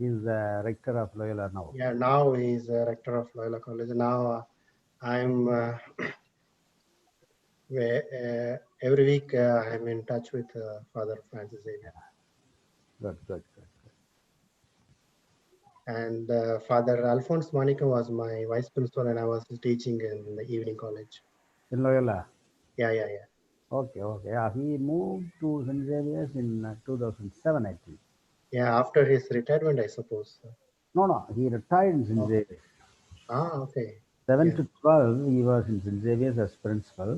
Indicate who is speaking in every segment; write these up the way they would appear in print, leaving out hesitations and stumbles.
Speaker 1: He's the rector of Loyola now.
Speaker 2: Yeah, now he's a rector of Loyola College. Now I'm every week I'm in touch with Father Francis Xavier.
Speaker 1: Good.
Speaker 2: And Father Alphonse Monica was my vice principal, and I was teaching in the evening college.
Speaker 1: In Loyola?
Speaker 2: Yeah.
Speaker 1: Okay. Yeah, he moved to St. Xavier's in 2007, I think.
Speaker 2: Yeah, after his retirement, I suppose.
Speaker 1: No, he retired in St. Xavier's.
Speaker 2: Okay.
Speaker 1: 7
Speaker 2: Yeah.
Speaker 1: to 12, he was in St. Xavier's as principal.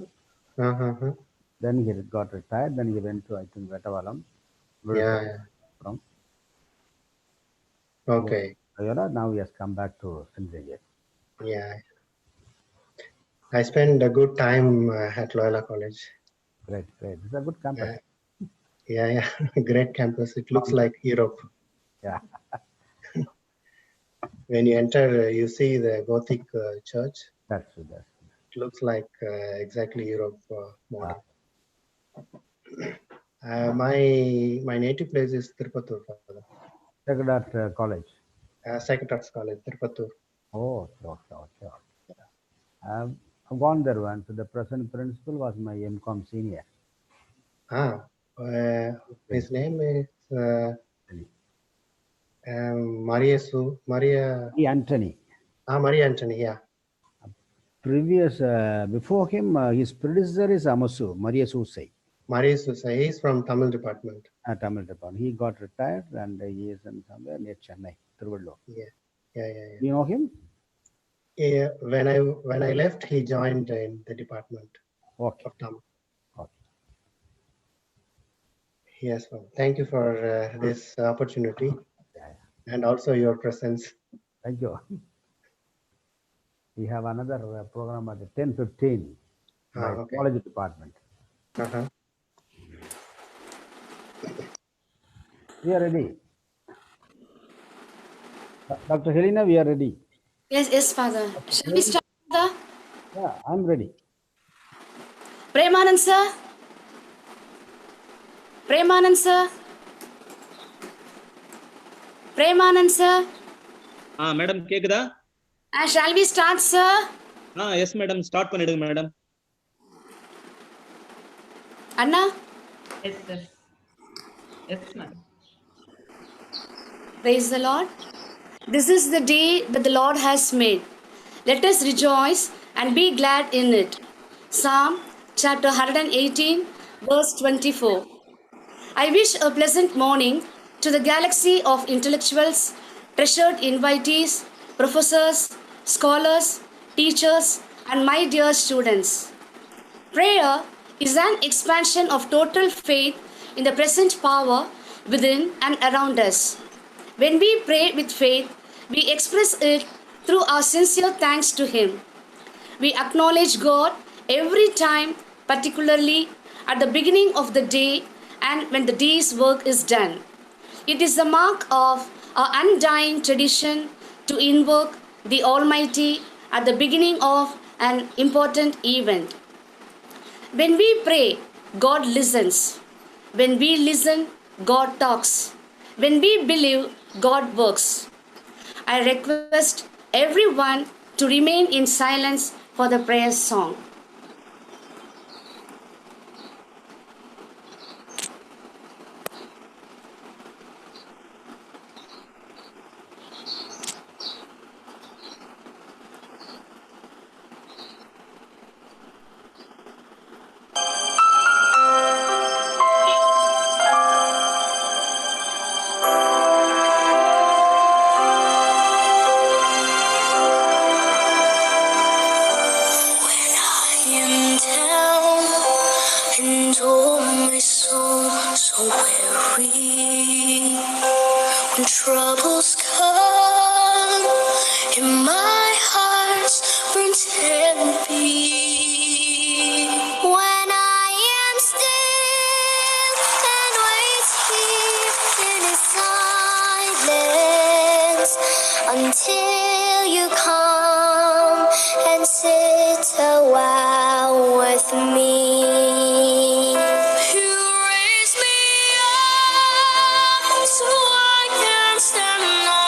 Speaker 2: Uh-huh.
Speaker 1: Then he got retired. Then he went to, I think, Vetavalam.
Speaker 2: Yeah.
Speaker 1: From
Speaker 2: Okay.
Speaker 1: Loyola. Now he has come back to St. Xavier's.
Speaker 2: Yeah. I spent a good time at Loyola College.
Speaker 1: Great. It's a good campus.
Speaker 2: Yeah. Great campus. It looks like Europe.
Speaker 1: Yeah.
Speaker 2: When you enter, you see the Gothic church.
Speaker 1: That's true.
Speaker 2: It looks like exactly Europe model. My native place is Tirupattur, Father.
Speaker 1: Sacred Heart College.
Speaker 2: Sacred Arts College, Tirupattur.
Speaker 1: Oh, sure. I've gone there once. The present principal was my MCom senior.
Speaker 2: His name is Maria.
Speaker 1: Anthony.
Speaker 2: Maria Anthony, yeah.
Speaker 1: Before him, his predecessor is Maria Susai.
Speaker 2: Maria Susai, he's from Tamil department.
Speaker 1: Tamil department. He got retired and he is in somewhere near Chennai, Thiruvallur.
Speaker 2: Yeah.
Speaker 1: You know him?
Speaker 2: Yeah. When I left, he joined in the department of Tamil.
Speaker 1: Okay.
Speaker 2: Yes, well, thank you for this opportunity and also your presence.
Speaker 1: Thank you. We have another program at 10:15 by College Department. We are ready. Dr. Helena, we are ready.
Speaker 3: Yes, Father. Shall we start, Father?
Speaker 1: Yeah, I'm ready.
Speaker 3: Premanand, sir.
Speaker 4: Madam, கேக்குதா?
Speaker 3: Shall we start, sir?
Speaker 4: Yes, madam. Start பண்ணிடுங்க, madam.
Speaker 3: Anna?
Speaker 5: Yes, sir. Yes, madam.
Speaker 3: Praise the Lord. This is the day that the Lord has made. Let us rejoice and be glad in it. Psalm chapter 118, verse 24. I wish a pleasant morning to the galaxy of intellectuals, treasured invitees, professors, scholars, teachers, and my dear students. Prayer is an expansion of total faith in the present power within and around us. When we pray with faith, we express it through our sincere thanks to Him. We acknowledge God every time, particularly at the beginning of the day and when the day's work is done. It is the mark of our undying tradition to invoke the Almighty at the beginning of an important event. When we pray, God listens. When we listen, God talks. When we believe, God works. I request everyone to remain in silence for the prayer song.
Speaker 6: And oh, my soul so weary, when troubles come and my heart's burns heavy, when I am still and wait here in His silence until you come and sit a while with me. You raise me up so I can stand on.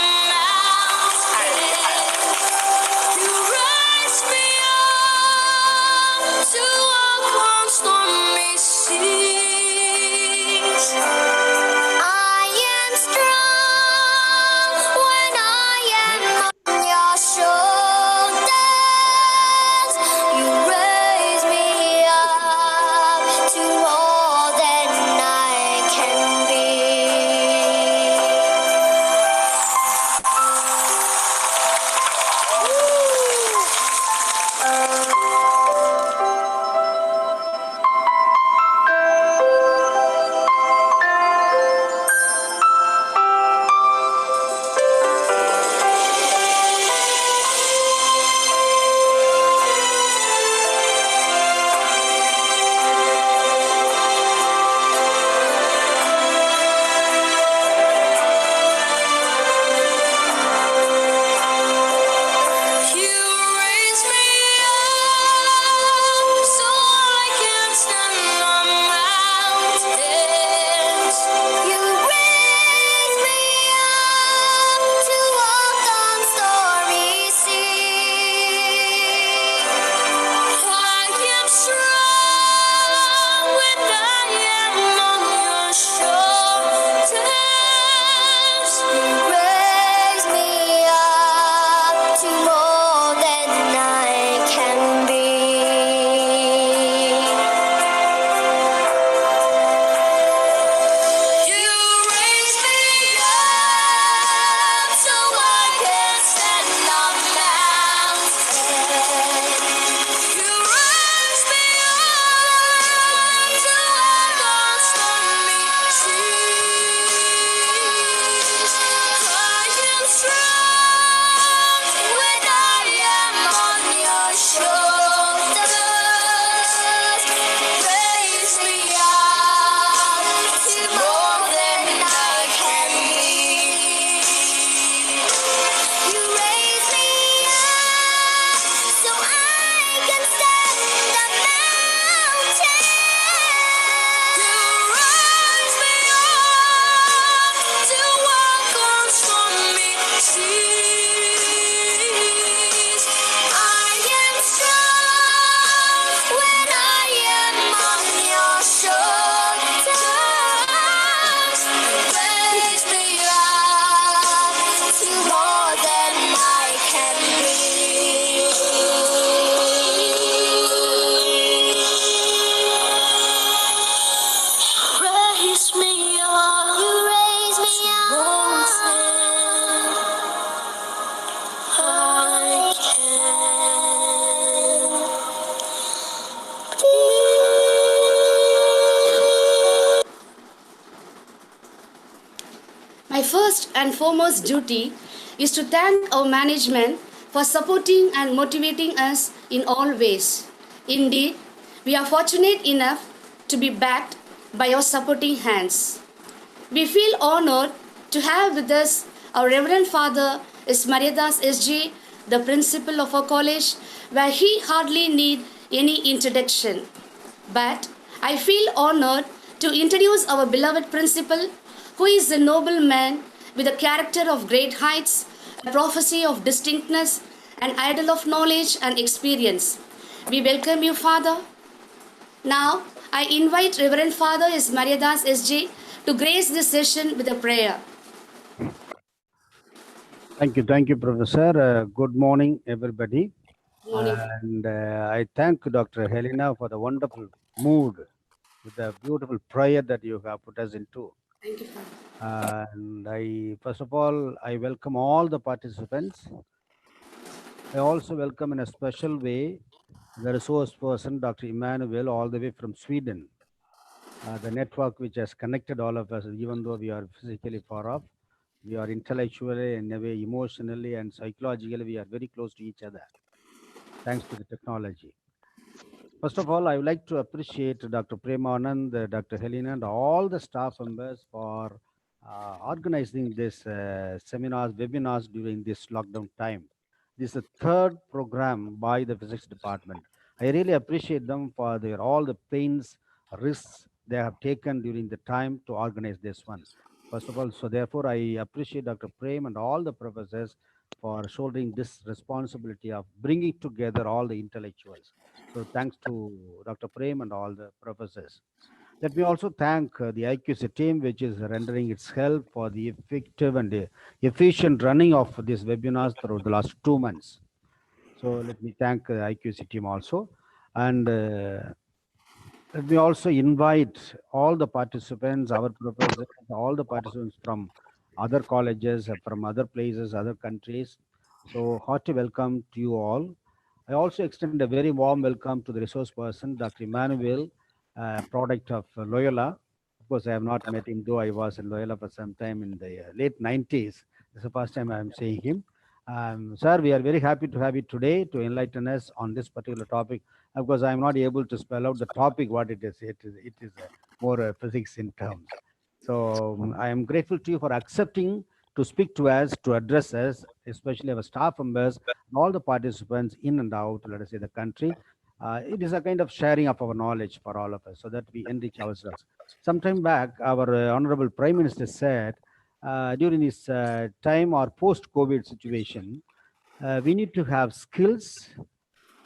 Speaker 6: to more than I can breathe. Raise me up, you raise me up. More than I can breathe.
Speaker 3: My first and foremost duty is to thank our management for supporting and motivating us in all ways. Indeed, we are fortunate enough to be backed by your supporting hands. We feel honored to have with us our Reverend Father Ismariadas SG, the principal of our college, where he hardly need any introduction. But I feel honored to introduce our beloved principal, who is a noble man with a character of great heights, a prophecy of distinctness, an idol of knowledge and experience. We welcome you, Father. Now, I invite Reverend Father Ismariadas SG to grace this session with a prayer.
Speaker 1: Thank you, Professor. Good morning, everybody.
Speaker 3: Morning.
Speaker 1: And I thank Dr. Helena for the wonderful mood with the beautiful prayer that you have put us into.
Speaker 3: Thank you, Father.
Speaker 1: And first of all, I welcome all the participants. I also welcome in a special way the resource person, Dr. Emmanuel, all the way from Sweden. The network which has connected all of us, even though we are physically far off, we are intellectually, in a way, emotionally and psychologically, we are very close to each other, thanks to the technology. First of all, I would like to appreciate Dr. Premanand, Dr. Helena, and all the staff members for organizing this seminars, webinars during this lockdown time. This is the third program by the physics department. I really appreciate them for their all the pains, risks they have taken during the time to organize this one. First of all, so therefore I appreciate Dr. Prem and all the professors for shouldering this responsibility of bringing together all the intellectuals. So thanks to Dr. Prem and all the professors. Let me also thank the IQC team, which is rendering its help for the effective and efficient running of these webinars throughout the last 2 months. So let me thank the IQC team also. And let me also invite all the participants, our professors, all the participants from other colleges, from other places, other countries. So hearty welcome to you all. I also extend a very warm welcome to the resource person, Dr. Emmanuel, product of Loyola. Of course, I have not met him, though I was in Loyola for some time in the late 90s. This is the first time I am seeing him. Sir, we are very happy to have you today to enlighten us on this particular topic. Of course, I am not able to spell out the topic, what it is. It is more physics in terms. So I am grateful to you for accepting to speak to us, to address us, especially our staff members, all the participants in and out, let us say, the country. It is a kind of sharing of our knowledge for all of us so that we enrich ourselves. Sometime back, our Honorable Prime Minister said, during this time or post-COVID situation, we need to have skills,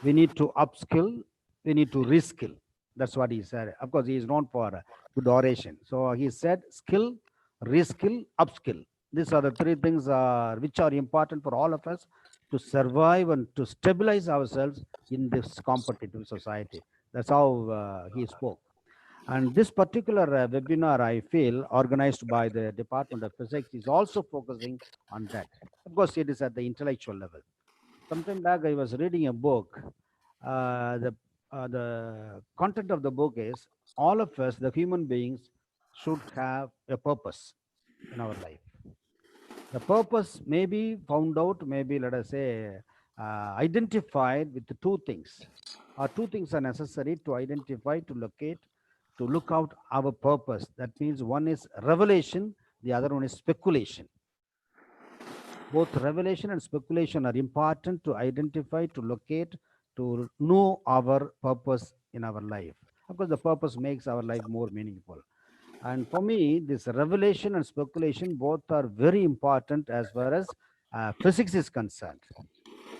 Speaker 1: we need to upskill, we need to reskill. That's what he said. Of course, he is known for good oration. So he said skill, reskill, upskill. These are the three things which are important for all of us to survive and to stabilize ourselves in this competitive society. That's how he spoke. And this particular webinar, I feel, organized by the Department of Physics is also focusing on that. Of course, it is at the intellectual level. Sometime back, I was reading a book. The content of the book is all of us, the human beings, should have a purpose in our life. The purpose may be found out, maybe let us say, identified with the two things. Or two things are necessary to identify, to locate, to look out our purpose. That means one is revelation, the other one is speculation. Both revelation and speculation are important to identify, to locate, to know our purpose in our life. Of course, the purpose makes our life more meaningful. And for me, this revelation and speculation both are very important as far as physics is concerned.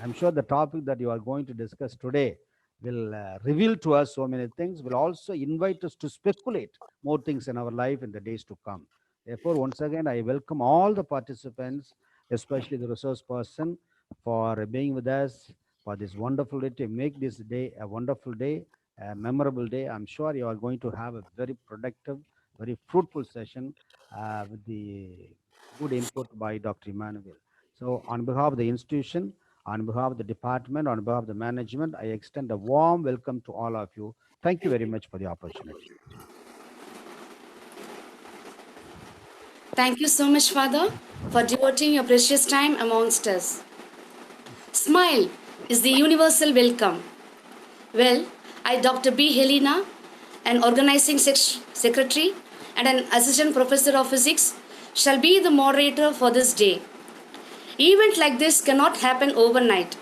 Speaker 1: I'm sure the topic that you are going to discuss today will reveal to us so many things, will also invite us to speculate more things in our life in the days to come. Therefore, once again, I welcome all the participants, especially the resource person, for being with us for this wonderful day, to make this day a wonderful day, a memorable day. I'm sure you are going to have a very productive, very fruitful session with the good input by Dr. Emmanuel. So, on behalf of the institution, on behalf of the department, on behalf of the management, I extend a warm welcome to all of you. Thank you very much for the opportunity.
Speaker 3: Thank you so much, Father, for devoting your precious time amongst us. Smile is the universal welcome. Well, I, Dr. B. Helena, an organizing secretary and an assistant professor of physics, shall be the moderator for this day. Event like this cannot happen overnight.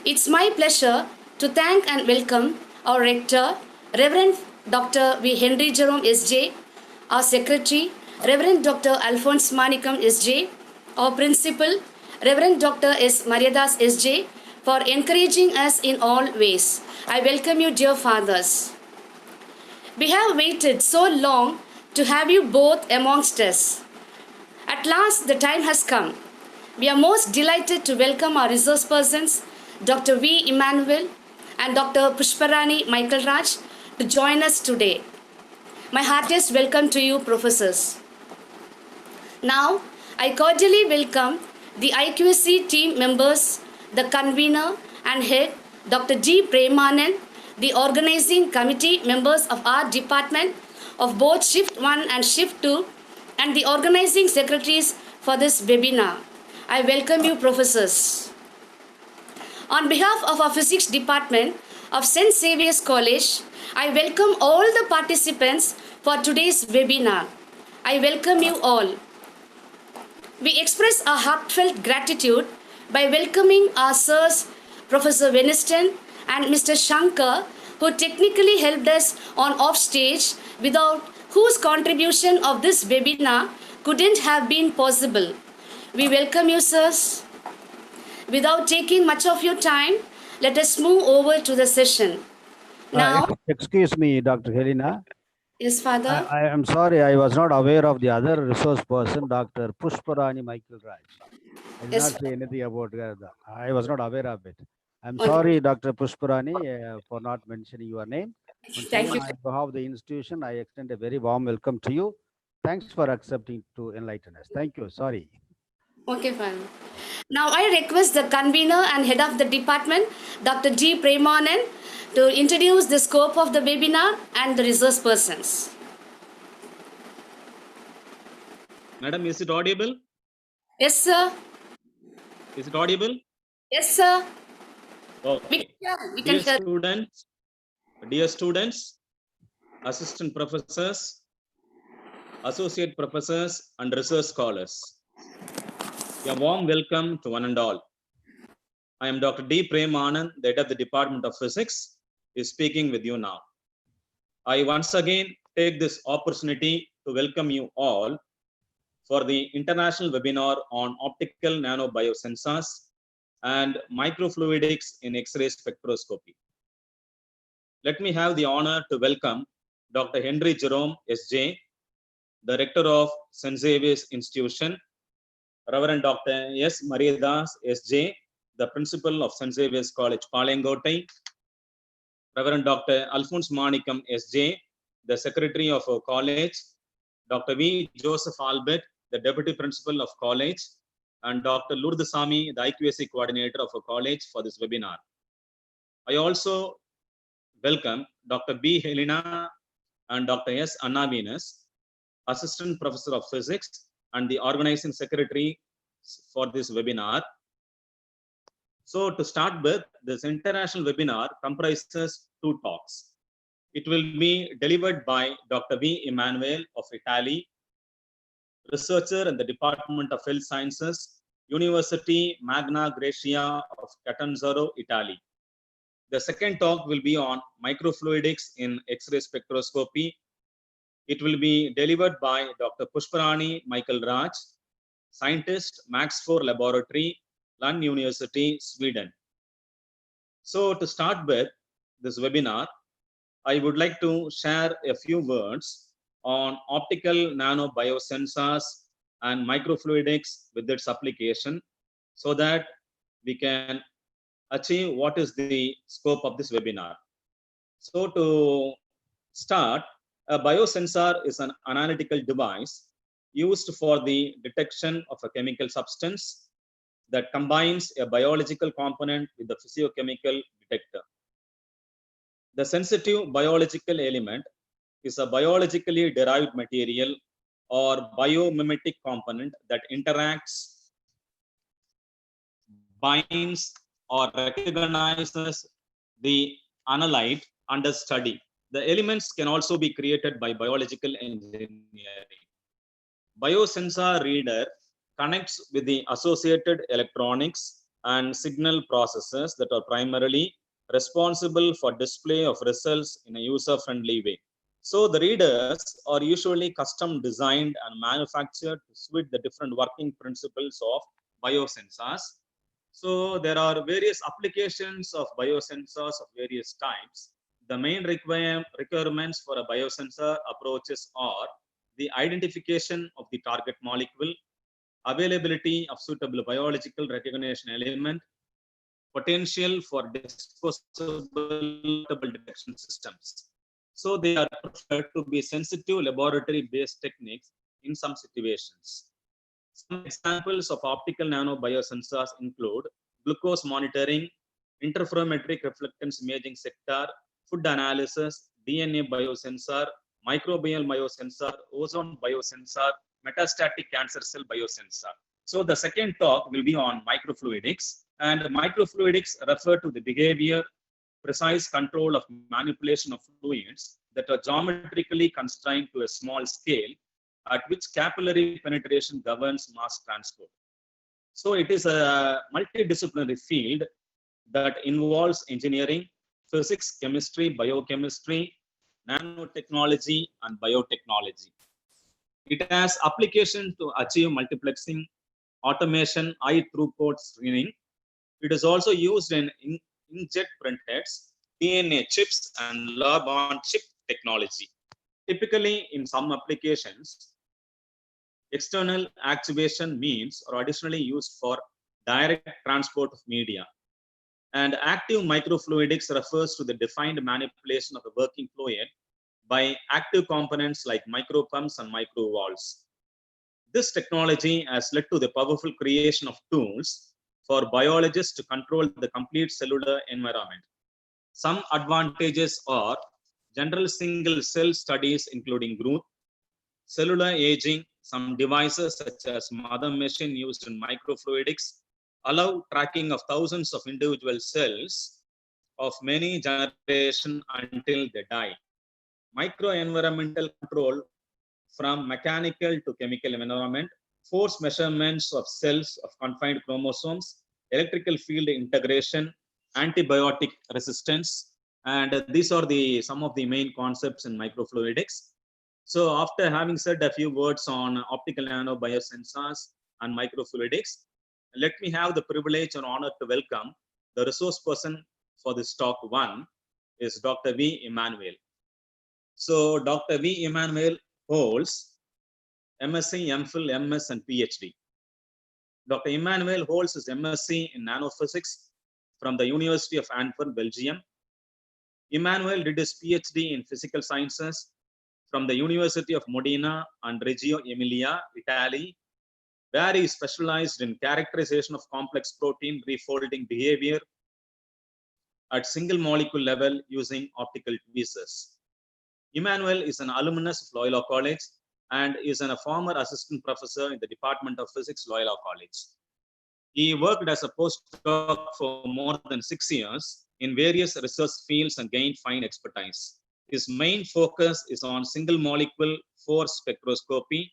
Speaker 3: It's my pleasure to thank and welcome our rector, Reverend Dr. V. Henry Jerome S.J., our secretary, Reverend Dr. Alphonse Manikam S.J., our principal, Reverend Dr. S. Mariadas S.J., for encouraging us in all ways. I welcome you, dear fathers. We have waited so long to have you both amongst us. At last, the time has come. We are most delighted to welcome our resource persons, Dr. V. Emmanuel and Dr. Pushparani Michael Raj, to join us today. My heartiest welcome to you, professors. Now, I cordially welcome the IQSC team members, the convener and head, Dr. G. Premanan, the organizing committee members of our department of both Shift 1 and Shift 2, and the organizing secretaries for this webinar. I welcome you, professors. On behalf of our physics department of St. Xavier's College, I welcome all the participants for today's webinar. I welcome you all. We express our heartfelt gratitude by welcoming our sirs, Professor Winston and Mr. Shankar, who technically helped us on offstage, without whose contribution of this webinar couldn't have been possible. We welcome you, sirs. Without taking much of your time, let us move over to the session. Now,
Speaker 1: Excuse me, Dr. Helena.
Speaker 3: yes, Father.
Speaker 1: I am sorry, I was not aware of the other resource person, Dr. Pushparani Michael Raj. I did
Speaker 3: Yes,
Speaker 1: not say anything about that. I was not aware of it. I'm
Speaker 3: okay.
Speaker 1: sorry, Dr. Pushparani, for not mentioning your name. Once
Speaker 3: Thank
Speaker 1: again,
Speaker 3: you.
Speaker 1: on behalf of the institution, I extend a very warm welcome to you. Thanks for accepting to enlighten us. Thank you. Sorry.
Speaker 3: Okay, fine. Now I request the convener and head of the department, Dr. G. Premanan, to introduce the scope of the webinar and the resource persons.
Speaker 4: Madam, is it audible?
Speaker 3: Yes, sir.
Speaker 4: Is it audible?
Speaker 3: Yes, sir.
Speaker 4: Okay.
Speaker 3: We can hear.
Speaker 4: Dear students, assistant professors, associate professors, and research scholars, a warm welcome to one and all. I am Dr. D. Premanan, the head of the Department of Physics, is speaking with you now. I once again take this opportunity to welcome you all for the international webinar on optical nano biosensors and microfluidics in X-ray spectroscopy. Let me have the honor to welcome Dr. Henry Jerome S.J., the rector of St. Xavier's Institution, Reverend Dr. S. Mariadas S.J., the principal of St. Xavier's College, Palengotai, Reverend Dr. Alphonse Manikam S.J., the secretary of our college, Dr. V. Joseph Albert, the deputy principal of college, and Dr. Lourdesami, the IQSC coordinator of our college for this webinar. I also welcome Dr. B. Helena and Dr. S. Anna Venus, assistant professor of physics and the organizing secretary for this webinar. So to start with, this international webinar comprises two talks. It will be delivered by Dr. V. Emmanuel of Italy, researcher in the Department of Health Sciences, University Magna Grecia of Catanzaro, Italy. The second talk will be on microfluidics in X-ray spectroscopy. It will be delivered by Dr. Pushparani Michael Raj, scientist, Max 4 Laboratory, Lund University, Sweden. So to start with this webinar, I would like to share a few words on optical nano biosensors and microfluidics with its application, so that we can achieve what is the scope of this webinar. So to start, a biosensor is an analytical device used for the detection of a chemical substance that combines a biological component with the physiochemical detector. The sensitive biological element is a biologically derived material or biomimetic component that interacts, binds, or recognizes the analyte under study. The elements can also be created by biological engineering. Biosensor reader connects with the associated electronics and signal processes that are primarily responsible for display of results in a user-friendly way. So the readers are usually custom designed and manufactured to suit the different working principles of biosensors. So there are various applications of biosensors of various types. The main requirements for a biosensor approaches are the identification of the target molecule, availability of suitable biological recognition element, potential for disposable detection systems. So they are preferred to be sensitive laboratory-based techniques in some situations. Some examples of optical nano biosensors include glucose monitoring, interferometric reflectance imaging sector, food analysis, DNA biosensor, microbial biosensor, ozone biosensor, metastatic cancer cell biosensor. So the second talk will be on microfluidics, and microfluidics refer to the behavior, precise control of manipulation of fluids that are geometrically constrained to a small scale at which capillary penetration governs mass transport. So it is a multidisciplinary field that involves engineering, physics, chemistry, biochemistry, nanotechnology, and biotechnology. It has application to achieve multiplexing, automation, high throughput screening. It is also used in inkjet printheads, DNA chips, and lab-on-chip technology. Typically, in some applications, external activation means are additionally used for direct transport of media. And active microfluidics refers to the defined manipulation of a working fluid by active components like micropumps and microvalves. This technology has led to the powerful creation of tools for biologists to control the complete cellular environment. Some advantages are general single cell studies including growth, cellular aging. Some devices such as mother machine used in microfluidics allow tracking of thousands of individual cells of many generations until they die. Microenvironmental control from mechanical to chemical environment, force measurements of cells of confined chromosomes, electrical field integration, antibiotic resistance, and these are some of the main concepts in microfluidics. So after having said a few words on optical nano biosensors and microfluidics, let me have the privilege and honor to welcome the resource person for this talk one is Dr. V. Emmanuel. So Dr. V. Emmanuel holds MSc, MPhil, MS, and PhD. Dr. Emmanuel holds his MSc in nanophysics from the University of Antwerp, Belgium. Emmanuel did his PhD in physical sciences from the University of Modena and Reggio Emilia, Italy, where he specialized in characterization of complex protein refolding behavior at single molecule level using optical tweezers. Emmanuel is an alumnus of Loyola College and is a former assistant professor in the Department of Physics, Loyola College. He worked as a postdoc for more than 6 years in various research fields and gained fine expertise. His main focus is on single molecule force spectroscopy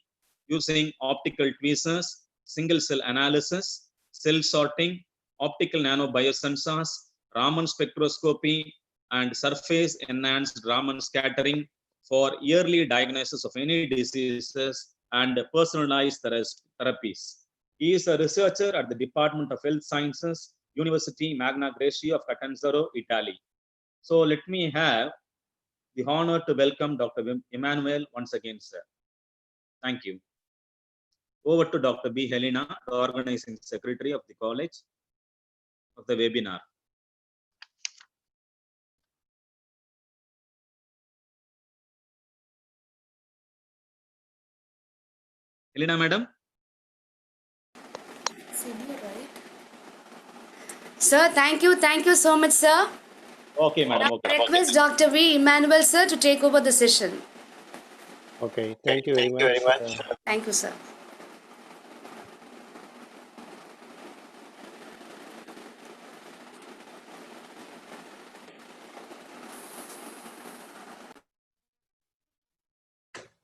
Speaker 4: using optical tweezers, single cell analysis, cell sorting, optical nano biosensors, Raman spectroscopy, and surface enhanced Raman scattering for early diagnosis of any diseases and personalized therapies. He is a researcher at the Department of Health Sciences, University Magna Grecia of Catanzaro, Italy. So let me have the honor to welcome Dr. Emmanuel once again, sir. Thank you. Over to Dr. B. Helena, the organizing secretary of the college of the webinar. Helena, madam.
Speaker 3: Sir, thank you so much, sir.
Speaker 4: Okay, madam.
Speaker 3: I request Dr. V. Emmanuel, sir, to take over the session.
Speaker 7: Okay, thank you very much.
Speaker 3: Thank you, sir.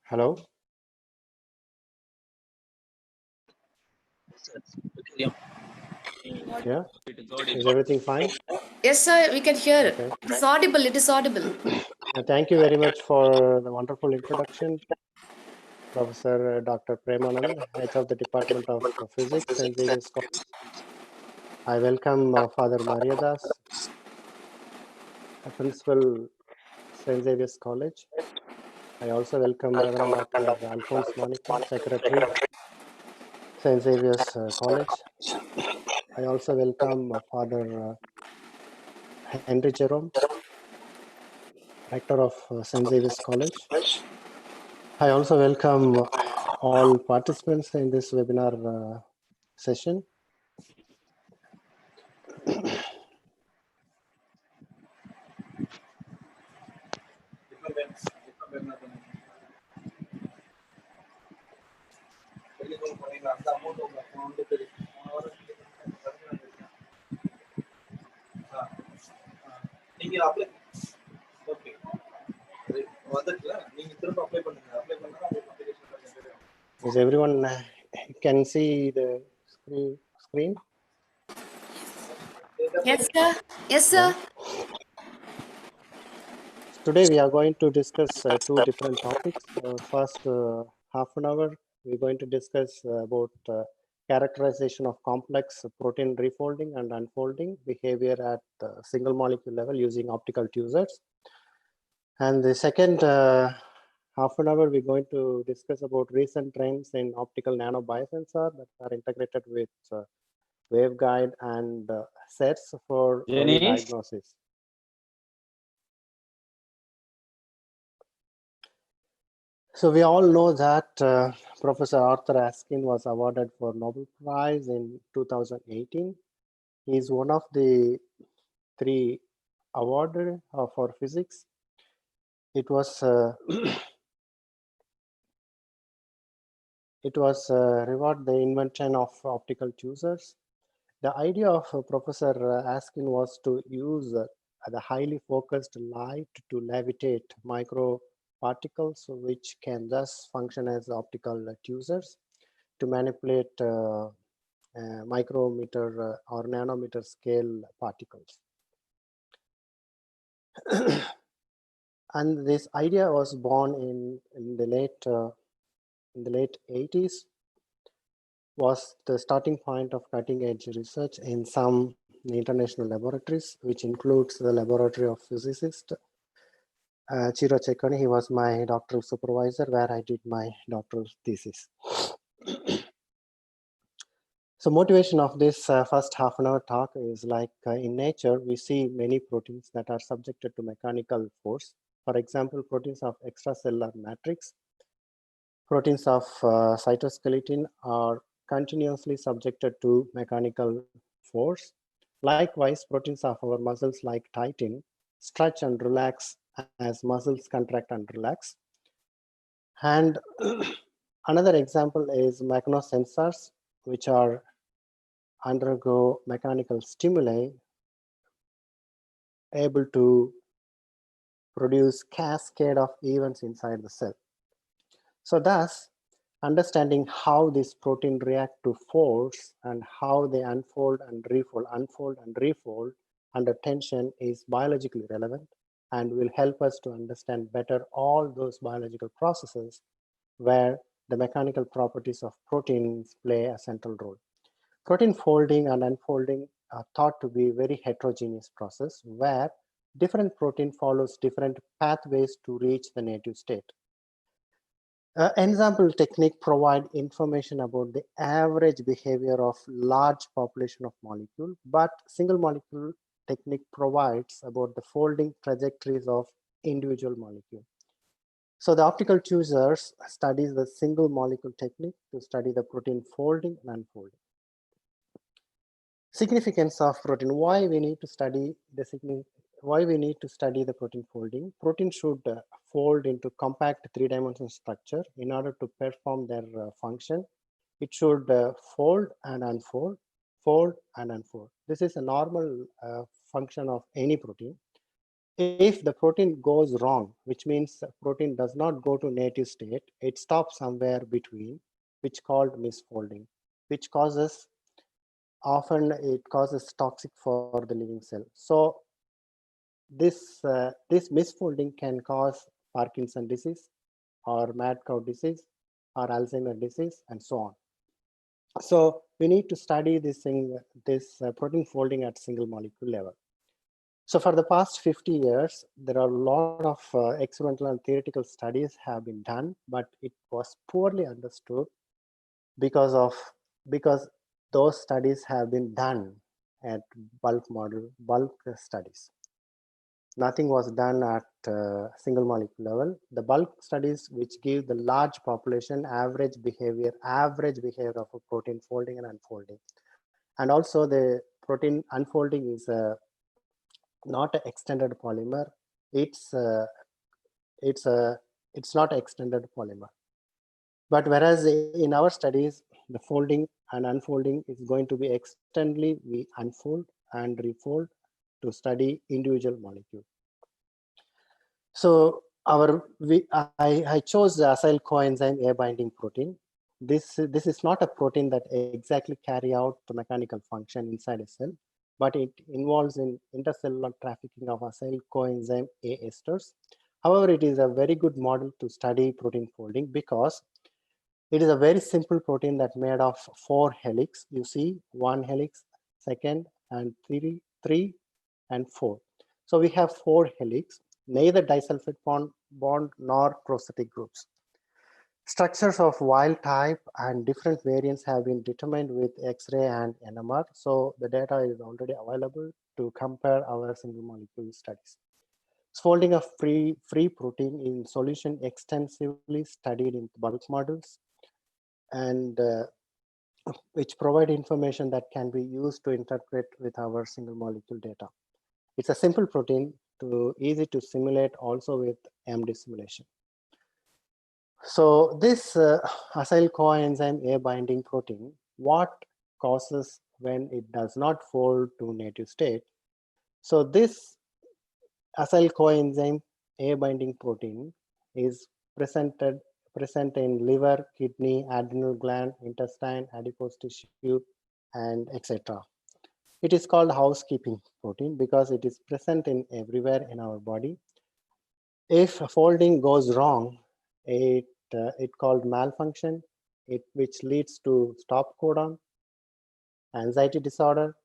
Speaker 7: Hello. Yeah, is everything fine?
Speaker 3: Yes, sir, we can hear it.
Speaker 7: Okay.
Speaker 3: It's audible, it is audible.
Speaker 7: Thank you very much for the wonderful introduction, Professor Dr. Premanand, head of the Department of Physics and Xavier's College. I welcome Father Mariadas, Principal St. Xavier's College. I also welcome Reverend Dr. Alphonse Monica, Secretary, St. Xavier's College. I also welcome Father Henry Jerome, Rector of St. Xavier's College. I also welcome all participants in this webinar session. Is everyone can see the screen?
Speaker 3: Yes, sir. Yes, sir.
Speaker 7: Today we are going to discuss two different topics. First half an hour, we're going to discuss about characterization of complex protein refolding and unfolding behavior at single molecule level using optical tweezers. And the second half an hour, we're going to discuss about recent trends in optical nano biosensor that are integrated with waveguide and sets for early diagnosis. So we all know that Professor Arthur Askin was awarded for Nobel Prize in 2018. He is one of the 3 awarded for physics. It was reward the invention of optical tweezers. The idea of Professor Askin was to use the highly focused light to levitate micro particles, which can thus function as optical tweezers to manipulate micrometer or nanometer scale particles. And this idea was born in the late 80s, was the starting point of cutting edge research in some international laboratories, which includes the laboratory of physicist Chiro Chekkani. He was my doctoral supervisor where I did my doctoral thesis. So motivation of this first half an hour talk is like in nature, we see many proteins that are subjected to mechanical force. For example, proteins of extracellular matrix, proteins of cytoskeleton are continuously subjected to mechanical force. Likewise, proteins of our muscles like titin stretch and relax as muscles contract and relax. And another example is magnosensors, which are undergo mechanical stimuli able to produce cascade of events inside the cell. So thus, understanding how this protein react to force and how they unfold and refold under tension is biologically relevant and will help us to understand better all those biological processes where the mechanical properties of proteins play a central role. Protein folding and unfolding are thought to be a very heterogeneous process where different protein follows different pathways to reach the native state. Ensemble technique provide information about the average behavior of large population of molecule, but single molecule technique provides about the folding trajectories of individual molecule. So the optical choosers studies the single molecule technique to study the protein folding and unfolding. Significance of protein. Why we need to study the protein folding? Protein should fold into compact three-dimensional structure in order to perform their function. It should fold and unfold, fold and unfold. This is a normal function of any protein. If the protein goes wrong, which means the protein does not go to native state, it stops somewhere between, which called misfolding, which causes often it causes toxic for the living cell. So this misfolding can cause Parkinson disease or mad cow disease or Alzheimer's disease and so on. So we need to study this protein folding at single molecule level. So for the past 50 years, there are a lot of experimental and theoretical studies have been done, but it was poorly understood because those studies have been done at bulk studies. Nothing was done at single molecule level. The bulk studies, which give the large population average behavior of a protein folding and unfolding. And also the protein unfolding is not an extended polymer. It's not an extended polymer. But whereas in our studies, the folding and unfolding is going to be externally, we unfold and refold to study individual molecule. So I chose the acyl coenzyme A binding protein. This is not a protein that exactly carry out the mechanical function inside a cell, but it involves in intercellular trafficking of acyl coenzyme A esters. However, it is a very good model to study protein folding because it is a very simple protein that made of 4 helix. You see 1 helix, second, and 3 and 4. So we have 4 helix, neither disulfide bond nor prosthetic groups. Structures of wild type and different variants have been determined with X-ray and NMR. So the data is already available to compare our single molecule studies. Folding of free protein in solution extensively studied in bulk models, and which provide information that can be used to interpret with our single molecule data. It's a simple protein, easy to simulate also with MD simulation. So this acyl coenzyme A binding protein, what causes when it does not fold to native state? So this acyl coenzyme A binding protein is present in liver, kidney, adrenal gland, intestine, adipose tissue, and etc. It is called housekeeping protein because it is present in everywhere in our body. If folding goes wrong, it called malfunction, which leads to stop codon, anxiety disorder,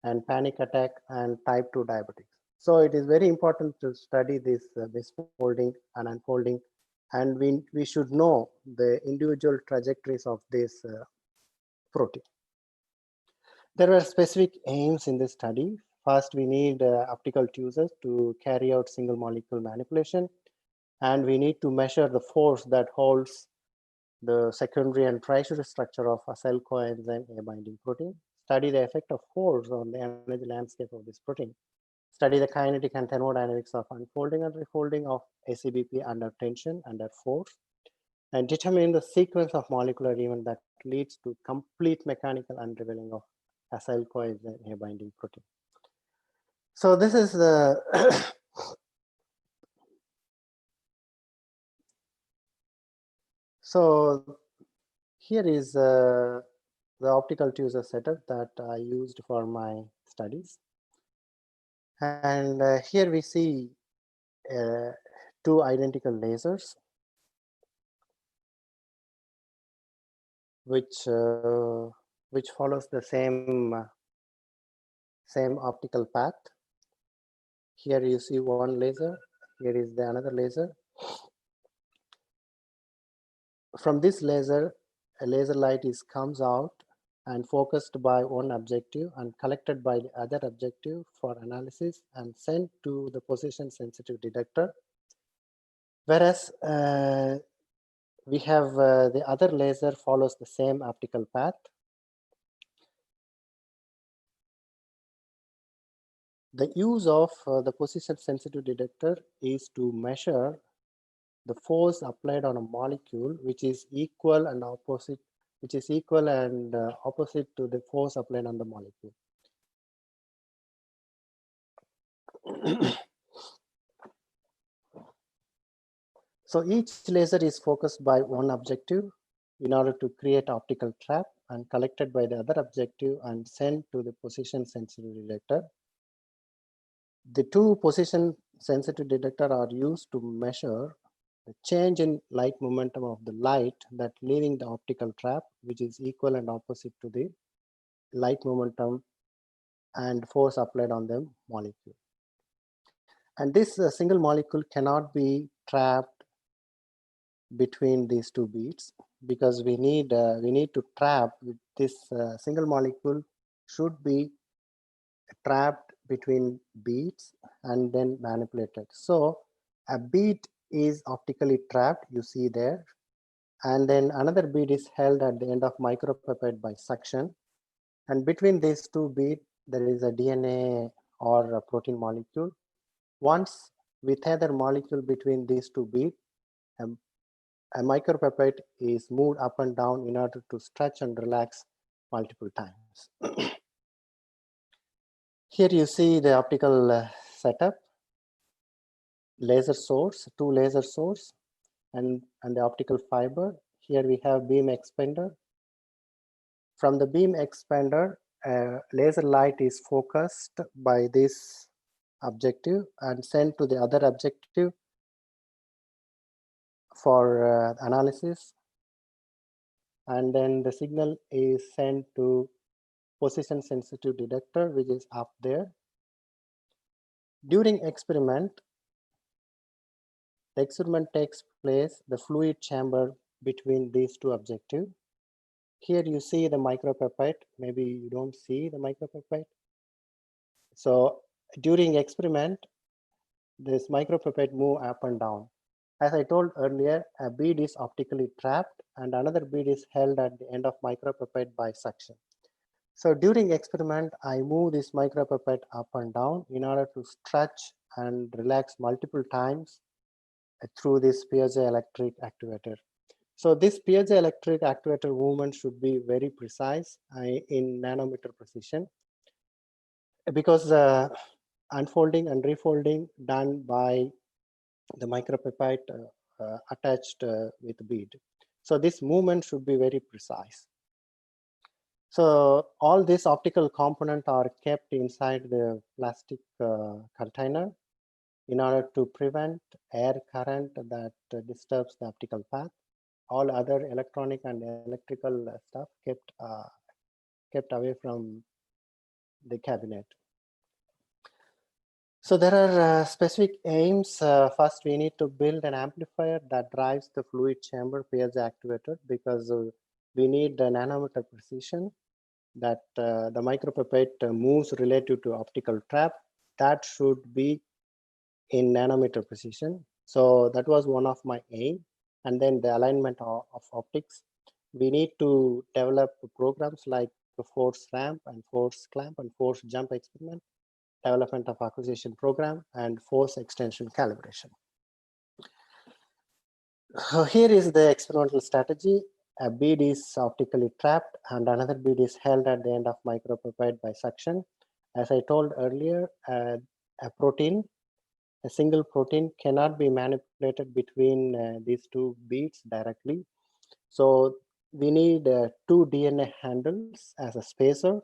Speaker 7: and panic attack, and type 2 diabetes. So it is very important to study this misfolding and unfolding, and we should know the individual trajectories of this protein. There were specific aims in this study. First, we need optical choosers to carry out single molecule manipulation, and we need to measure the force that holds the secondary and tertiary structure of acyl coenzyme A binding protein, study the effect of force on the energy landscape of this protein, study the kinetic and thermodynamics of unfolding and refolding of ACBP under tension, under force, and determine the sequence of molecular event that leads to complete mechanical unraveling of acyl coenzyme A binding protein. So this is the so here is the optical tuser setup that I used for my studies. And here we see 2 identical lasers, which follows the same optical path. Here you see one laser. Here is the another laser. From this laser, a laser light comes out and focused by one objective and collected by the other objective for analysis and sent to the position sensitive detector. Whereas we have the other laser follows the same optical path. The use of the position sensitive detector is to measure the force applied on a molecule which is equal and opposite to the force applied on the molecule. So each laser is focused by one objective in order to create optical trap and collected by the other objective and sent to the position sensitive detector. The two position sensitive detector are used to measure the change in light momentum of the light that leaving the optical trap, which is equal and opposite to the light momentum and force applied on the molecule. And this single molecule cannot be trapped between these two beads because we need to trap with this single molecule should be trapped between beads and then manipulated. So a bead is optically trapped, you see there, and then another bead is held at the end of micropipette by suction, and between these two beads there is a DNA or a protein molecule. Once with other molecule between these two beads, a micropipette is moved up and down in order to stretch and relax multiple times. Here you see the optical setup, laser source, two laser source, and the optical fiber. Here we have beam expander. From the beam expander, laser light is focused by this objective and sent to the other objective for analysis, and then the signal is sent to position sensitive detector, which is up there. During experiment, the experiment takes place the fluid chamber between these two objectives. Here you see the micropipette, maybe you don't see the micropipette. So during experiment, this micropipette move up and down. As I told earlier, a bead is optically trapped and another bead is held at the end of micropipette by suction. So during experiment, I move this micropipette up and down in order to stretch and relax multiple times through this piezoelectric actuator. So this piezoelectric actuator movement should be very precise in nanometer precision, because unfolding and refolding done by the micropipette attached with bead. So this movement should be very precise. So all these optical components are kept inside the plastic container in order to prevent air current that disturbs the optical path. All other electronic and electrical stuff kept away from the cabinet. So there are specific aims. First, we need to build an amplifier that drives the fluid chamber piezo actuator, because we need the nanometer precision that the micropipette moves relative to optical trap. That should be in nanometer precision. So that was one of my aim. And then the alignment of optics. We need to develop programs like the force ramp and force clamp and force jump experiment, development of acquisition program, and force extension calibration. Here is the experimental strategy. A bead is optically trapped and another bead is held at the end of micropipette by suction. As I told earlier, a single protein cannot be manipulated between these two beads directly. So we need two DNA handles as a spacer.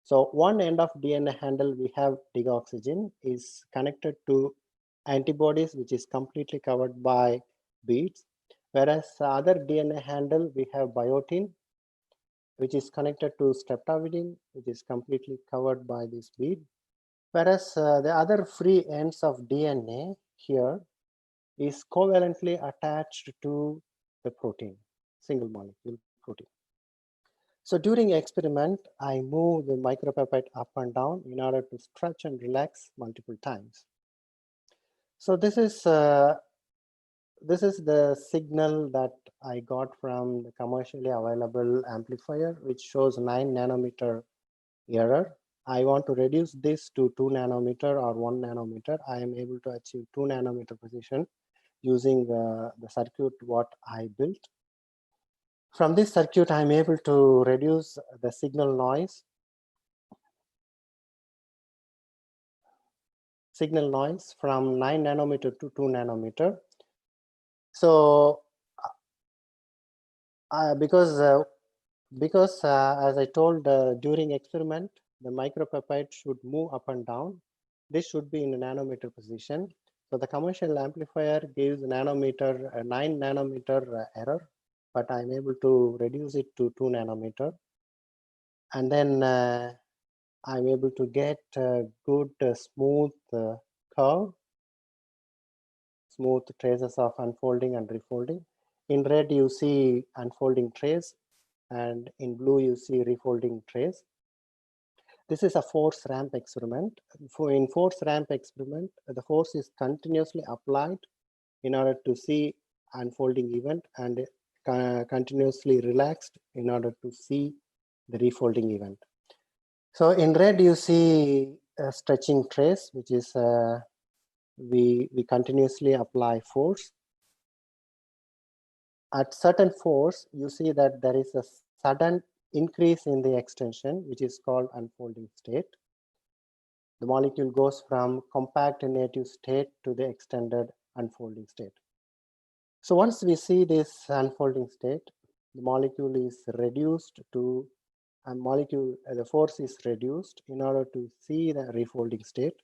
Speaker 7: So one end of DNA handle we have digoxygen is connected to antibodies, which is completely covered by beads. Whereas the other DNA handle we have biotin, which is connected to streptavidin, which is completely covered by this bead. Whereas the other free ends of DNA here is covalently attached to the protein. single molecule protein. So during experiment, I move the micropipette up and down in order to stretch and relax multiple times. So this is the signal that I got from the commercially available amplifier, which shows 9 nanometer error. I want to reduce this to 2 nanometer or 1 nanometer. I am able to achieve 2 nanometer precision using the circuit what I built. From this circuit, I'm able to reduce the signal noise from 9 nanometer to 2 nanometer. So because as I told during experiment, the micropipette should move up and down. This should be in a nanometer position. So the commercial amplifier gives 9 nanometer error, but I'm able to reduce it to 2 nanometer. And then I'm able to get a good smooth curve, smooth traces of unfolding and refolding. In red, you see unfolding trace, and in blue, you see refolding trace. This is a force ramp experiment. In force ramp experiment, the force is continuously applied in order to see unfolding event, and continuously relaxed in order to see the refolding event. So in red, you see a stretching trace, which is we continuously apply force. At certain force, you see that there is a sudden increase in the extension, which is called unfolding state. The molecule goes from compact native state to the extended unfolding state. So once we see this unfolding state, the molecule is reduced to the force is reduced in order to see the refolding state.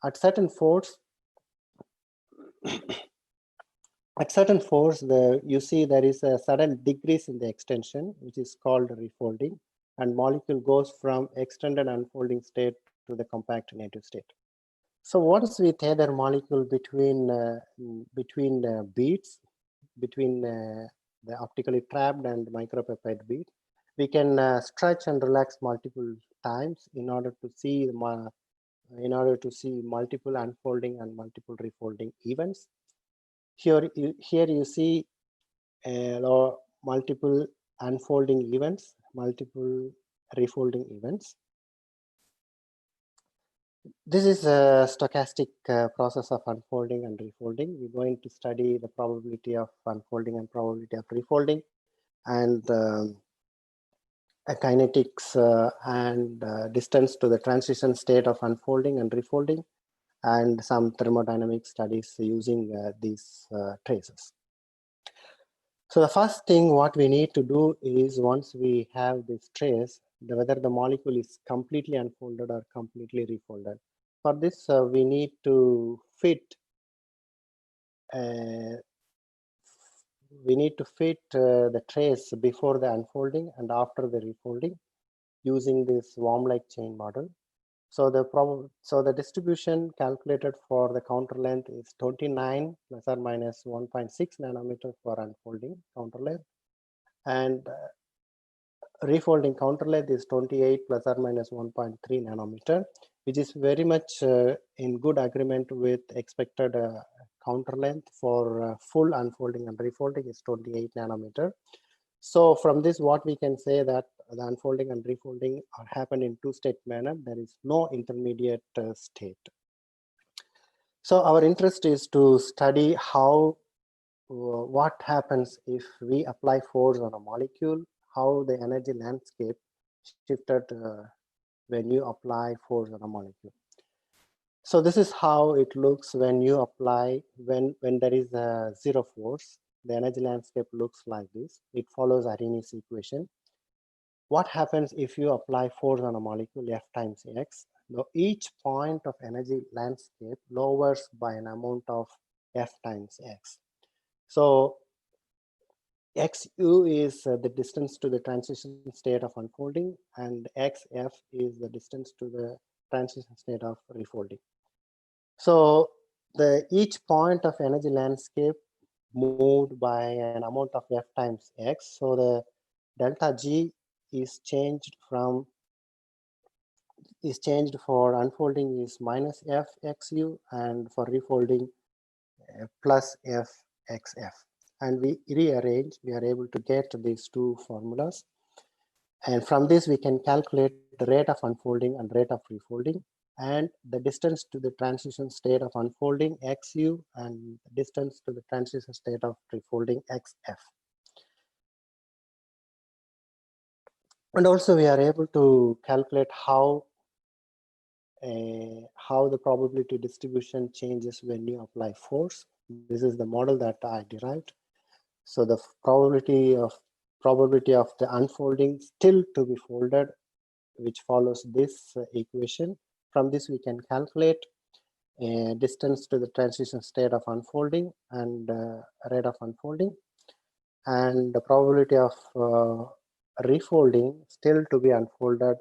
Speaker 7: At certain force, you see there is a sudden decrease in the extension, which is called refolding, and molecule goes from extended unfolding state to the compact native state. So what is with either molecule between beads, between the optically trapped and micropipette bead? We can stretch and relax multiple times in order to see multiple unfolding and multiple refolding events. Here you see multiple unfolding events, multiple refolding events. This is a stochastic process of unfolding and refolding. We're going to study the probability of unfolding and probability of refolding, and kinetics and distance to the transition state of unfolding and refolding, and some thermodynamic studies using these traces. So the first thing what we need to do is, once we have this trace, whether the molecule is completely unfolded or completely refolded. For this, we need to fit the trace before the unfolding and after the refolding using this worm-like chain model. So the distribution calculated for the counter length is 29 plus or minus 1.6 nanometer for unfolding counter length, and refolding counter length is 28 plus or minus 1.3 nanometer, which is very much in good agreement with expected counter length for full unfolding and refolding is 28 nanometer. So from this, what we can say that the unfolding and refolding happen in two-state manner. There is no intermediate state. So our interest is to study what happens if we apply force on a molecule, how the energy landscape shifted when you apply force on a molecule. So this is how it looks when you apply, when there is a zero force. The energy landscape looks like this. It follows Arrhenius equation. What happens if you apply force on a molecule F times X? Now, each point of energy landscape lowers by an amount of F times X. So XU is the distance to the transition state of unfolding, and XF is the distance to the transition state of refolding. So each point of energy landscape moved by an amount of f times x. So the delta G is changed for unfolding is minus f xu, and for refolding plus f xf. And we rearrange, we are able to get these two formulas. And from this, we can calculate the rate of unfolding and rate of refolding, and the distance to the transition state of unfolding xu, and the distance to the transition state of refolding xf. And also we are able to calculate how the probability distribution changes when you apply force. This is the model that I derived. So the probability of the unfolding still to be folded, which follows this equation. From this, we can calculate distance to the transition state of unfolding and rate of unfolding, and the probability of refolding still to be unfolded,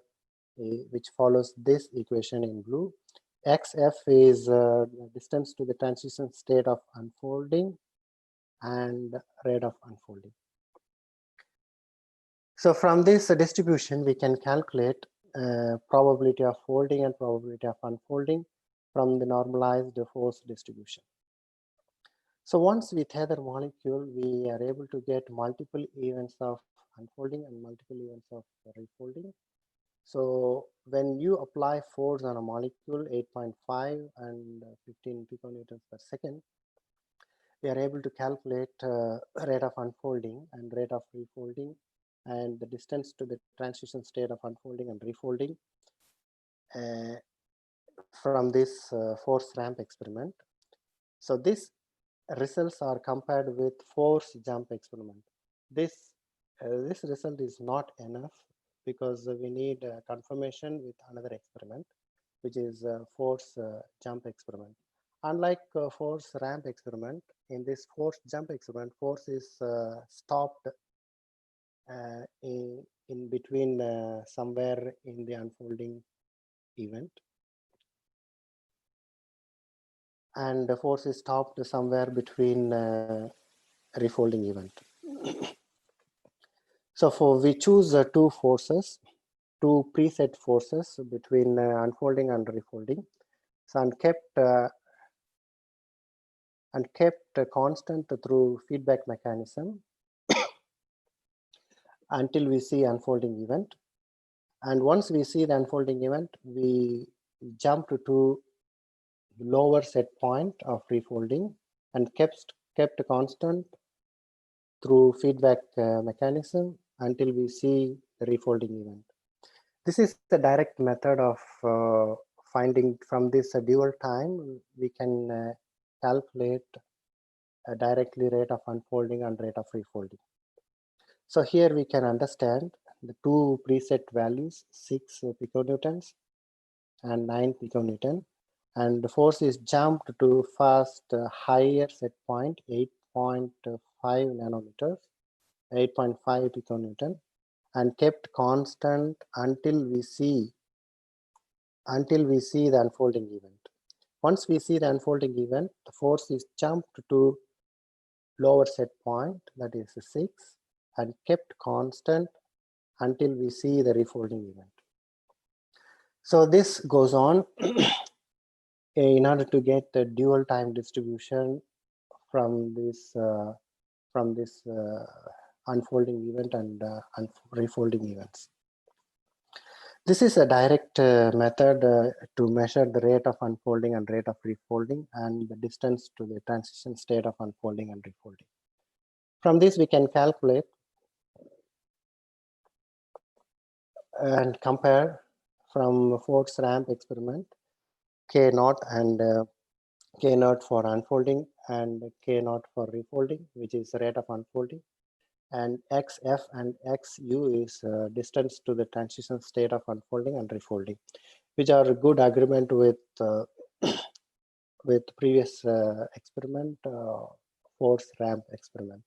Speaker 7: which follows this equation in blue. xf is distance to the transition state of unfolding and rate of unfolding. So from this distribution, we can calculate probability of folding and probability of unfolding from the normalized force distribution. So once we tether molecule, we are able to get multiple events of unfolding and multiple events of refolding. So when you apply force on a molecule 8.5 and 15 piconewtons per second, we are able to calculate rate of unfolding and rate of refolding and the distance to the transition state of unfolding and refolding from this force ramp experiment. So these results are compared with force jump experiment. This result is not enough because we need confirmation with another experiment, which is force jump experiment. Unlike force ramp experiment, in this force jump experiment, force is stopped in between somewhere in the unfolding event, and the force is stopped somewhere between refolding event. So we choose two forces, two preset forces between unfolding and refolding, so and kept constant through feedback mechanism until we see unfolding event. And once we see the unfolding event, we jump to lower set point of refolding and kept constant through feedback mechanism until we see the refolding event. This is the direct method of finding from this dual time. We can calculate directly rate of unfolding and rate of refolding. So here we can understand the two preset values, 6 piconewtons and 9 piconewton, and the force is jumped to first higher set point, 8.5 nanometers, 8.5 piconewton, and kept constant until we see the unfolding event. Once we see the unfolding event, the force is jumped to lower set point, that is 6, and kept constant until we see the refolding event. So this goes on in order to get the dual time distribution from this unfolding event and refolding events. This is a direct method to measure the rate of unfolding and rate of refolding and the distance to the transition state of unfolding and refolding. From this, we can calculate and compare from force ramp experiment K naught and K naught for unfolding and K naught for refolding, which is rate of unfolding, and XF and XU is distance to the transition state of unfolding and refolding, which are a good agreement with previous experiment, force ramp experiment.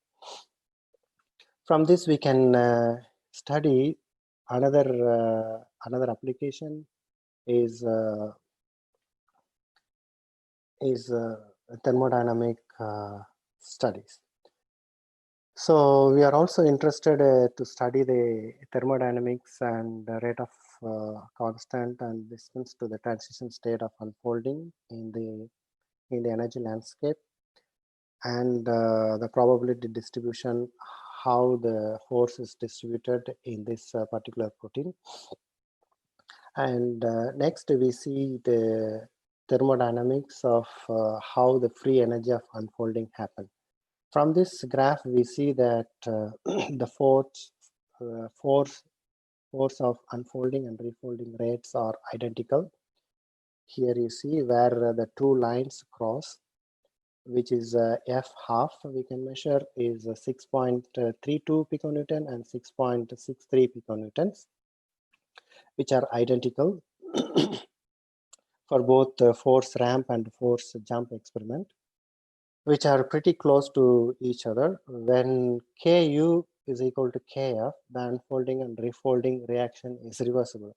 Speaker 7: From this, we can study another application is thermodynamic studies. So we are also interested to study the thermodynamics and the rate of constant and distance to the transition state of unfolding in the energy landscape, and the probability distribution, how the force is distributed in this particular protein. And next we see the thermodynamics of how the free energy of unfolding happens. From this graph, we see that the force of unfolding and refolding rates are identical. Here you see where the two lines cross, which is F half we can measure is 6.32 piconewton and 6.63 piconewtons, which are identical for both the force ramp and force jump experiment, which are pretty close to each other. When Ku is equal to Kf, the unfolding and refolding reaction is reversible.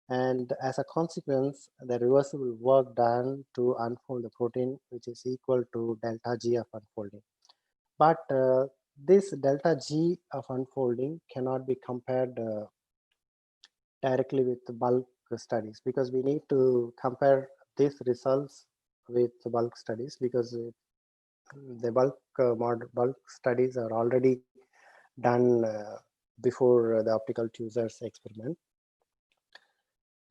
Speaker 7: And as a consequence, the reversible work done to unfold the protein, which is equal to delta G of unfolding. But this delta G of unfolding cannot be compared directly with the bulk studies, because we need to compare these results with the bulk studies, because the bulk studies are already done before the optical tweezers experiment.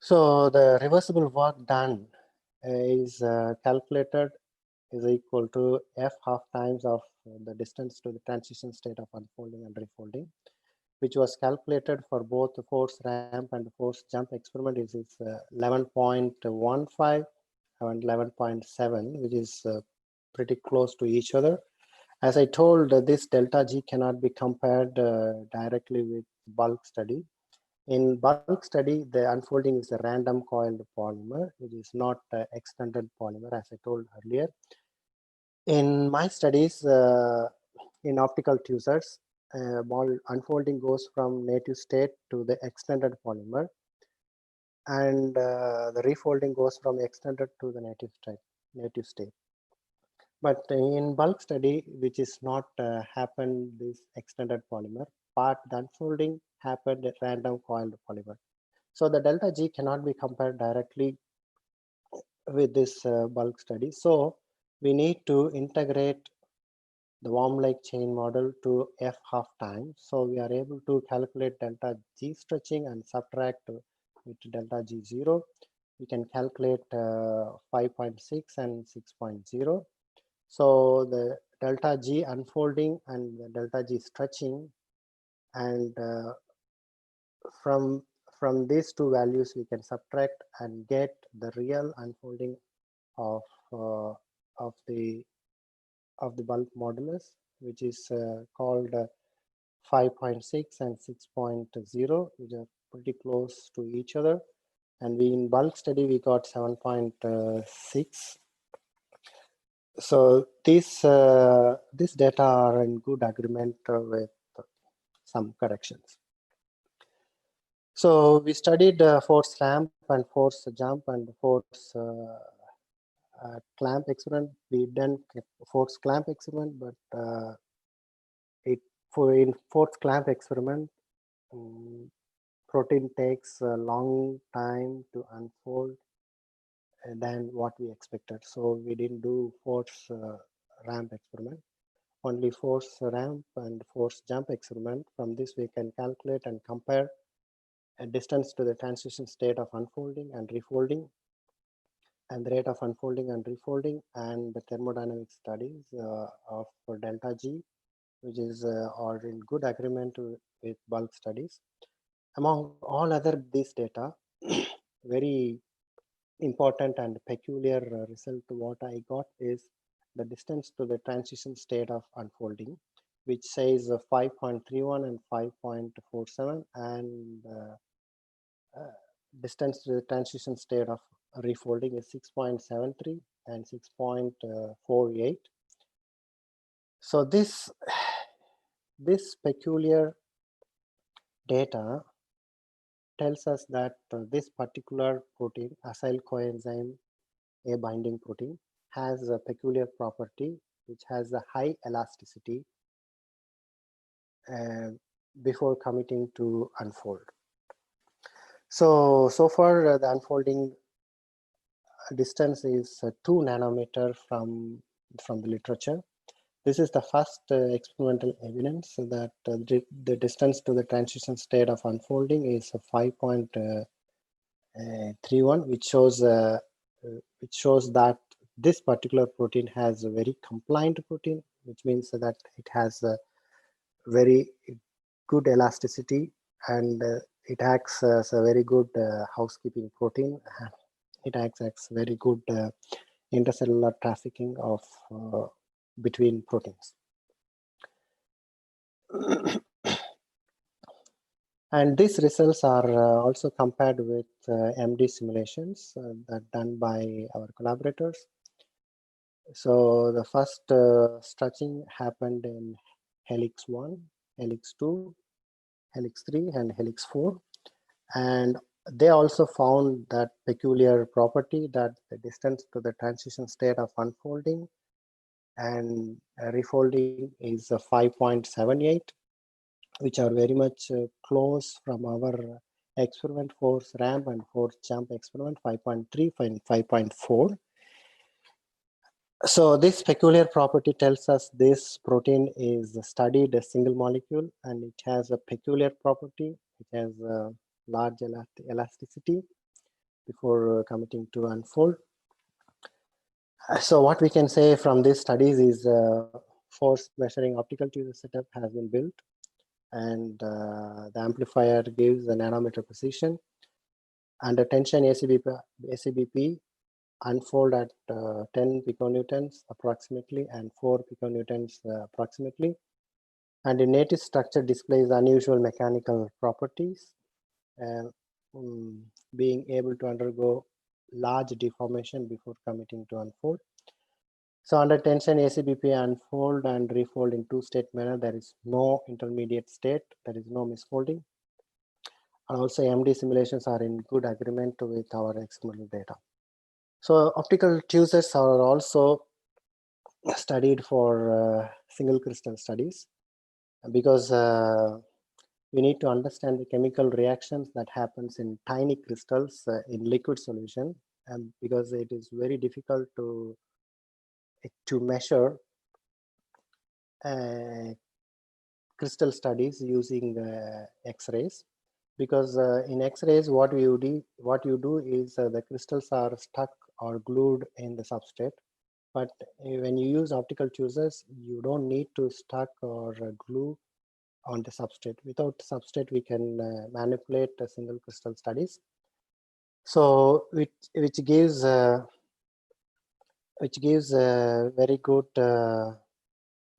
Speaker 7: So the reversible work done is calculated is equal to F half times of the distance to the transition state of unfolding and refolding, which was calculated for both the force ramp and the force jump experiment. Is 11.15 and 11.7, which is pretty close to each other. As I told, this delta G cannot be compared directly with bulk study. In bulk study, the unfolding is a random coiled polymer, which is not extended polymer, as I told earlier. In my studies in optical tweezers, unfolding goes from native state to the extended polymer, and the refolding goes from extended to the native state. But in bulk study, which is not happened this extended polymer, but the unfolding happened at random coiled polymer. So the delta G cannot be compared directly with this bulk study. So we need to integrate the worm-like chain model to F half time. So we are able to calculate delta G stretching and subtract with delta G0. We can calculate 5.6 and 6.0. So the delta G unfolding and the delta G stretching, and from these two values we can subtract and get the real unfolding of the bulk modulus, which is called 5.6 and 6.0, which are pretty close to each other. And we in bulk study we got 7.6. So this data are in good agreement with some corrections. So we studied force ramp and force jump and force clamp experiment. We done force clamp experiment, but in force clamp experiment, protein takes a long time to unfold than what we expected. So we didn't do force ramp experiment, only force ramp and force jump experiment. From this we can calculate and compare a distance to the transition state of unfolding and refolding, and the rate of unfolding and refolding, and the thermodynamic studies of delta G, which is are in good agreement with bulk studies. Among all other these data, very important and peculiar result what I got is the distance to the transition state of unfolding, which says 5.31 and 5.47, and distance to the transition state of refolding is 6.73 and 6.48. So this peculiar data tells us that this particular protein, acyl coenzyme A binding protein, has a peculiar property which has a high elasticity before committing to unfold. So far the unfolding distance is 2 nanometer from the literature. This is the first experimental evidence that the distance to the transition state of unfolding is 5.31, which shows that this particular protein has a very compliant protein, which means that it has a very good elasticity, and it acts as a very good housekeeping protein. It acts as very good intercellular trafficking of between proteins. And these results are also compared with MD simulations that done by our collaborators. So the first stretching happened in helix 1, helix 2, helix 3, and helix 4. And they also found that peculiar property that the distance to the transition state of unfolding and refolding is 5.78, which are very much close from our experiment force ramp and force jump experiment 5.3 and 5.4. So this peculiar property tells us this protein is studied a single molecule, and it has a peculiar property. It has a large elasticity before committing to unfold. So what we can say from these studies is force measuring optical tutor setup has been built, and the amplifier gives a nanometer precision. Under tension ACBP unfold at 10 piconewtons approximately and 4 piconewtons approximately. And the native structure displays unusual mechanical properties, being able to undergo large deformation before committing to unfold. So under tension ACBP unfold and refold in two-state manner. There is no intermediate state, there is no misfolding. And also MD simulations are in good agreement with our experimental data. So optical tweezers are also studied for single crystal studies, because we need to understand the chemical reactions that happens in tiny crystals in liquid solution, and because it is very difficult to measure crystal studies using X-rays, because in X-rays what you do is the crystals are stuck or glued in the substrate. But when you use optical tweezers, you don't need to stuck or glue on the substrate. Without substrate, we can manipulate single crystal studies. So which gives very good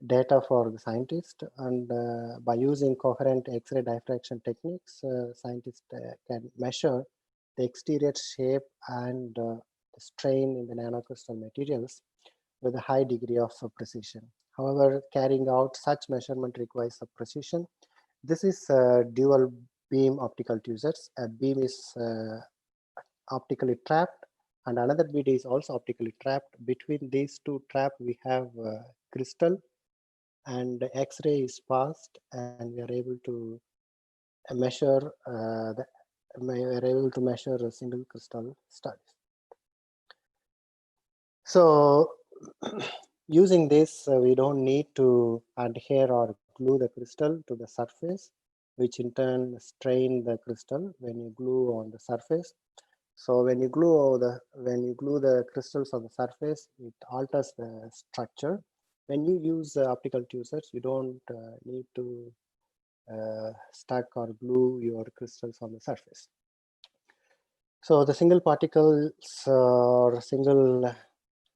Speaker 7: data for the scientist. And by using coherent X-ray diffraction techniques, scientists can measure the exterior shape and the strain in the nanocrystal materials with a high degree of precision. However, carrying out such measurement requires a precision. This is dual beam optical tweezers. A beam is optically trapped, and another beam is also optically trapped. Between these two traps, we have crystal, and the X-ray is passed, and we are able to measure single crystal studies. So using this, we don't need to adhere or glue the crystal to the surface, which in turn strain the crystal when you glue on the surface. So when you glue the crystals on the surface, it alters the structure. When you use optical tweezers, you don't need to stuck or glue your crystals on the surface. So the single particles or single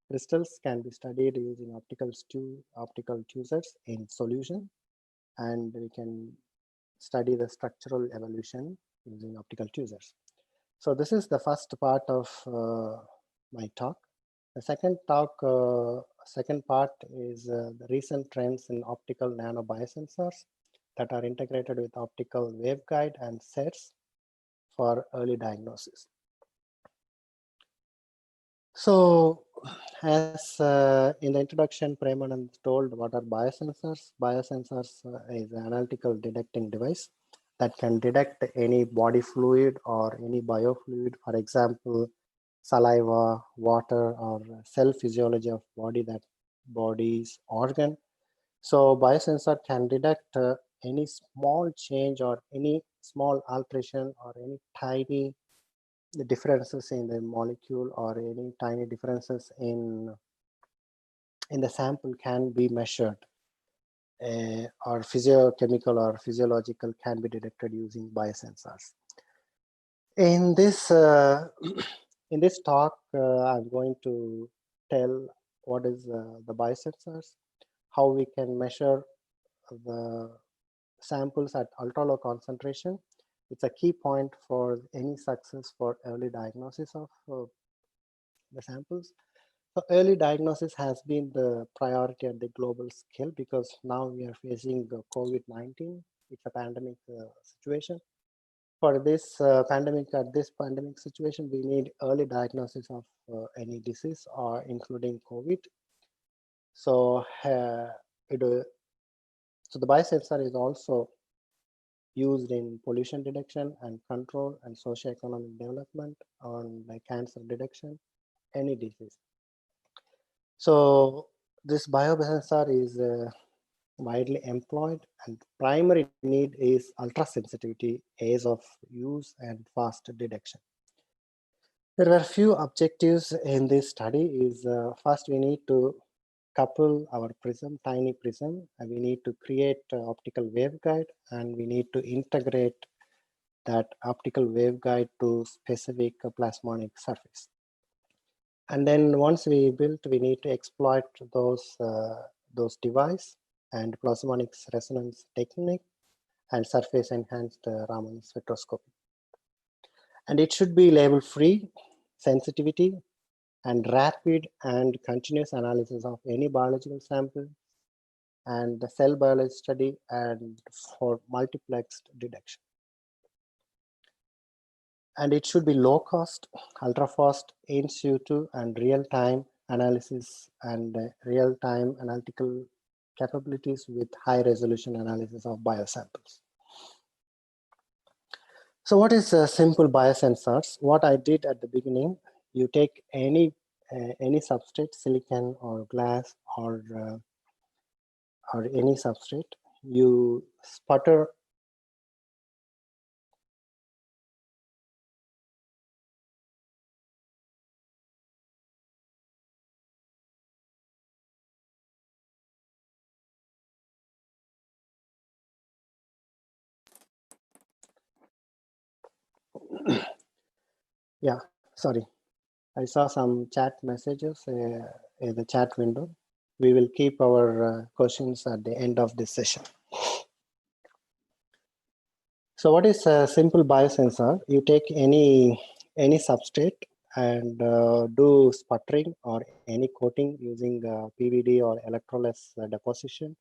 Speaker 7: crystals can be studied using optical tweezers in solution, and we can study the structural evolution using optical tweezers. So this is the first part of my talk. The second part is the recent trends in optical nano biosensors that are integrated with optical waveguide and sets for early diagnosis. So As in the introduction, Premanand told what are biosensors. Biosensors is an analytical detecting device that can detect any body fluid or any biofluid, for example, saliva, water, or cell physiology of body's organ. So biosensor can detect any small change or any small alteration or any tiny differences in the molecule or any tiny differences in the sample can be measured, or physiochemical or physiological can be detected using biosensors. In this in this talk, I'm going to tell what is the biosensors, how we can measure the samples at ultra low concentration. It's a key point for any success for early diagnosis of the samples. So early diagnosis has been the priority at the global scale because now we are facing COVID-19. It's a pandemic situation. For this pandemic situation, we need early diagnosis of any disease or including COVID. So, so the biosensor is also used in pollution detection and control and socioeconomic development on like cancer detection, any disease. So this biosensor is widely employed, and primary need is ultra sensitivity, ease of use, and fast detection. There were few objectives in this study. Is first we need to couple our prism, tiny prism, and we need to create optical waveguide, and we need to integrate that optical waveguide to specific plasmonic surface. And then once we built, we need to exploit those device and plasmonics resonance technique and surface enhanced Raman spectroscopy. And it should be label free, sensitivity, and rapid and continuous analysis of any biological sample and the cell biology study and for multiplexed detection. And it should be low cost, ultra fast, in situ, and real time analysis and real time analytical capabilities with high resolution analysis of biosamples. So what is simple biosensors? What I did at the beginning, you take any substrate, silicon or glass or any substrate, you sputter yeah, sorry. I saw some chat messages in the chat window. We will keep our questions at the end of this session. So what is a simple biosensor? You take any substrate and do sputtering or any coating using PVD or electroless deposition,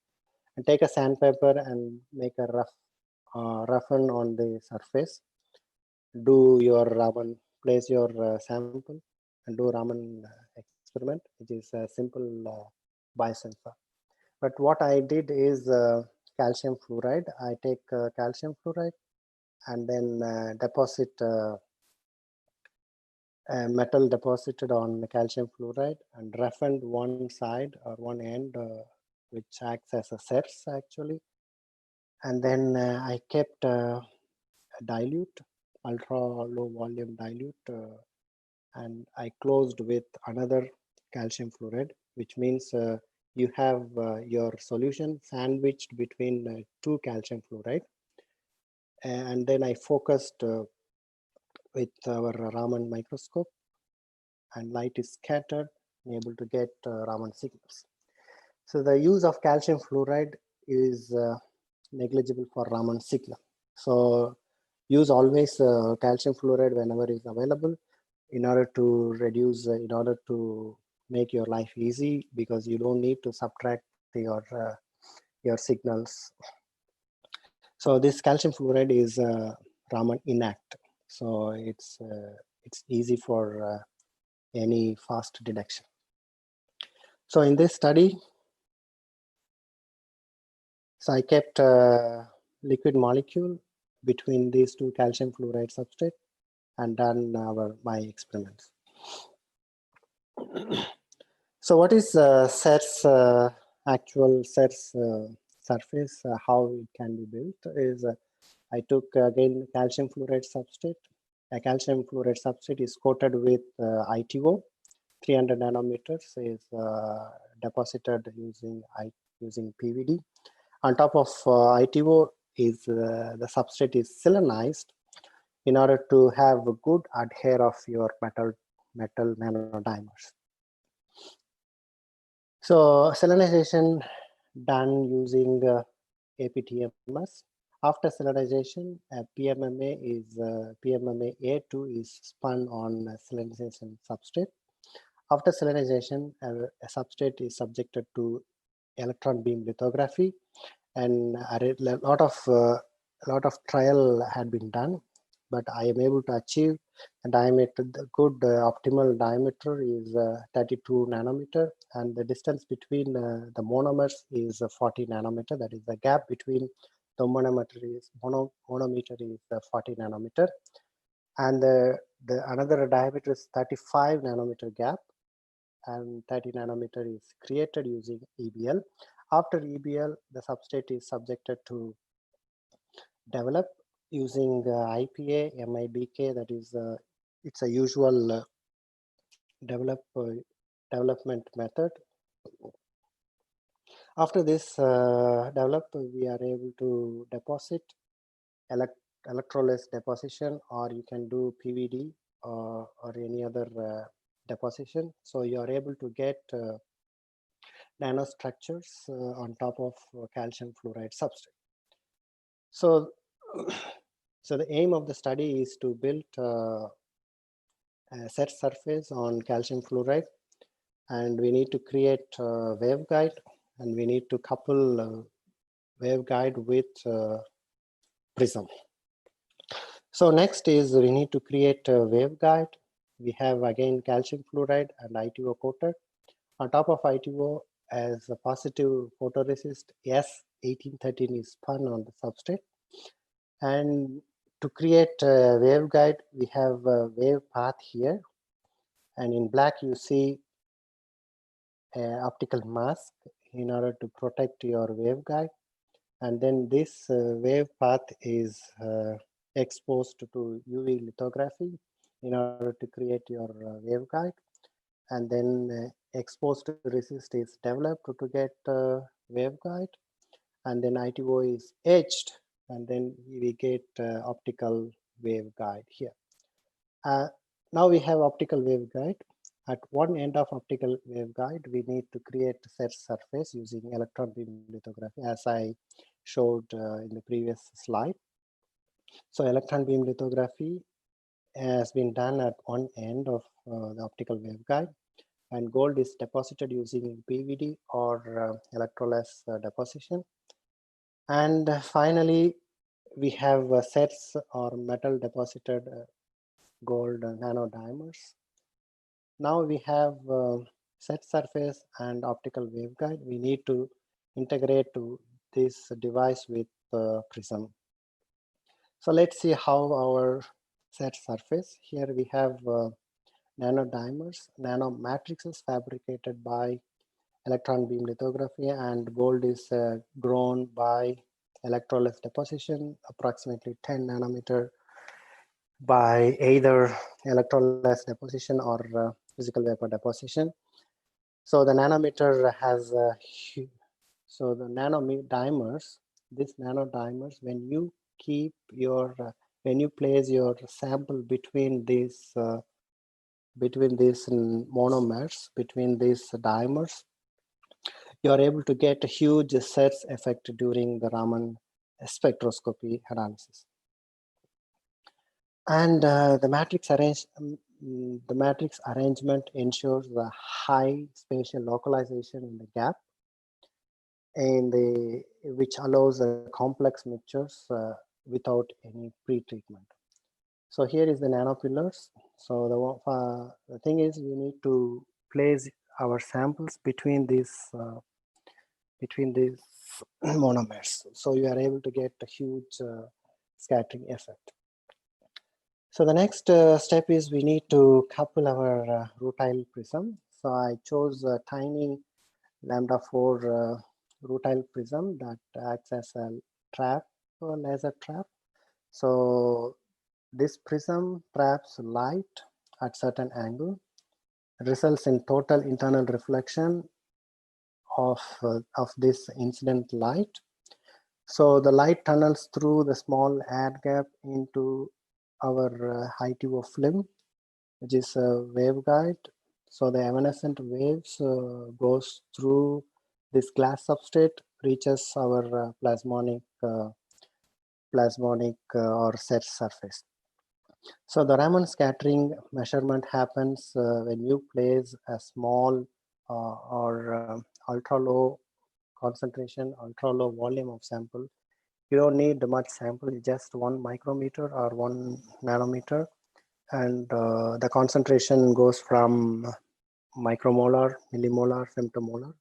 Speaker 7: and take a sandpaper and make a roughen on the surface. Do your Raman, place your sample and do Raman experiment, which is a simple biosensor. But what I did is calcium fluoride. I take calcium fluoride and then deposit metal deposited on the calcium fluoride and roughened one side or one end, which acts as a sets actually. And then I kept dilute, ultra low volume dilute, and I closed with another calcium fluoride, which means you have your solution sandwiched between two calcium fluoride. And then I focused with our Raman microscope, and light is scattered and able to get Raman signals. So the use of calcium fluoride is negligible for Raman signal. So use always calcium fluoride whenever is available in order to reduce, in order to make your life easy, because you don't need to subtract your signals. So this calcium fluoride is Raman inact. So it's easy for any fast detection. So in this study, so I kept a liquid molecule between these two calcium fluoride substrate and done my experiments. So what is CERS, actual CERS surface, how it can be built is, I took again calcium fluoride substrate. A calcium fluoride substrate is coated with ITO. 300 nanometers is deposited using PVD. On top of ITO is the substrate is selenized in order to have a good adhere of your metal nanodimers. So selenization done using APTMS. After selenization, PMMA A2 is spun on selenization substrate. After selenization, a substrate is subjected to electron beam lithography, and a lot of trial had been done, but I am able to achieve a diameter. The good optimal diameter is 32 nanometer, and the distance between the monomers is 40 nanometer. That is the gap between the monometer is 40 nanometer, and the another diameter is 35 nanometer gap, and 30 nanometer is created using EBL. After EBL, the substrate is subjected to develop using IPA, MIBK. That is, it's a usual development method. After this develop, we are able to deposit electrolysis deposition, or you can do PVD or any other deposition. So you are able to get nanostructures on top of calcium fluoride substrate. So, so the aim of the study is to build a set surface on calcium fluoride, and we need to create a waveguide, and we need to couple waveguide with prism. So next is we need to create a waveguide. We have again calcium fluoride and ITO coated. On top of ITO, as a positive photoresist S1813 is spun on the substrate. And to create a waveguide, we have a wave path here. And in black, you see an optical mask in order to protect your waveguide. And then this wave path is exposed to UV lithography in order to create your waveguide. And then exposed resist is developed to get waveguide. And then ITO is etched, and then we get optical waveguide here. Now we have optical waveguide. At one end of optical waveguide, we need to create a set surface using electron beam lithography, as I showed in the previous slide. So electron beam lithography has been done at one end of the optical waveguide, and gold is deposited using PVD or electrolysis deposition. And finally, we have sets or metal deposited gold nanodimers. Now we have set surface and optical waveguide. We need to integrate to this device with prism. So let's see how our set surface. Here we have nanodimers, nanomatrices fabricated by electron beam lithography, and gold is grown by electrolysis deposition, approximately 10 nanometer by either electrolysis deposition or physical vapor deposition. So the nanometer has so the nanodimers, these nanodimers, when you keep your when you place your sample between these monomers, between these dimers, you are able to get a huge sets effect during the Raman spectroscopy analysis. And the matrix arrangement ensures the high spatial localization in the gap, and which allows the complex mixtures without any pre-treatment. So here is the nanopillars. So the thing is, you need to place our samples between these monomers. So you are able to get a huge scattering effect. So the next step is we need to couple our rutile prism. So I chose a tiny λ4 rutile prism that acts as a trap, or laser trap. So this prism traps light at certain angle, results in total internal reflection of this incident light. So the light tunnels through the small air gap into our high-TO film, which is a waveguide. So the evanescent waves goes through this glass substrate, reaches our plasmonic or set surface. So the Raman scattering measurement happens when you place a small or ultra low concentration, ultra low volume of sample. You don't need much sample, just 1 micrometer or 1 nanometer. And the concentration goes from micromolar, millimolar, femtomolar.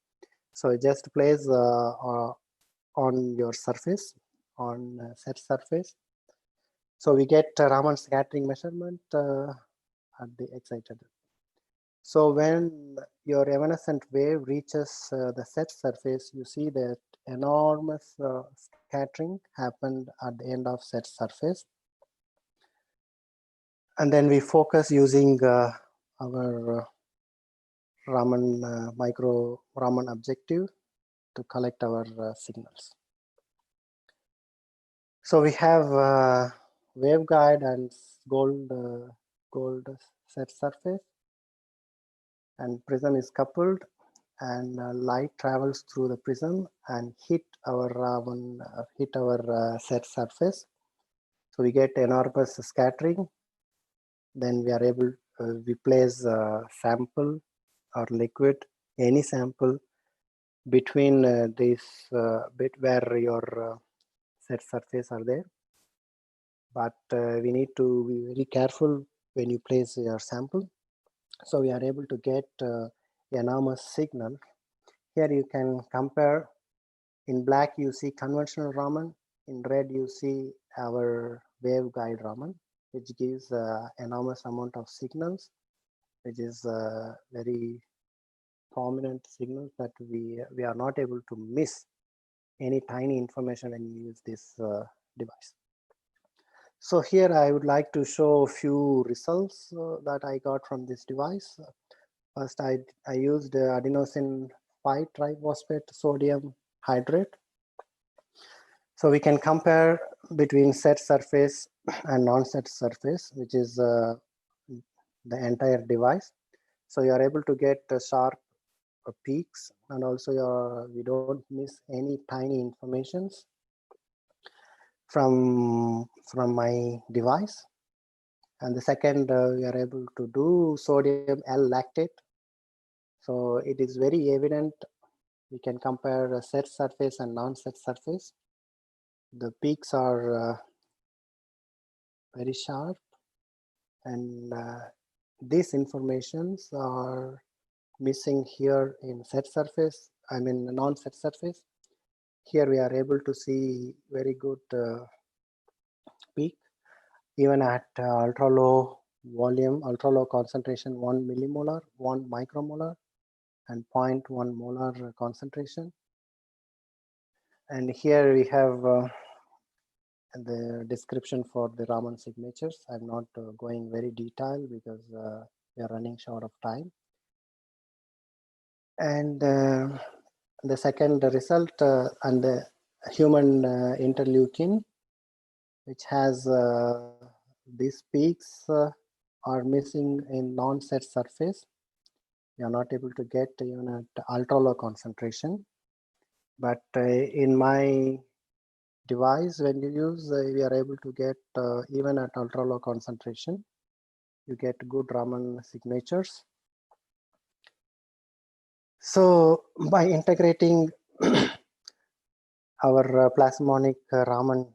Speaker 7: So it just place on your surface, on set surface. So we get Raman scattering measurement at the excited. So when your evanescent wave reaches the set surface, you see that enormous scattering happened at the end of set surface. And then we focus using our micro Raman objective to collect our signals. So we have waveguide and gold set surface, and prism is coupled, and light travels through the prism and hit our set surface. So we get enormous scattering. Then we are able, we place a sample or liquid, any sample between this bit where your set surface are there. But we need to be very careful when you place your sample. So we are able to get enormous signal. Here you can compare. In black you see conventional Raman, in red you see our waveguide Raman, which gives enormous amount of signals, which is very prominent signals that we are not able to miss any tiny information when you use this device. So here I would like to show a few results that I got from this device. First, I used adenosine 5-triphosphate sodium hydrate. So we can compare between set surface and non-set surface, which is the entire device. So you are able to get sharp peaks, and also we don't miss any tiny informations from my device. And the second, we are able to do sodium L-lactate. So it is very evident. We can compare a set surface and non-set surface. The peaks are very sharp, and these informations are missing here in set surface, I mean non-set surface. Here we are able to see very good peak, even at ultra low volume, ultra low concentration, 1 millimolar, 1 micromolar, and 0.1 molar concentration. And here we have the description for the Raman signatures. I'm not going very detailed because we are running short of time. And the second result and the human interleukin, which has these peaks are missing in non-set surface. We are not able to get even at ultra low concentration. But in my device, when you use, we are able to get even at ultra low concentration, you get good Raman signatures. So by integrating our plasmonic Raman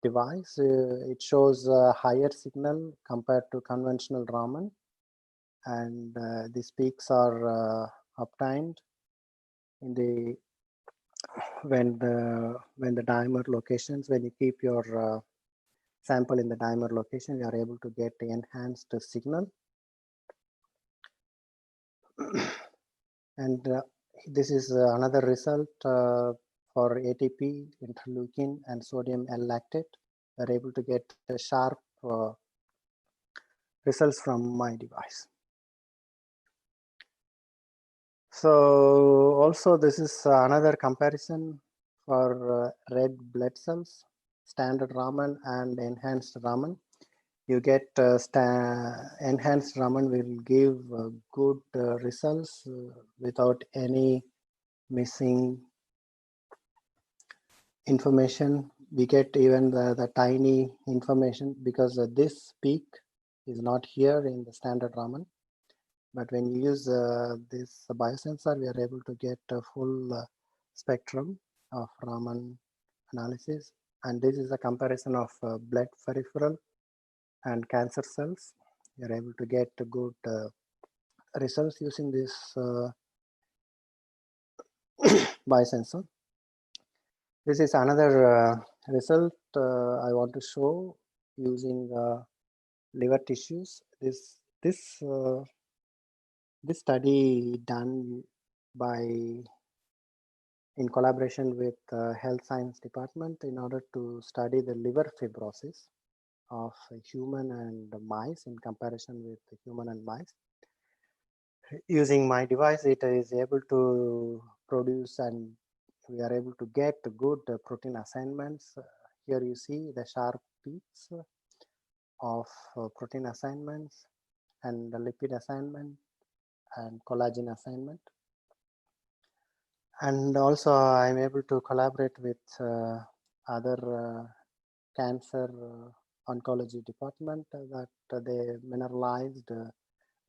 Speaker 7: device, it shows a higher signal compared to conventional Raman, and these peaks are obtained in the when the dimer locations, when you keep your sample in the dimer location, you are able to get the enhanced signal. And this is another result for ATP, interleukin, and sodium L-lactate. We are able to get sharp results from my device. So also this is another comparison for red blood cells, standard Raman and enhanced Raman. You get enhanced Raman will give good results without any missing information. We get even the tiny information because this peak is not here in the standard Raman. But when you use this biosensor, we are able to get a full spectrum of Raman analysis. And this is a comparison of blood peripheral and cancer cells. We are able to get good results using this biosensor. This is another result I want to show using liver tissues. This study done by in collaboration with health science department in order to study the liver fibrosis of human and mice in comparison with human and mice. Using my device, it is able to produce, and we are able to get good protein assignments. Here you see the sharp peaks of protein assignments and the lipid assignment and collagen assignment. And also I'm able to collaborate with other cancer oncology department that they mineralized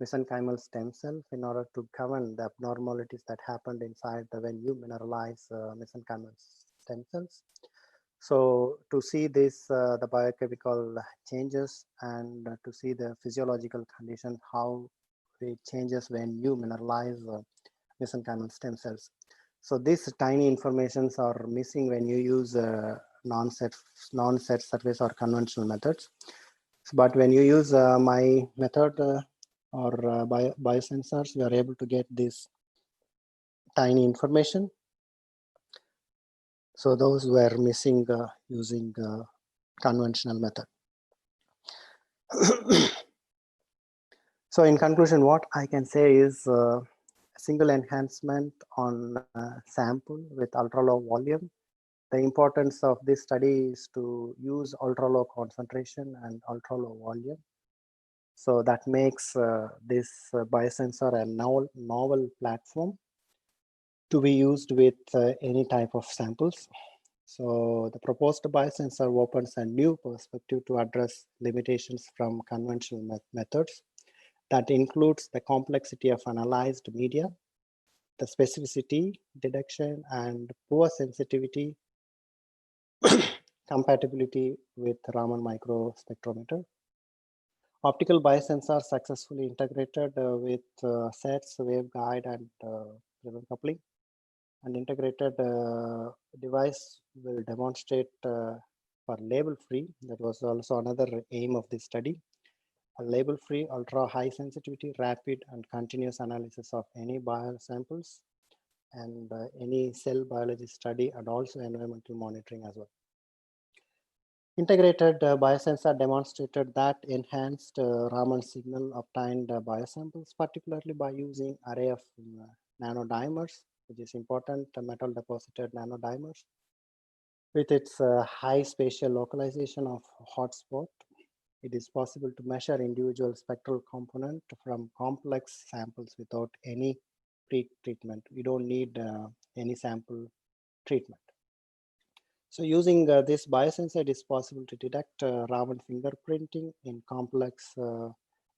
Speaker 7: mesenchymal stem cell in order to govern the abnormalities that happened inside when you mineralize mesenchymal stem cells. So to see this, the biochemical changes, and to see the physiological condition, how it changes when you mineralize mesenchymal stem cells. So these tiny informations are missing when you use non-set surface or conventional methods. But when you use my method or biosensors, we are able to get this tiny information. So those were missing using conventional method. So in conclusion, what I can say is a single enhancement on sample with ultra low volume. The importance of this study is to use ultra low concentration and ultra low volume. So that makes this biosensor a novel platform to be used with any type of samples. So the proposed biosensor opens a new perspective to address limitations from conventional methods. That includes the complexity of analyzed media, the specificity, detection, and poor sensitivity compatibility with Raman microspectrometer. Optical biosensors successfully integrated with sets, waveguide, and ribbon coupling. An integrated device will demonstrate for label-free. That was also another aim of this study. A label-free, ultra-high sensitivity, rapid, and continuous analysis of any biosamples and any cell biology study, and also environmental monitoring as well. Integrated biosensor demonstrated that enhanced Raman signal obtained biosamples, particularly by using array of nanodimers, which is important, metal deposited nanodimers. With its high spatial localization of hotspot, it is possible to measure individual spectral component from complex samples without any pre-treatment. We don't need any sample treatment. So using this biosensor, it is possible to detect Raman fingerprinting in complex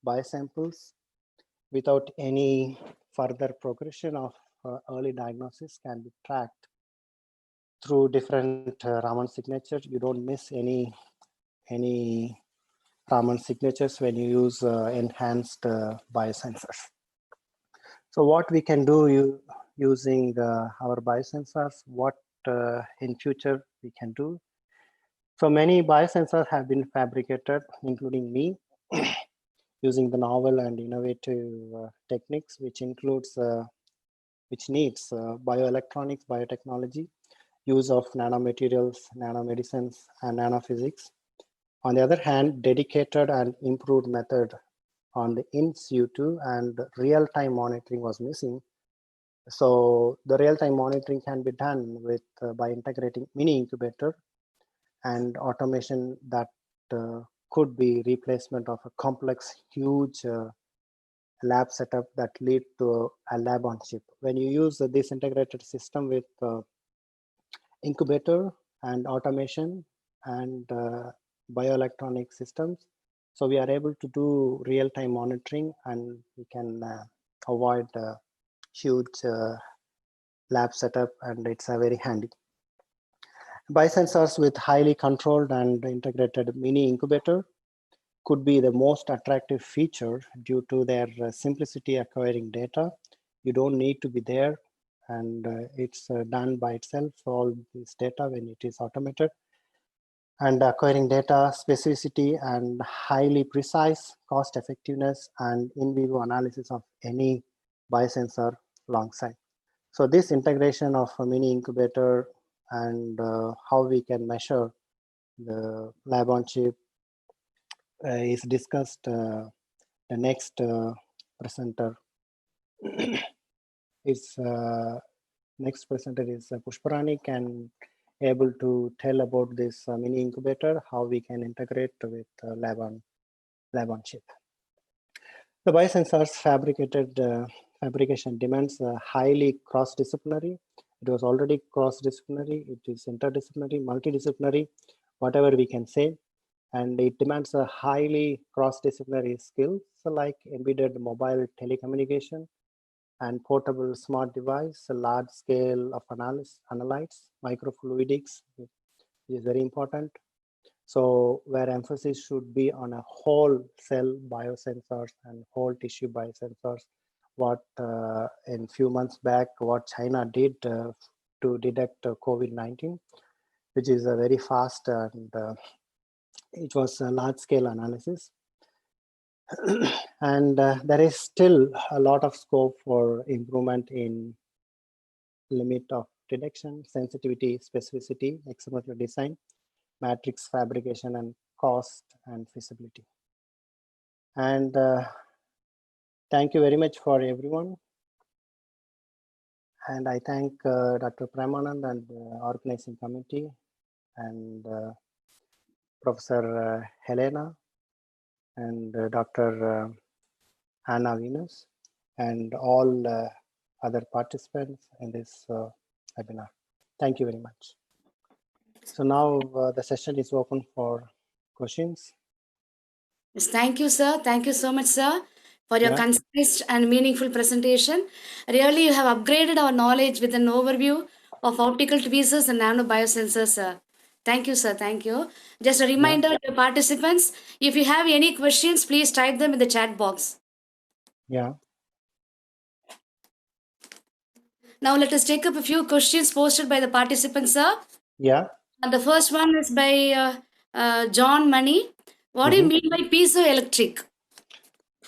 Speaker 7: biosamples without any further progression of early diagnosis can be tracked through different Raman signatures. You don't miss any Raman signatures when you use enhanced biosensors. So what we can do using our biosensors, what in future we can do. So many biosensors have been fabricated, including me, using the novel and innovative techniques, which includes, which needs bioelectronics, biotechnology, use of nanomaterials, nanomedicines, and nanophysics. On the other hand, dedicated and improved method on the in situ and real-time monitoring was missing. So the real-time monitoring can be done with by integrating mini incubator and automation that could be replacement of a complex, huge lab setup that lead to a lab on chip. When you use this integrated system with incubator and automation and bioelectronic systems, so we are able to do real-time monitoring, and we can avoid huge lab setup, and it's very handy. Biosensors with highly controlled and integrated mini incubator could be the most attractive feature due to their simplicity acquiring data. You don't need to be there, and it's done by itself, all this data when it is automated. And acquiring data, specificity, and highly precise cost effectiveness and in vivo analysis of any biosensor alongside. So this integration of a mini incubator and how we can measure the lab on chip is discussed. The next presenter is next presenter is Pushparani, can able to tell about this mini incubator, how we can integrate with lab on chip. The biosensors fabrication demands highly cross-disciplinary. It was already cross-disciplinary, it is interdisciplinary, multidisciplinary, whatever we can say. And it demands a highly cross-disciplinary skills like embedded mobile telecommunication and portable smart device, a large scale of analytes, microfluidics is very important. So where emphasis should be on a whole cell biosensors and whole tissue biosensors, what in few months back, what China did to detect COVID-19, which is a very fast and it was a large scale analysis. And there is still a lot of scope for improvement in limit of detection, sensitivity, specificity, experimental design, matrix fabrication, and cost and feasibility. And thank you very much for everyone. And I thank Dr. Premanand and the organizing committee and Professor Helena and Dr. Anna Venus and all other participants in this webinar. Thank you very much. So now the session is open for questions.
Speaker 3: Yes, thank you, sir. Thank you so much, sir, for your concise and meaningful presentation. Really, you have upgraded our knowledge with an overview of optical tweezers and nano biosensors, sir. Thank you, sir. Thank you. Just a reminder to participants, if you have any questions, please type them in the chat box.
Speaker 7: Yeah.
Speaker 3: Now let us take up a few questions posted by the participants, sir.
Speaker 7: Yeah.
Speaker 3: And the first one is by John Money. What do you mean by piezoelectric?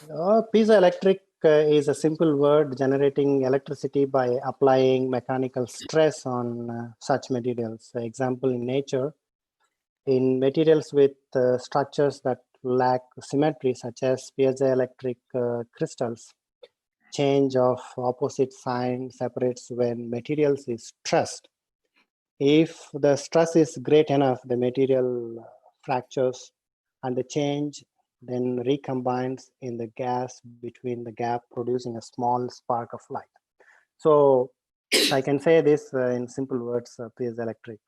Speaker 7: Piezoelectric is a simple word generating electricity by applying mechanical stress on such materials. Example in nature, in materials with structures that lack symmetry, such as piezoelectric crystals, change of opposite sign separates when materials is stressed. If the stress is great enough, the material fractures and the change then recombines in the gas between the gap, producing a small spark of light. So I can say this in simple words, piezoelectric.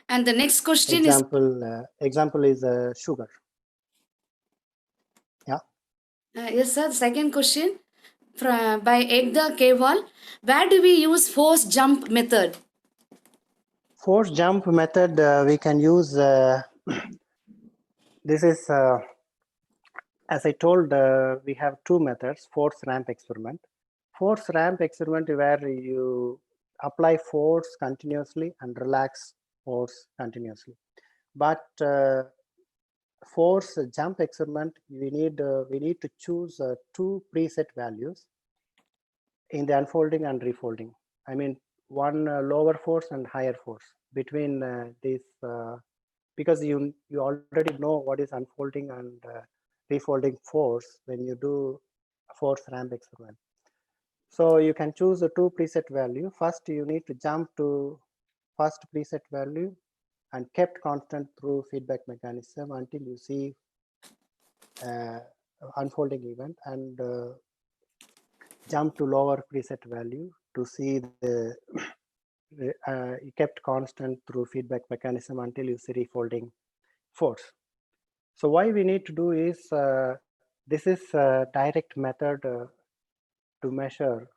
Speaker 3: And the next question
Speaker 7: example is sugar. Yeah.
Speaker 3: Yes, sir. The second question by Edgar Kewal. Where do we use force jump method?
Speaker 7: Force jump method, we can use this is, as I told, we have two methods, force ramp experiment. Force ramp experiment where you apply force continuously and relax force continuously. But force jump experiment, we need to choose two preset values in the unfolding and refolding. I mean, one lower force and higher force between these, because you already know what is unfolding and refolding force when you do a force ramp experiment. So you can choose the two preset value. First, you need to jump to first preset value and kept constant through feedback mechanism until you see unfolding event, and jump to lower preset value to see the kept constant through feedback mechanism until you see refolding force. So why we need to do is, this is a direct method to measure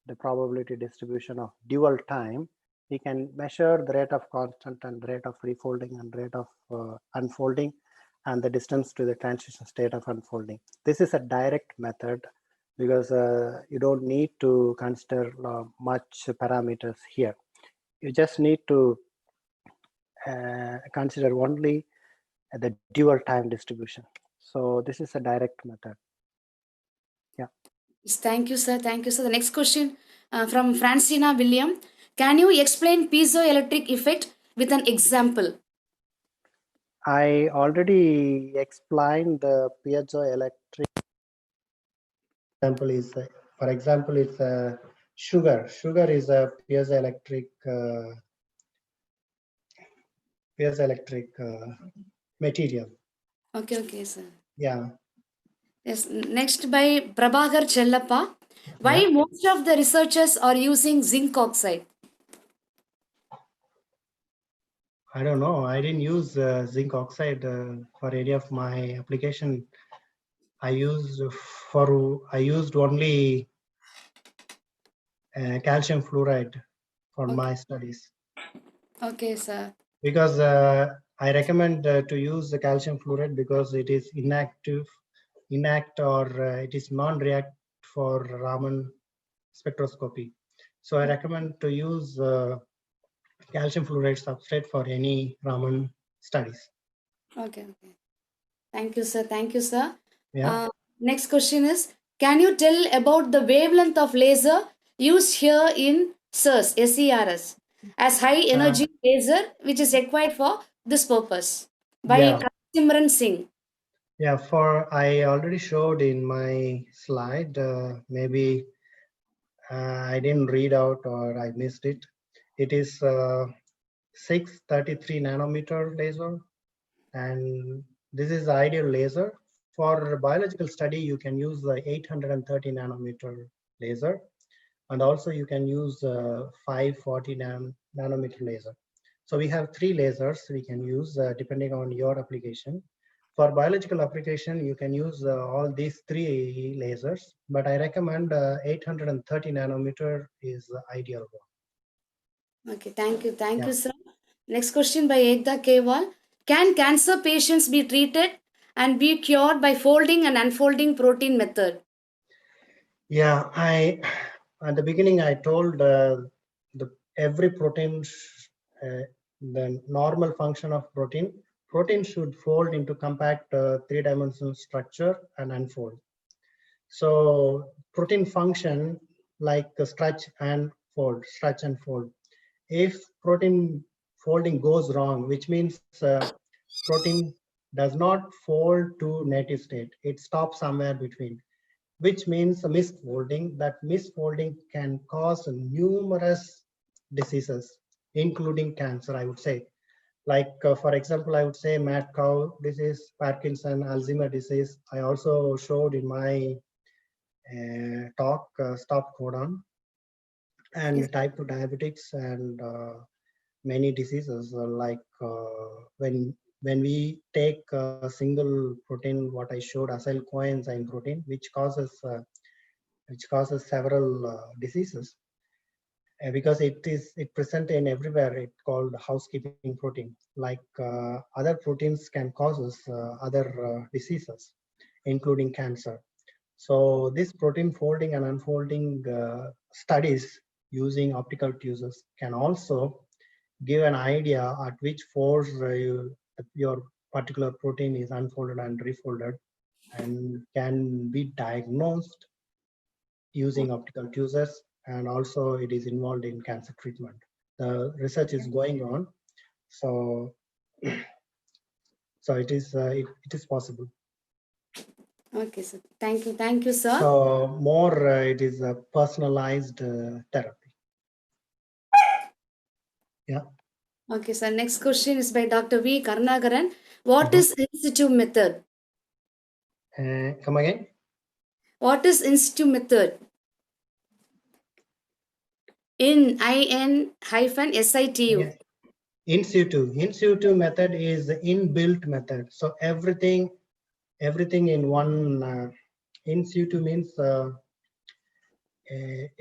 Speaker 7: the probability distribution of dual time. We can measure the rate of constant and rate of refolding and rate of unfolding and the distance to the transition state of unfolding. This is a direct method because you don't need to consider much parameters here. You just need to consider only the dual time distribution. So this is a direct method. Yeah.
Speaker 3: Thank you, sir. Thank you, sir. The next question from Francina William. Can you explain piezoelectric effect with an example?
Speaker 7: I already explained the piezoelectric.
Speaker 2: Example is, for example, it's sugar. Sugar is a piezoelectric material.
Speaker 3: Okay, sir.
Speaker 2: Yeah.
Speaker 3: Yes. Next by Prabhakar Chellappa. Why
Speaker 2: Yeah.
Speaker 3: most of the researchers are using zinc oxide?
Speaker 2: I don't know. I didn't use zinc oxide for any of my application. I used only calcium fluoride for my studies.
Speaker 3: Okay, sir.
Speaker 2: Because I recommend to use the calcium fluoride because it is inact or it is non-react for Raman spectroscopy. So I recommend to use calcium fluoride substrate for any Raman studies.
Speaker 3: Okay. Thank you, sir. Thank you, sir.
Speaker 2: Yeah.
Speaker 3: Next question is, can you tell about the wavelength of laser used here in SERS as high energy laser which is required for this purpose by Simran Singh?
Speaker 2: Yeah, I already showed in my slide, maybe I didn't read out or I missed it. It is 633 nanometer laser, and this is the ideal laser. For biological study, you can use the 830 nanometer laser, and also you can use 540 nanometer laser. So we have three lasers we can use depending on your application. For biological application, you can use all these three lasers, but I recommend 830 nanometer is the ideal one.
Speaker 3: Okay, thank you. Thank you, sir. Next question by Ekta Kewal. Can cancer patients be treated and be cured by folding and unfolding protein method?
Speaker 2: Yeah, at the beginning I told every protein, the normal function of protein should fold into compact three-dimensional structure and unfold. So protein function like stretch and fold. If protein folding goes wrong, which means protein does not fold to native state, it stops somewhere between, which means a misfolding. That misfolding can cause numerous diseases, including cancer, I would say. Like, for example, I would say mad cow disease, Parkinson, Alzheimer disease. I also showed in my talk, stop codon, and type 2 diabetics, and many diseases like when we take a single protein, what I showed, acyl coenzyme protein, which causes several diseases. because it present in everywhere. It's called housekeeping protein. Like other proteins can causes other diseases, including cancer. So this protein folding and unfolding studies using optical tweezers can also give an idea at which force your particular protein is unfolded and refolded, and can be diagnosed using optical tweezers, and also it is involved in cancer treatment. The research is going on, so so it is possible.
Speaker 3: Okay, sir. Thank you, sir.
Speaker 2: So more it is a personalized therapy. Yeah.
Speaker 3: Okay, sir. Next question is by Dr. V. Karnagaran. What
Speaker 2: Mhm.
Speaker 3: is in situ method?
Speaker 2: Come again.
Speaker 3: What is in situ method? IN-SITU.
Speaker 2: Yeah. In situ method is the inbuilt method. So everything in one. In situ means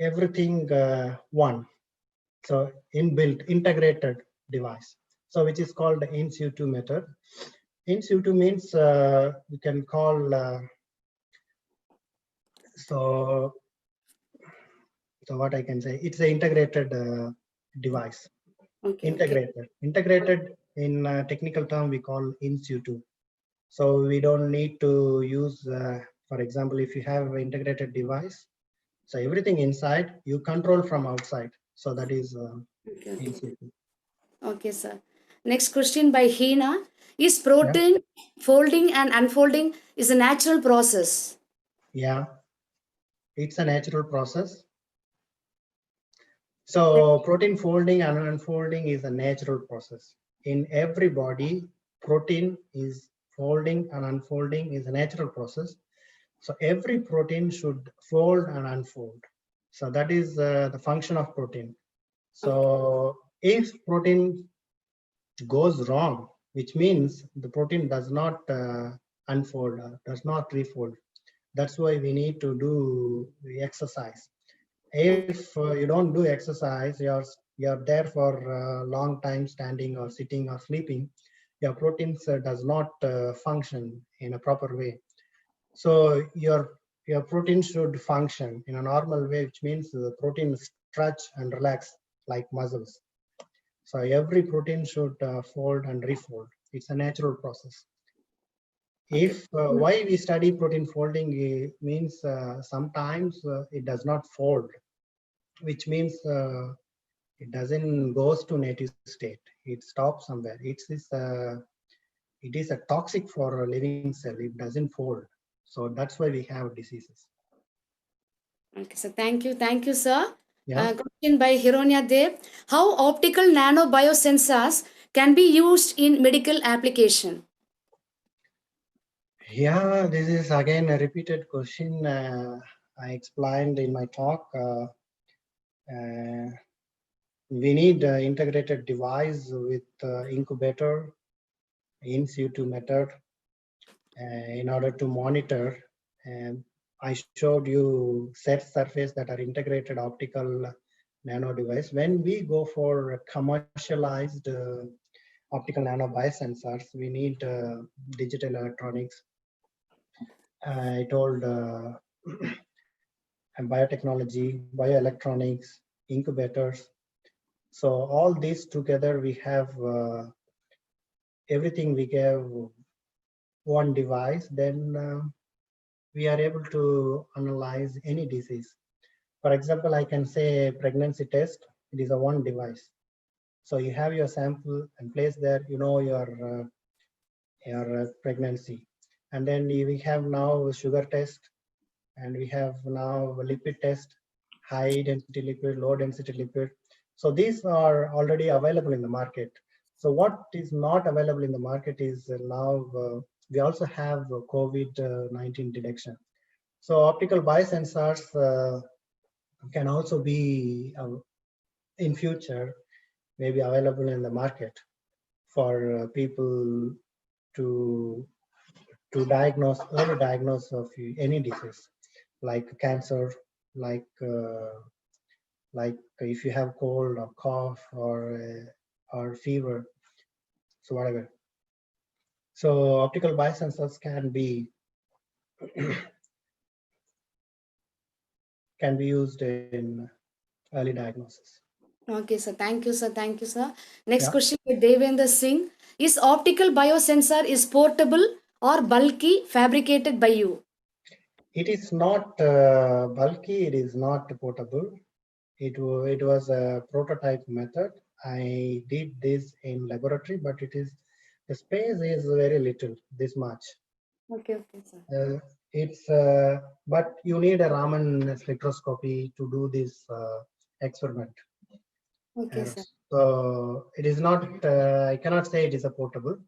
Speaker 2: everything one. So inbuilt integrated device. So which is called the in situ method. In situ means you can call so what I can say, it's an integrated device.
Speaker 3: Okay.
Speaker 2: Integrated in technical term we call in situ. So we don't need to use, for example, if you have an integrated device, so everything inside you control from outside. So that is in situ.
Speaker 3: Okay, sir. Next question by Hina. Is protein folding and unfolding is a natural process?
Speaker 2: Yeah, it's a natural process. So protein folding and unfolding is a natural process. In every body, protein is folding and unfolding is a natural process. So every protein should fold and unfold. So that is the function of protein. So if protein goes wrong, which means the protein does not unfold, does not refold. That's why we need to do the exercise. If you don't do exercise, you're there for a long time standing or sitting or sleeping, your proteins does not function in a proper way. So your protein should function in a normal way, which means the protein stretch and relax like muscles. So every protein should fold and refold. It's a natural process. If why we study protein folding means sometimes it does not fold, which means it doesn't goes to native state. It stops somewhere. It is a toxic for a living cell. It doesn't fold. So that's why we have diseases.
Speaker 3: Okay, so thank you, sir.
Speaker 2: Yeah.
Speaker 3: Question by Hironya Dev. How optical nano biosensors can be used in medical application?
Speaker 2: Yeah, this is again a repeated question. I explained in my talk. We need integrated device with incubator, in situ method, in order to monitor. And I showed you set surface that are integrated optical nano device. When we go for commercialized optical nano biosensors, we need digital electronics. I told biotechnology, bioelectronics, incubators. So all these together, we have everything. We have one device, then we are able to analyze any disease. For example, I can say pregnancy test. It is a one device. So you have your sample and place there. You know your pregnancy, and then we have now sugar test, and we have now a lipid test, high density lipid, low density lipid. So these are already available in the market. So what is not available in the market is now we also have COVID-19 detection. So optical biosensors can also be in future maybe available in the market for people to early diagnose of any disease like cancer, like like if you have cold or cough or fever, so whatever. So optical biosensors can be used in early diagnosis.
Speaker 3: Okay, sir. Thank you, sir. Thank you, sir. Next
Speaker 2: Yeah,
Speaker 3: question with Devendra Singh. Is optical biosensor is portable or bulky fabricated by you?
Speaker 2: it is not bulky. It is not portable. It was a prototype method. I did this in laboratory, but the space is very little, this much.
Speaker 3: Okay, okay, sir.
Speaker 2: It's but you need a Raman spectroscopy to do this experiment.
Speaker 3: Okay, sir.
Speaker 2: So it is not. I cannot say it is a portable.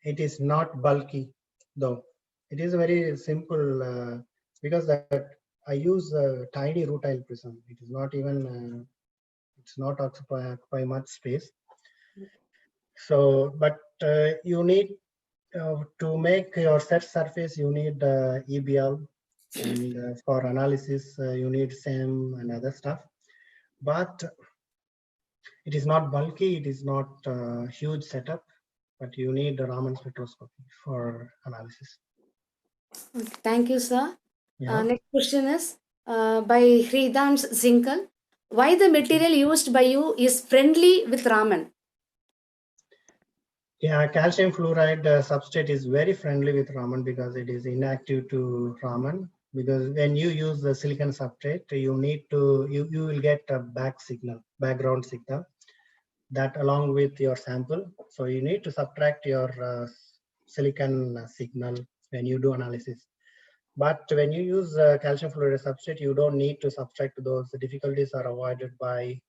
Speaker 2: It is not bulky, though. It is a very simple because that I use a tiny rutile prism. It is not even. It's not occupy much space. So, but you need to make your set surface. You need EBL, and for analysis you need SEM and other stuff. But it is not bulky. It is not huge setup. But you need a Raman spectroscopy for analysis.
Speaker 3: Okay, thank you, sir.
Speaker 2: Yeah.
Speaker 3: Next question is by Hridans Zinkal. Why the material used by you is friendly with Raman?
Speaker 2: Yeah, calcium fluoride substrate is very friendly with Raman because it is inactive to Raman. Because when you use the silicon substrate, you need to you will get a background signal that along with your sample. So you need to subtract your silicon signal when you do analysis. But when you use calcium fluoride substrate, you don't need to subtract those. The difficulties are avoided by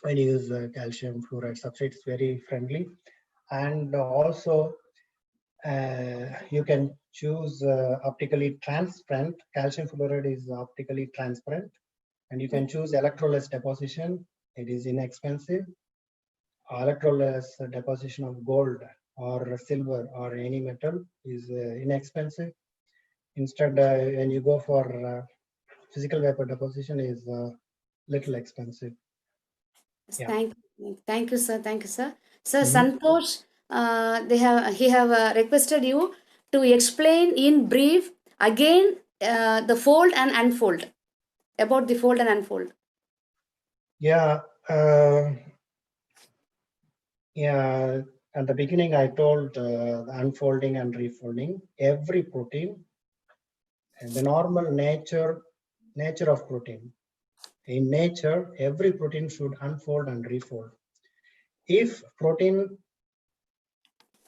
Speaker 2: when you use calcium fluoride substrate. It's very friendly. And also you can choose optically transparent. Calcium fluoride is optically transparent, and you can choose electroless deposition. It is inexpensive. Electroless deposition of gold or silver or any metal is inexpensive. Instead, when you go for physical vapor deposition, is little expensive. Yeah.
Speaker 3: Thank you, sir. Thank you, sir. Sir
Speaker 2: Mhm.
Speaker 3: Santosh, he have requested you to explain in brief again the fold and unfold, about the fold and unfold.
Speaker 2: Yeah. Yeah. At the beginning, I told unfolding and refolding. Every protein, and the normal nature of protein. In nature, every protein should unfold and refold. If protein,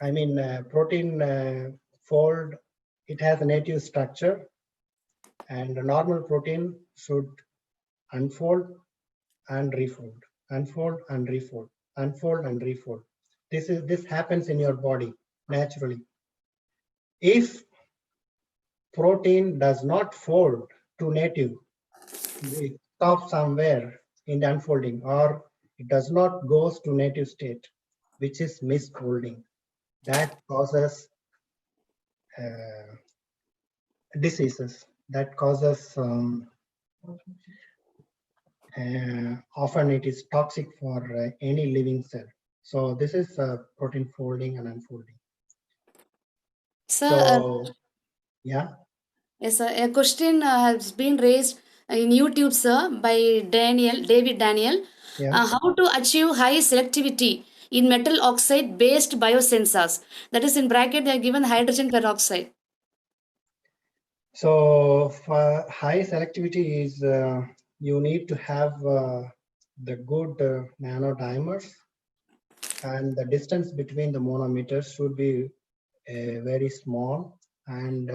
Speaker 2: protein fold, it has a native structure, and the normal protein should unfold and refold, unfold and refold, unfold and refold. This happens in your body naturally. If protein does not fold to native, it stops somewhere in the unfolding, or it does not goes to native state, which is misfolding. That causes diseases. That causes often it is toxic for any living cell. So this is protein folding and unfolding.
Speaker 3: Sir,
Speaker 2: So yeah.
Speaker 3: yes, sir. A question has been raised in YouTube, sir, by David Daniel.
Speaker 2: Yeah.
Speaker 3: How to achieve high selectivity in metal oxide based biosensors? That is in bracket, they are given hydrogen peroxide.
Speaker 2: So for high selectivity is you need to have the good nano dimers, and the distance between the monometers should be very small and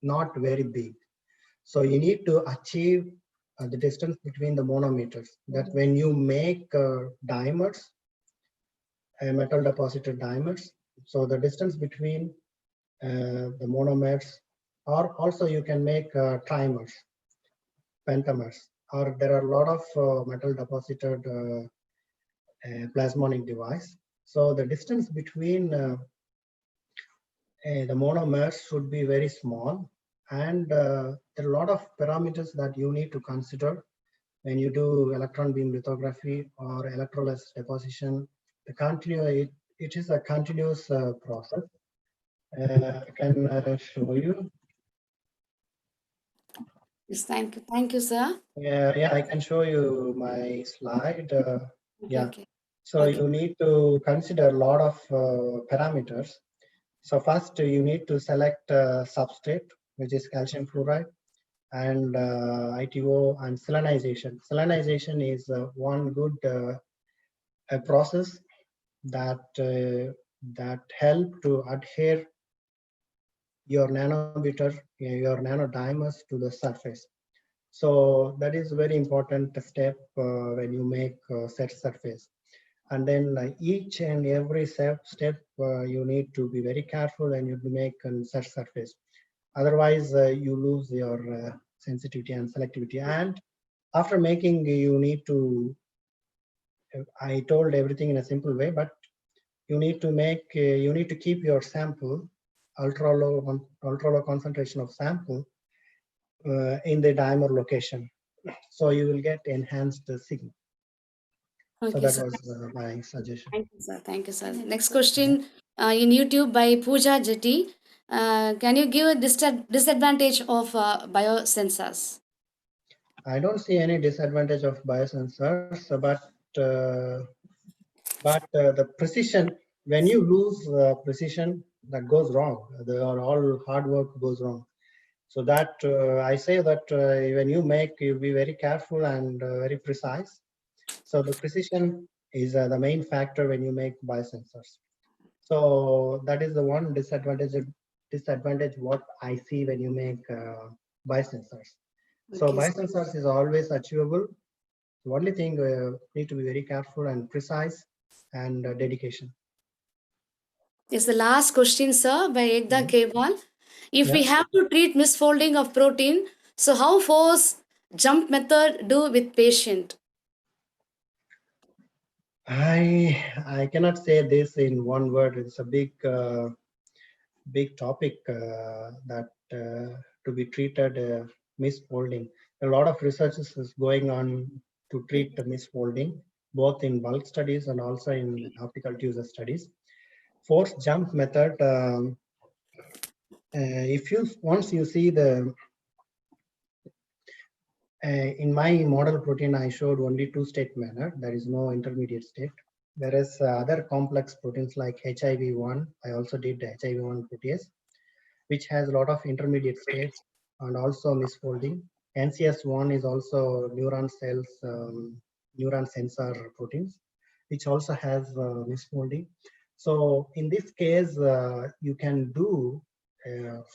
Speaker 2: not very big. So you need to achieve the distance between the monometers. That when you make dimers, metal deposited dimers, so the distance between the monomers, or also you can make trimers, pentamers, or there are a lot of metal deposited plasmonic device. So the distance between the monomers should be very small, and there are a lot of parameters that you need to consider when you do electron beam lithography or electrolysis deposition, it is a continuous process. I can show you.
Speaker 3: Yes, thank you, sir.
Speaker 2: Yeah, I can show you my slide.
Speaker 3: Okay,
Speaker 2: Yeah,
Speaker 3: okay.
Speaker 2: so
Speaker 3: Okay.
Speaker 2: you need to consider a lot of parameters. So first you need to select substrate, which is calcium fluoride, and ITO and selenization. Selenization is one good a process that help to adhere your nanometer, your nanodimers to the surface. So that is very important step when you make set surface. And then each and every step you need to be very careful when you make a set surface. Otherwise, you lose your sensitivity and selectivity. And after making, you need to, I told everything in a simple way, but you need to make, you need to keep your sample, ultra low concentration of sample in the dimer location. So you will get enhanced signal. So
Speaker 3: Okay,
Speaker 2: that
Speaker 3: sir.
Speaker 2: was my suggestion.
Speaker 3: Thank you, sir. Thank you, sir. Next question in YouTube by Pooja Jetty. Can you give a disadvantage of biosensors?
Speaker 2: I don't see any disadvantage of biosensors, uh, the precision, when you lose precision, that goes wrong. All hard work goes wrong. So that I say that when you make, you be very careful and very precise. So the precision is the main factor when you make biosensors. So that is the one disadvantage what I see when you make biosensors. So
Speaker 3: Okay.
Speaker 2: biosensors is always achievable. The only thing need to be very careful and precise and dedication.
Speaker 3: It's the last question, sir, by Ekda
Speaker 2: Mhm.
Speaker 3: Kewal. If we
Speaker 2: Yeah,
Speaker 3: have to treat misfolding of protein, so how force jump method do with patient?
Speaker 2: I cannot say this in one word. It's a big topic that to be treated misfolding. A lot of research is going on to treat the misfolding, both in bulk studies and also in optical user studies. Force jump method. If you once you see the in my model protein, I showed only two-state manner. There is no intermediate state. Whereas other complex proteins like HIV1, I also did HIV1 protease, which has a lot of intermediate states and also misfolding. NCS1 is also neuron cells, neuron sensor proteins, which also has misfolding. So in this case, you can do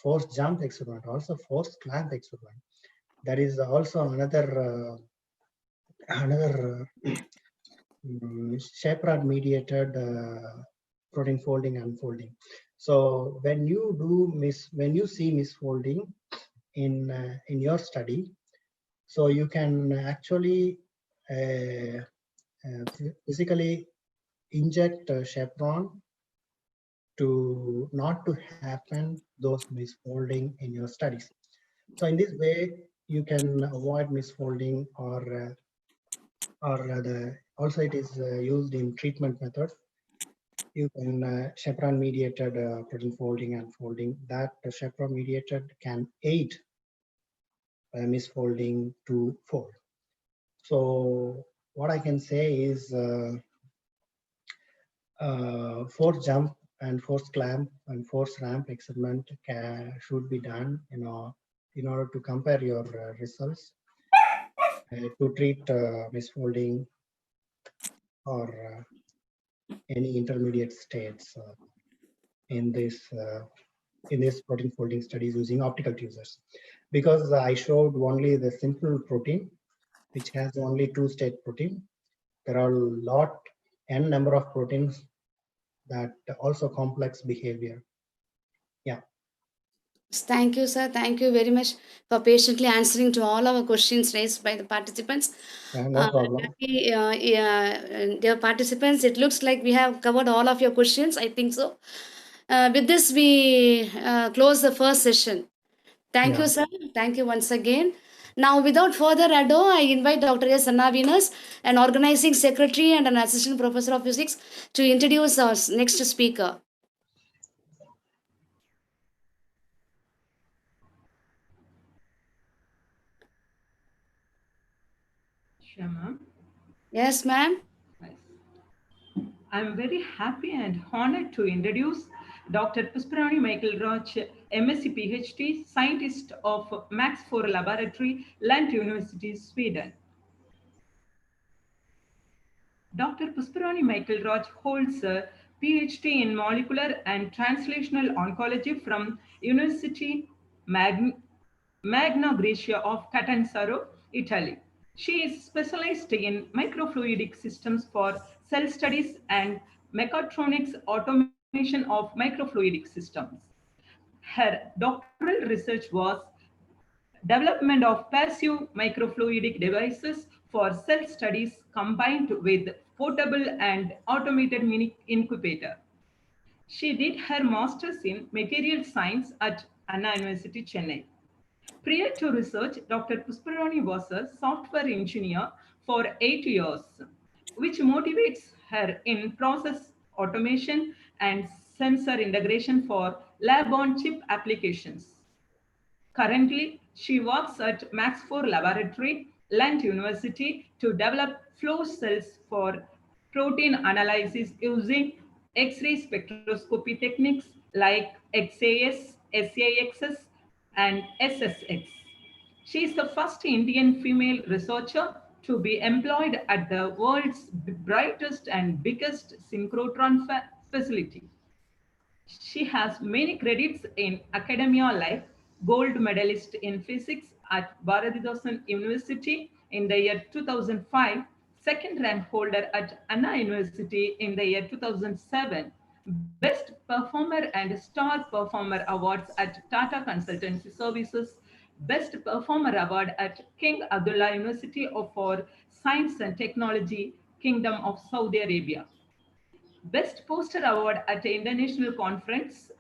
Speaker 2: force jump experiment, also force clamp experiment. There is also another chaperone mediated protein folding and unfolding. So when you when you see misfolding in your study, so you can actually physically inject chaperone to not to happen those misfolding in your studies. So in this way, you can avoid misfolding or also it is used in treatment methods. You can chaperone mediated protein folding and folding. That chaperone mediated can aid misfolding to fold. So what I can say is force jump and force clamp and force ramp experiment should be done, in order to compare your results to treat misfolding or any intermediate states in this protein folding studies using optical tweezers. Because I showed only the simple protein, which has only two-state protein. There are n number of proteins that also complex behavior. Yeah.
Speaker 3: Thank you, sir. Thank you very much for patiently answering to all our questions raised by the participants.
Speaker 2: No problem.
Speaker 3: Dear participants, it looks like we have covered all of your questions. I think so. With this, we close the first session. Thank
Speaker 2: Yeah.
Speaker 3: you, sir. Thank you once again. Now, without further ado, I invite Dr. S. Anna Venus, an organizing secretary and an assistant professor of physics, to introduce our next speaker.
Speaker 5: Shama.
Speaker 3: Yes, ma'am.
Speaker 5: Nice. I'm very happy and honored to introduce Dr. Pusparani Michael Roch, MSc PhD, scientist of Max 4 Laboratory, Lund University, Sweden. Dr. Pusparani Michael Roch holds a PhD in molecular and translational oncology from University Magna Grecia of Catanzaro, Italy. She is specialized in microfluidic systems for cell studies and mechatronics automation of microfluidic systems. Her doctoral research was development of passive microfluidic devices for cell studies combined with portable and automated mini incubator. She did her master's in material science at Anna University, Chennai. Prior to research, Dr. Pusparani was a software engineer for 8 years, which motivates her in process automation and sensor integration for lab-on-chip applications. Currently, she works at Max 4 Laboratory, Lund University, to develop flow cells for protein analysis using X-ray spectroscopy techniques like XAS, SAXS, and SSX. She is the first Indian female researcher to be employed at the world's brightest and biggest synchrotron facility. She has many credits in academia like gold medalist in physics at Bharathidasan University in the year 2005, second rank holder at Anna University in the year 2007, Best Performer and Star Performer Awards at Tata Consultancy Services, Best Performer Award at King Abdullah University for Science and Technology, Kingdom of Saudi Arabia. Best Poster Award at the International Conference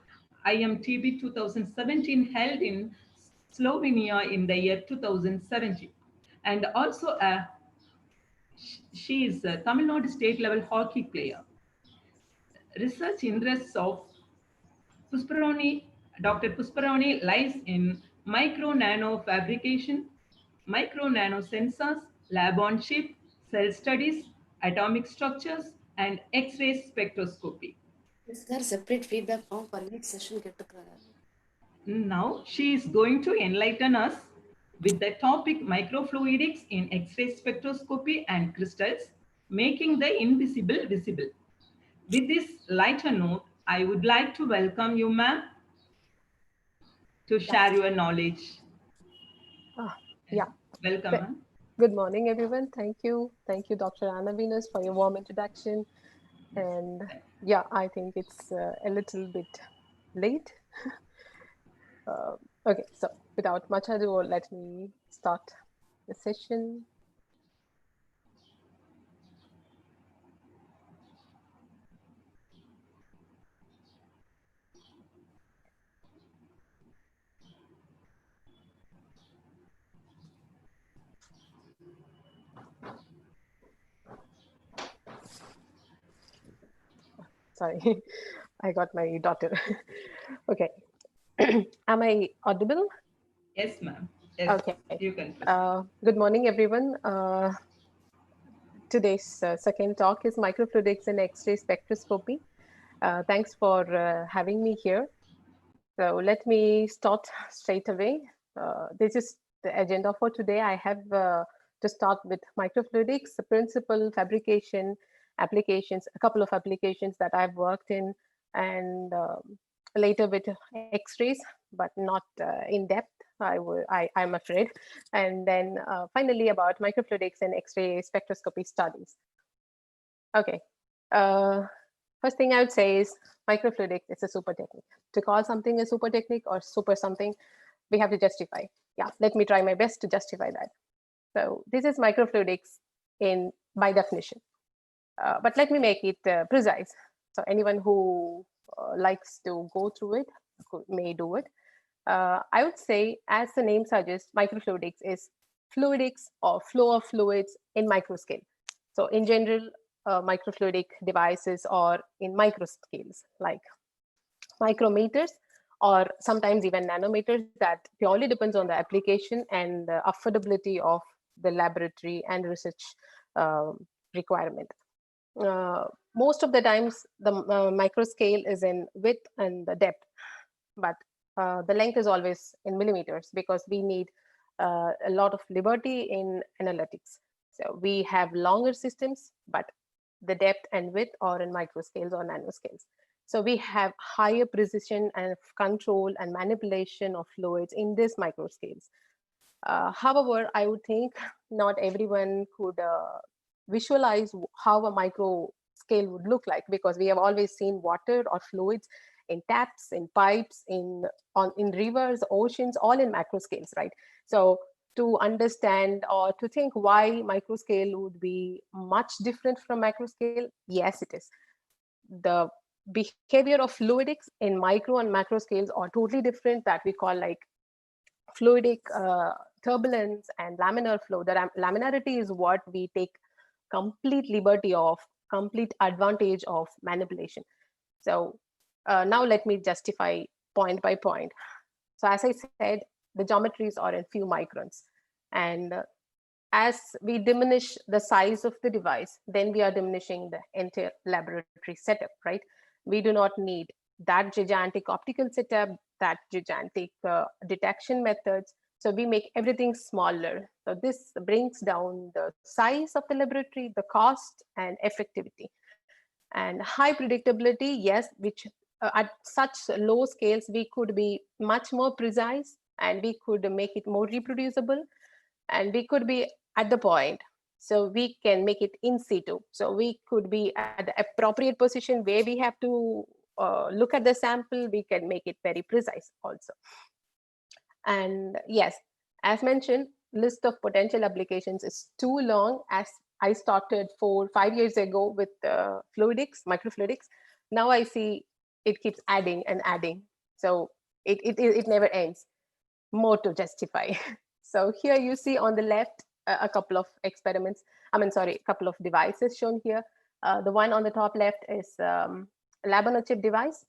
Speaker 5: IMTB 2017 held in Slovenia in the year 2017. And also she is a Tamil Nadu state level hockey player. Research interests of Pusparani, Dr. Pusparani lies in micro-nano fabrication, micro-nano sensors, lab-on-chip, cell studies, atomic structures, and X-ray spectroscopy.
Speaker 3: Is there separate feedback form for each session?
Speaker 5: Now she is going to enlighten us with the topic microfluidics in X-ray spectroscopy and crystals, making the invisible visible. With this lighter note, I would like to welcome you, ma'am, to share your knowledge.
Speaker 8: Yeah.
Speaker 5: Welcome, ma'am.
Speaker 8: Good morning, everyone. Thank you. Thank you, Dr. Anna Venus, for your warm introduction. And yeah, I think it's a little bit late. Okay, so without much ado, let me start the session. Sorry, I got my daughter. Okay. Am I audible?
Speaker 5: Yes, ma'am. Yes,
Speaker 8: okay.
Speaker 5: You can.
Speaker 8: Good morning, everyone. Today's second talk is microfluidics and X-ray spectroscopy. Thanks for having me here. So let me start straight away. This is the agenda for today. I have to start with microfluidics, the principal fabrication applications, a couple of applications that I've worked in, and later with X-rays, but not in depth, I'm afraid. And then finally about microfluidics and X-ray spectroscopy studies. Okay. First thing I would say is microfluidics is a super technique. To call something a super technique or super something, we have to justify. Yeah, let me try my best to justify that. So this is microfluidics by definition. But let me make it precise. So anyone who likes to go through it may do it. I would say, as the name suggests, microfluidics is fluidics or flow of fluids in microscale. So in general, microfluidic devices are in microscales like micrometers or sometimes even nanometers. That purely depends on the application and the affordability of the laboratory and research requirement. Most of the times the microscale is in width and the depth, but the length is always in millimeters because we need a lot of liberty in analytics. So we have longer systems, but the depth and width are in microscales or nanoscales. So we have higher precision and control and manipulation of fluids in these microscales. However, I would think not everyone could visualize how a micro scale would look like, because we have always seen water or fluids in taps, in pipes, in rivers, oceans, all in macro scales, right? So to understand or to think why micro scale would be much different from macro scale, yes, it is. The behavior of fluidics in micro and macro scales are totally different, that we call like fluidic turbulence and laminar flow. The laminarity is what we take complete liberty of, complete advantage of manipulation. So now let me justify point by point. So as I said, the geometries are in few microns, and as we diminish the size of the device, then we are diminishing the entire laboratory setup, right? We do not need that gigantic optical setup, that gigantic detection methods. So we make everything smaller. So this brings down the size of the laboratory, the cost and effectivity. And high predictability, yes, which at such low scales, we could be much more precise and we could make it more reproducible, and we could be at the point. So we can make it in situ. So we could be at the appropriate position where we have to look at the sample. We can make it very precise also. And yes, as mentioned, list of potential applications is too long. As I started 4-5 years ago with fluidics, microfluidics, now I see it keeps adding and adding. So it never ends. More to justify. So here you see on the left a couple of experiments. A couple of devices shown here. The one on the top left is a lab on a chip device.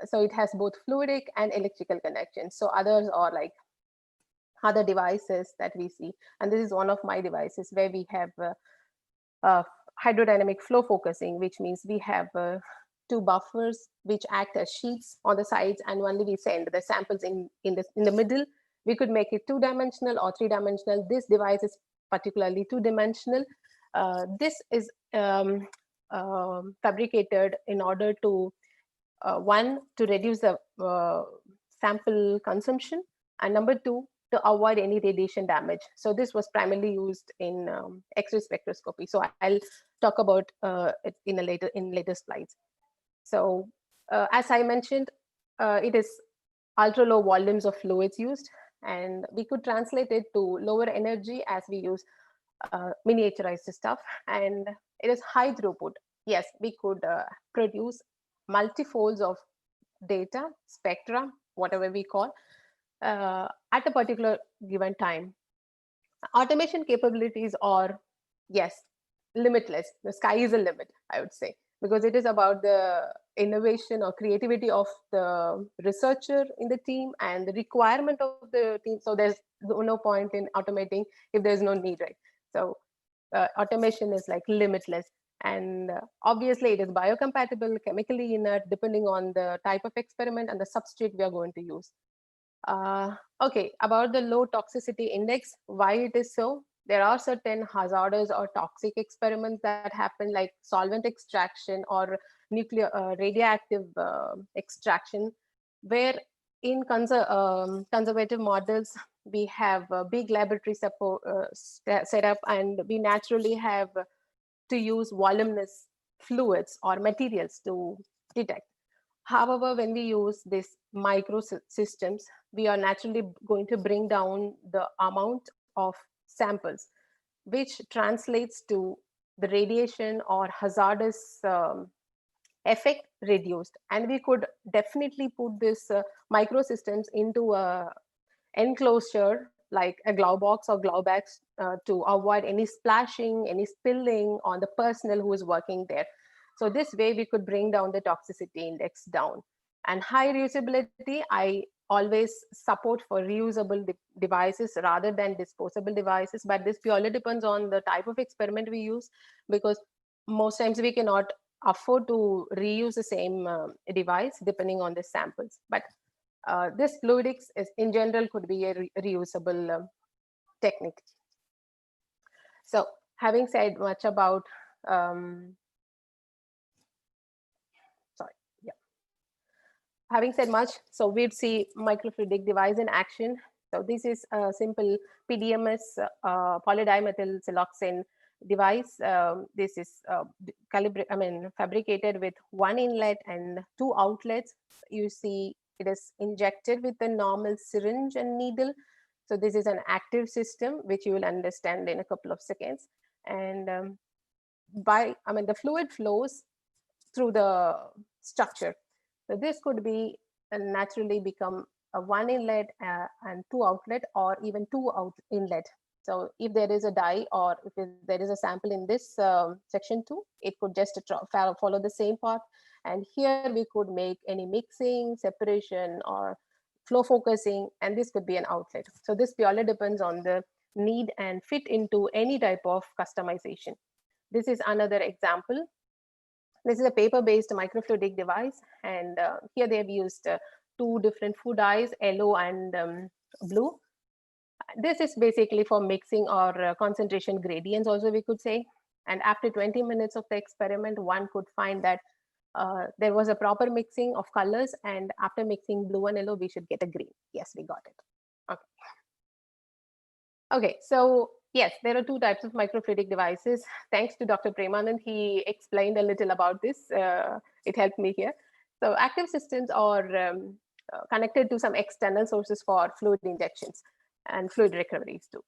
Speaker 8: So it has both fluidic and electrical connections. So others are like other devices that we see. And this is one of my devices where we have hydrodynamic flow focusing, which means we have two buffers which act as sheets on the sides, and only we send the samples in the middle. We could make it 2-dimensional or 3-dimensional. This device is particularly 2-dimensional. This is fabricated in order to, one, to reduce the sample consumption, and number two, to avoid any radiation damage. So this was primarily used in X-ray spectroscopy. So I'll talk about it in later slides. So as I mentioned, it is ultra low volumes of fluids used, and we could translate it to lower energy as we use miniaturized stuff, and it is high throughput. Yes, we could produce multifolds of data, spectra, whatever we call, at a particular given time. Automation capabilities are, yes, limitless. The sky is a limit, I would say, because it is about the innovation or creativity of the researcher in the team and the requirement of the team. So there's no point in automating if there's no need, right? So automation is like limitless. And obviously it is biocompatible, chemically inert, depending on the type of experiment and the substrate we are going to use. Okay, about the low toxicity index, why it is so? There are certain hazardous or toxic experiments that happen, like solvent extraction or nuclear radioactive extraction, where in conservative models, we have a big laboratory setup, and we naturally have to use voluminous fluids or materials to detect. However, when we use these micro systems, we are naturally going to bring down the amount of samples, which translates to the radiation or hazardous effect reduced. And we could definitely put this micro systems into a enclosure like a glove box or glove bags to avoid any splashing, any spilling on the personnel who is working there. So this way we could bring down the toxicity index down. And high reusability, I always support for reusable devices rather than disposable devices, but this purely depends on the type of experiment we use, because most times we cannot afford to reuse the same device depending on the samples. But this fluidics is in general could be a reusable technique. So having said much about having said much, so we'd see microfluidic device in action. So this is a simple PDMS polydimethyl siloxane device. This is fabricated with one inlet and two outlets. You see it is injected with a normal syringe and needle. So this is an active system, which you will understand in a couple of seconds. And the fluid flows through the structure. So this could be naturally become a one inlet and two outlet, or even two inlet. So if there is a dye, or if there is a sample in this section 2, it could just follow the same path. And here we could make any mixing, separation, or flow focusing, and this could be an outlet. So this purely depends on the need and fit into any type of customization. This is another example. This is a paper-based microfluidic device, and here they have used two different food dyes, yellow and blue. This is basically for mixing or concentration gradients also, we could say. And after 20 minutes of the experiment, one could find that there was a proper mixing of colors, and after mixing blue and yellow, we should get a green. Yes, we got it. Okay, so yes, there are two types of microfluidic devices. Thanks to Dr. Premanand, he explained a little about this. It helped me here. So active systems are connected to some external sources for fluid injections and fluid recoveries too.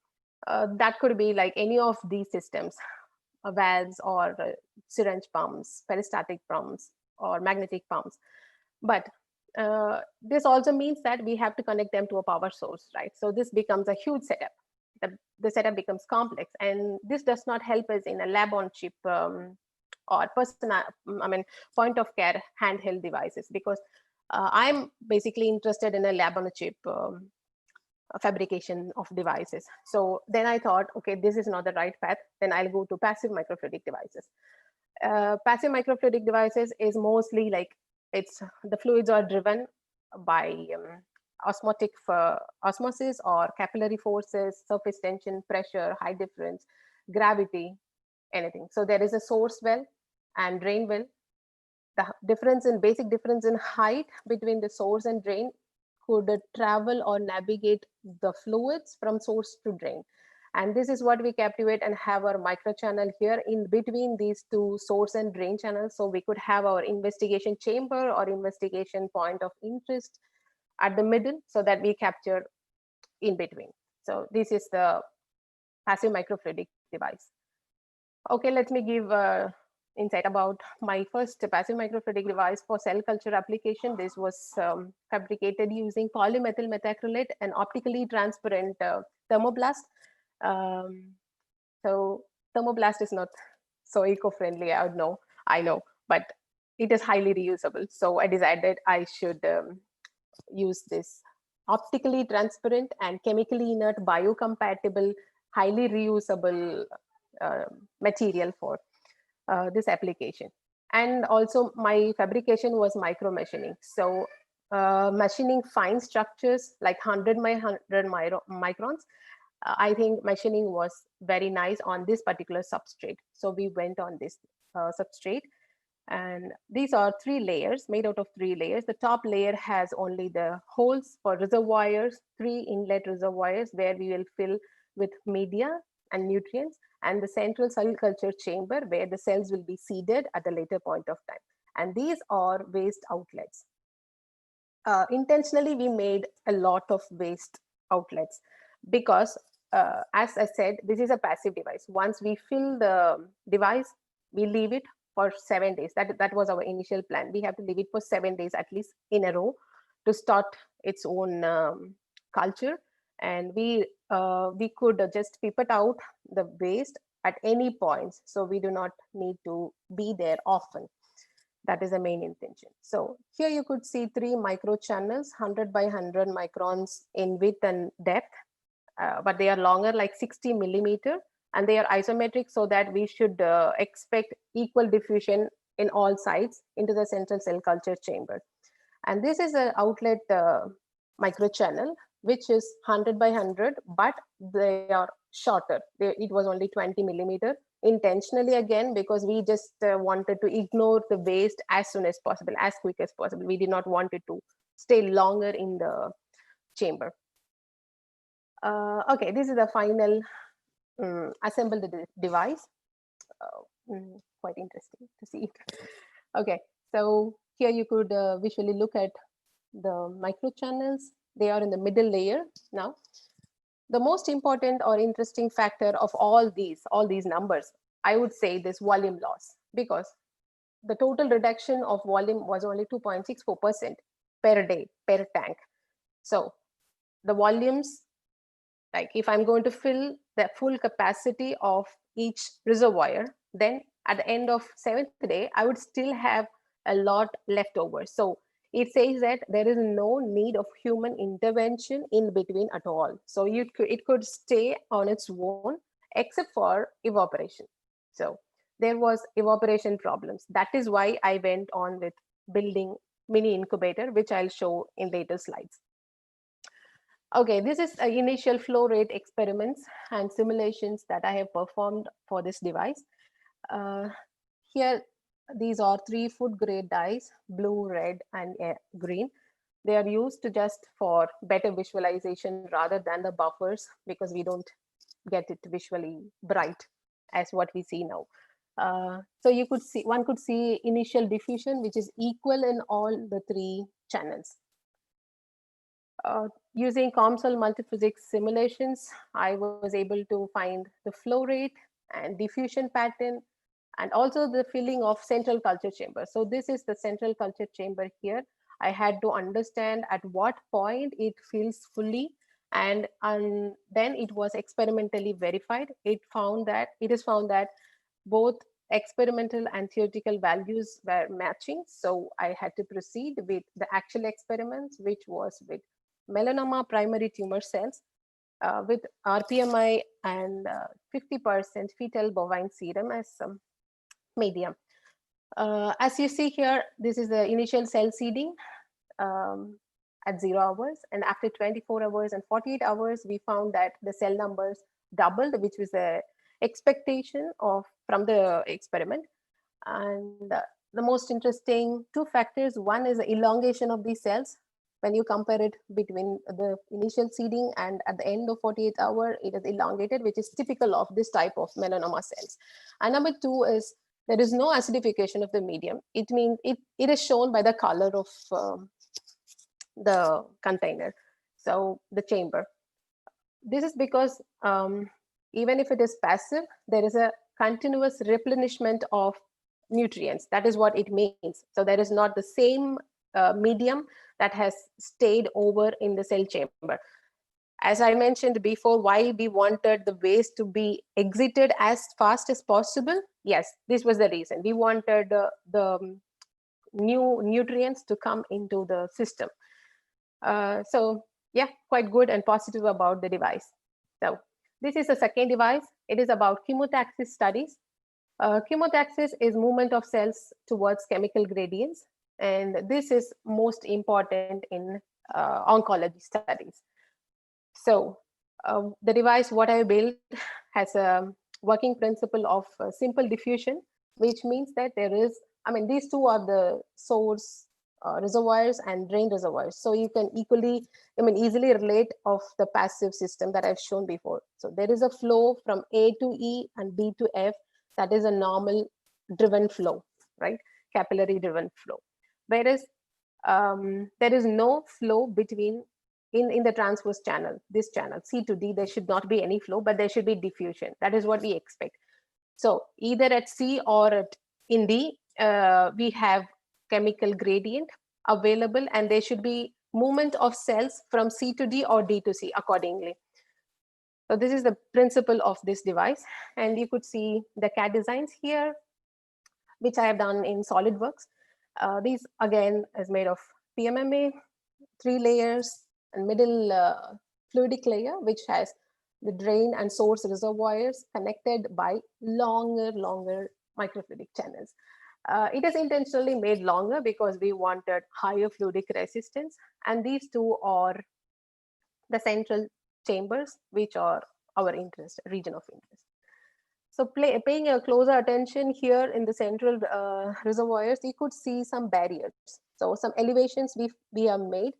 Speaker 8: That could be like any of these systems, valves or syringe pumps, peristaltic pumps, or magnetic pumps. But this also means that we have to connect them to a power source, right? So this becomes a huge setup. The setup becomes complex, and this does not help us in a lab on chip or point of care handheld devices, because I'm basically interested in a lab on a chip fabrication of devices. So then I thought, okay, this is not the right path. Then I'll go to passive microfluidic devices. Passive microfluidic devices is mostly like the fluids are driven by osmosis or capillary forces, surface tension, pressure, high difference, gravity, anything. So there is a source well and drain well. The basic difference in height between the source and drain could travel or navigate the fluids from source to drain. And this is what we captivate and have our microchannel here in between these two source and drain channels. So we could have our investigation chamber or investigation point of interest at the middle, so that we capture in between. So this is the passive microfluidic device. Okay, let me give insight about my first passive microfluidic device for cell culture application. This was fabricated using polymethyl methacrylate and optically transparent thermoblast. So thermoblast is not so eco-friendly, I know, but it is highly reusable. So I decided I should use this optically transparent and chemically inert biocompatible, highly reusable material for this application. And also my fabrication was micro machining. So machining fine structures like 100 by 100 microns. I think machining was very nice on this particular substrate. So we went on this substrate. And these are 3 layers, made out of 3 layers. The top layer has only the holes for reservoirs, 3 inlet reservoirs where we will fill with media and nutrients, and the central cell culture chamber where the cells will be seeded at a later point of time. And these are waste outlets. Intentionally, we made a lot of waste outlets because, as I said, this is a passive device. Once we fill the device, we leave it for 7 days. That was our initial plan. We have to leave it for 7 days at least in a row to start its own culture. and we could just pipette out the waste at any points, so we do not need to be there often. That is the main intention. So here you could see 3 micro channels, 100 by 100 microns in width and depth, but they are longer, like 60 millimeter, and they are isometric, so that we should expect equal diffusion in all sides into the central cell culture chamber. And this is an outlet microchannel, which is 100 by 100, but they are shorter. It was only 20 millimeter, intentionally again, because we just wanted to ignore the waste as soon as possible, as quick as possible. We did not want it to stay longer in the chamber. Okay, this is the final assembled device. Quite interesting to see it. Okay, so here you could visually look at the microchannels. They are in the middle layer now. The most important or interesting factor of all these numbers, I would say, this volume loss, because the total reduction of volume was only 2.64% per day per tank. So the volumes, like if I'm going to fill the full capacity of each reservoir, then at the end of 7th day, I would still have a lot left over. So it says that there is no need of human intervention in between at all. So it could stay on its own, except for evaporation. So there was evaporation problems. That is why I went on with building mini incubator, which I'll show in later slides. Okay, this is initial flow rate experiments and simulations that I have performed for this device. Here, these are 3 food grade dyes, blue, red, and green. They are used to just for better visualization rather than the buffers, because we don't get it visually bright as what we see now. So one could see initial diffusion, which is equal in all the 3 channels. Using COMSOL multiphysics simulations, I was able to find the flow rate and diffusion pattern, and also the filling of central culture chamber. So this is the central culture chamber here. I had to understand at what point it fills fully, and then it was experimentally verified. It is found that both experimental and theoretical values were matching. So I had to proceed with the actual experiments, which was with melanoma primary tumor cells with RPMI and 50% fetal bovine serum as medium. As you see here, this is the initial cell seeding at 0 hours, and after 24 hours and 48 hours, we found that the cell numbers doubled, which was the expectation from the experiment. And the most interesting 2 factors, one is the elongation of these cells. When you compare it between the initial seeding and at the end of 48 hours, it is elongated, which is typical of this type of melanoma cells. And number 2 is there is no acidification of the medium. It means it is shown by the color of the container, so the chamber. This is because even if it is passive, there is a continuous replenishment of nutrients. That is what it means. So there is not the same medium that has stayed over in the cell chamber. As I mentioned before, why we wanted the waste to be exited as fast as possible. Yes, this was the reason. We wanted the new nutrients to come into the system. So yeah, quite good and positive about the device. So this is the second device. It is about chemotaxis studies. Chemotaxis is movement of cells towards chemical gradients, and this is most important in oncology studies. So the device what I built has a working principle of simple diffusion, which means that there is, these 2 are the source reservoirs and drain reservoirs. So you can easily relate of the passive system that I've shown before. So there is a flow from A to E and B to F. That is a normal driven flow, right? Capillary driven flow. Whereas there is no flow between in the transverse channel, this channel C to D, there should not be any flow, but there should be diffusion. That is what we expect. So either at C or in D, we have chemical gradient available, and there should be movement of cells from C to D or D to C accordingly. So this is the principle of this device. And you could see the CAD designs here, which I have done in SolidWorks. These again is made of PMMA, 3 layers, and middle fluidic layer, which has the drain and source reservoirs connected by longer microfluidic channels. It is intentionally made longer because we wanted higher fluidic resistance, and these two are the central chambers, which are our interest, region of interest. So paying a closer attention here in the central reservoirs, you could see some barriers. So some elevations we have made,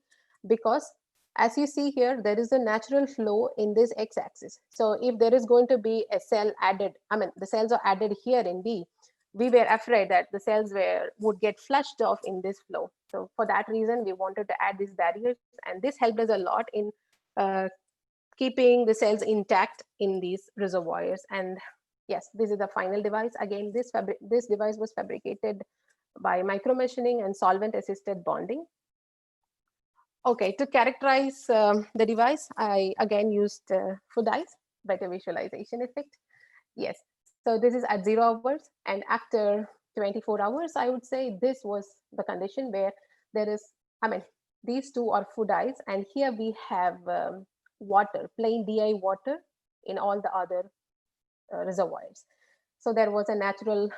Speaker 8: because as you see here, there is a natural flow in this x-axis. So if there is going to be a cell added, I mean, the cells are added here in B, we were afraid that the cells would get flushed off in this flow. So for that reason, we wanted to add these barriers, and this helped us a lot in keeping the cells intact in these reservoirs. And yes, this is the final device. Again, this device was fabricated by micromachining and solvent-assisted bonding. Okay, to characterize the device, I again used food eyes, better visualization effect. Yes, so this is at 0 hours, and after 24 hours, I would say this was the condition where there is, I mean, these two are food eyes, and here we have water, plain DI water in all the other reservoirs. So there was a natural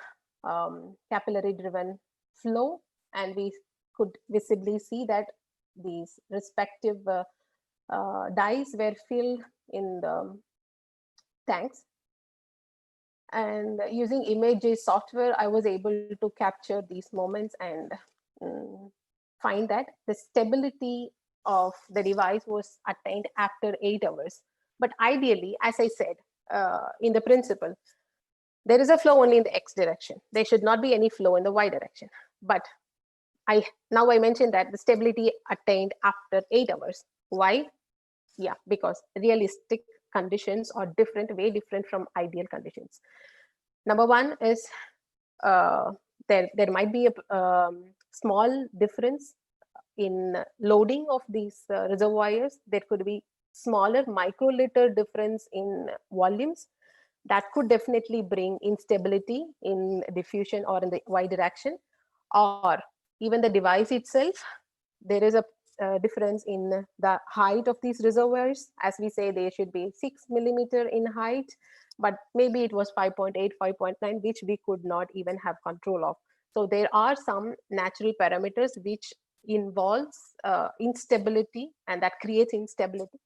Speaker 8: capillary driven flow, and we could visibly see that these respective dyes were filled in the tanks. And using ImageJ software, I was able to capture these moments and find that the stability of the device was attained after 8 hours. But ideally, as I said, in the principle, there is a flow only in the X direction. There should not be any flow in the Y direction. But now I mentioned that the stability attained after 8 hours. Why? Yeah, because realistic conditions are different, way different from ideal conditions. Number one is there might be a small difference in loading of these reservoirs. There could be smaller microliter difference in volumes that could definitely bring instability in diffusion or in the Y direction, or even the device itself. There is a difference in the height of these reservoirs. As we say, they should be 6 millimeter in height, but maybe it was 5.8, 5.9, which we could not even have control of. So there are some natural parameters which involves instability, and that creates instability.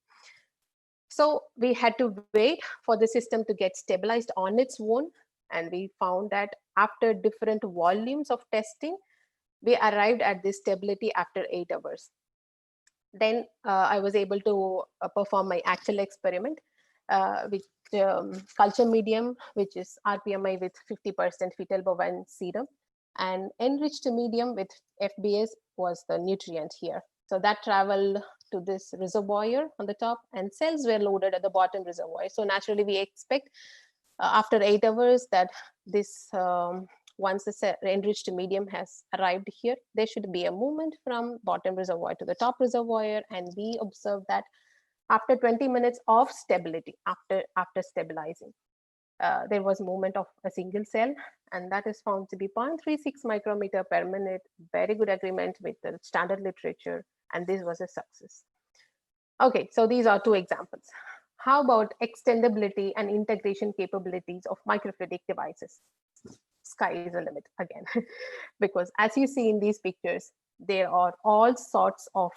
Speaker 8: So we had to wait for the system to get stabilized on its own, and we found that after different volumes of testing, we arrived at this stability after 8 hours. Then I was able to perform my actual experiment with culture medium, which is RPMI with 50% fetal bovine serum, and enriched medium with FBS was the nutrient here. So that traveled to this reservoir on the top, and cells were loaded at the bottom reservoir. So naturally, we expect after 8 hours that this once the enriched medium has arrived here, there should be a movement from bottom reservoir to the top reservoir, and we observe that after 20 minutes of stability, after stabilizing, there was movement of a single cell, and that is found to be 0.36 micrometer per minute. Very good agreement with the standard literature, and this was a success. Okay, so these are two examples. How about extendability and integration capabilities of microfluidic devices? Sky is the limit again, because as you see in these pictures, there are all sorts of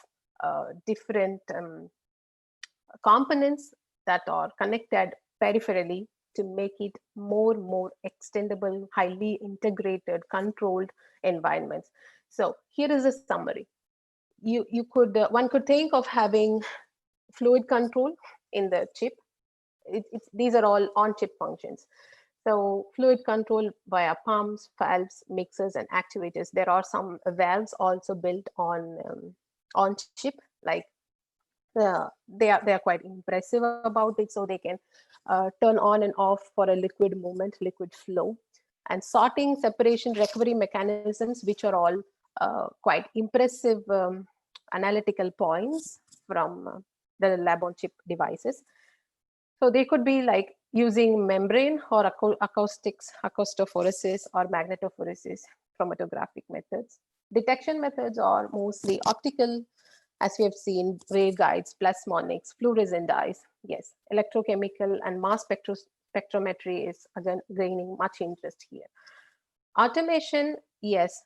Speaker 8: different components that are connected peripherally to make it more extendable, highly integrated, controlled environments. So here is a summary. One could think of having fluid control in the chip. These are all on-chip functions. So fluid control via pumps, valves, mixers, and actuators. There are some valves also built on chip, like they are quite impressive about it. So they can turn on and off for a liquid movement, liquid flow, and sorting, separation, recovery mechanisms, which are all quite impressive analytical points from the lab-on-chip devices. So they could be like using membrane or acoustics, acoustophoresis or magnetophoresis chromatographic methods. Detection methods are mostly optical, as we have seen, waveguides, plasmonics, fluorescent dyes. Yes, electrochemical and mass spectrometry is again gaining much interest here. Automation, yes,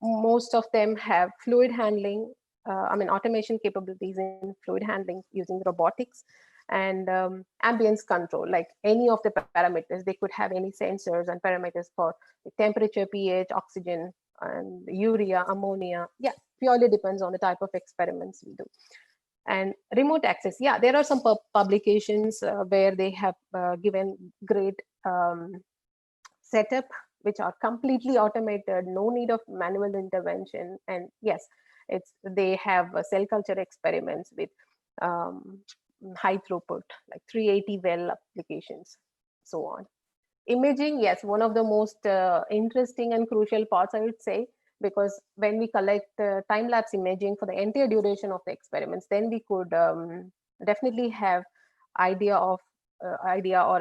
Speaker 8: most of them have fluid handling, automation capabilities in fluid handling using robotics and ambience control, like any of the parameters. They could have any sensors and parameters for temperature, pH, oxygen, and urea, ammonia. Yeah, purely depends on the type of experiments we do. And remote access, yeah, there are some publications where they have given great setup which are completely automated, no need of manual intervention. And yes, they have cell culture experiments with high throughput, like 380 well applications, so on. Imaging, yes, one of the most interesting and crucial parts, I would say, because when we collect time-lapse imaging for the entire duration of the experiments, then we could definitely have idea or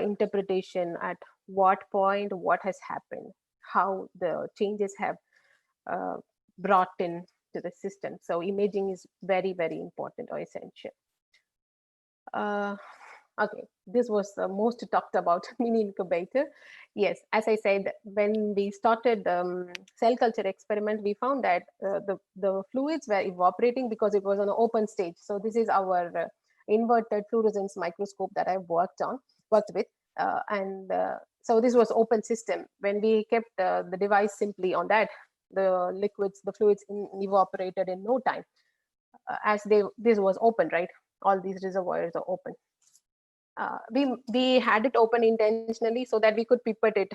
Speaker 8: interpretation at what point what has happened, how the changes have brought in to the system. So imaging is very, very important or essential. Okay, this was the most talked about mini incubator. Yes, as I said, when we started cell culture experiment, we found that the fluids were evaporating because it was on an open stage. So this is our inverted fluorescence microscope that I worked with. So this was open system. When we kept the device simply on that, the fluids evaporated in no time, this was open, right? All these reservoirs are open. We had it open intentionally so that we could pipette it.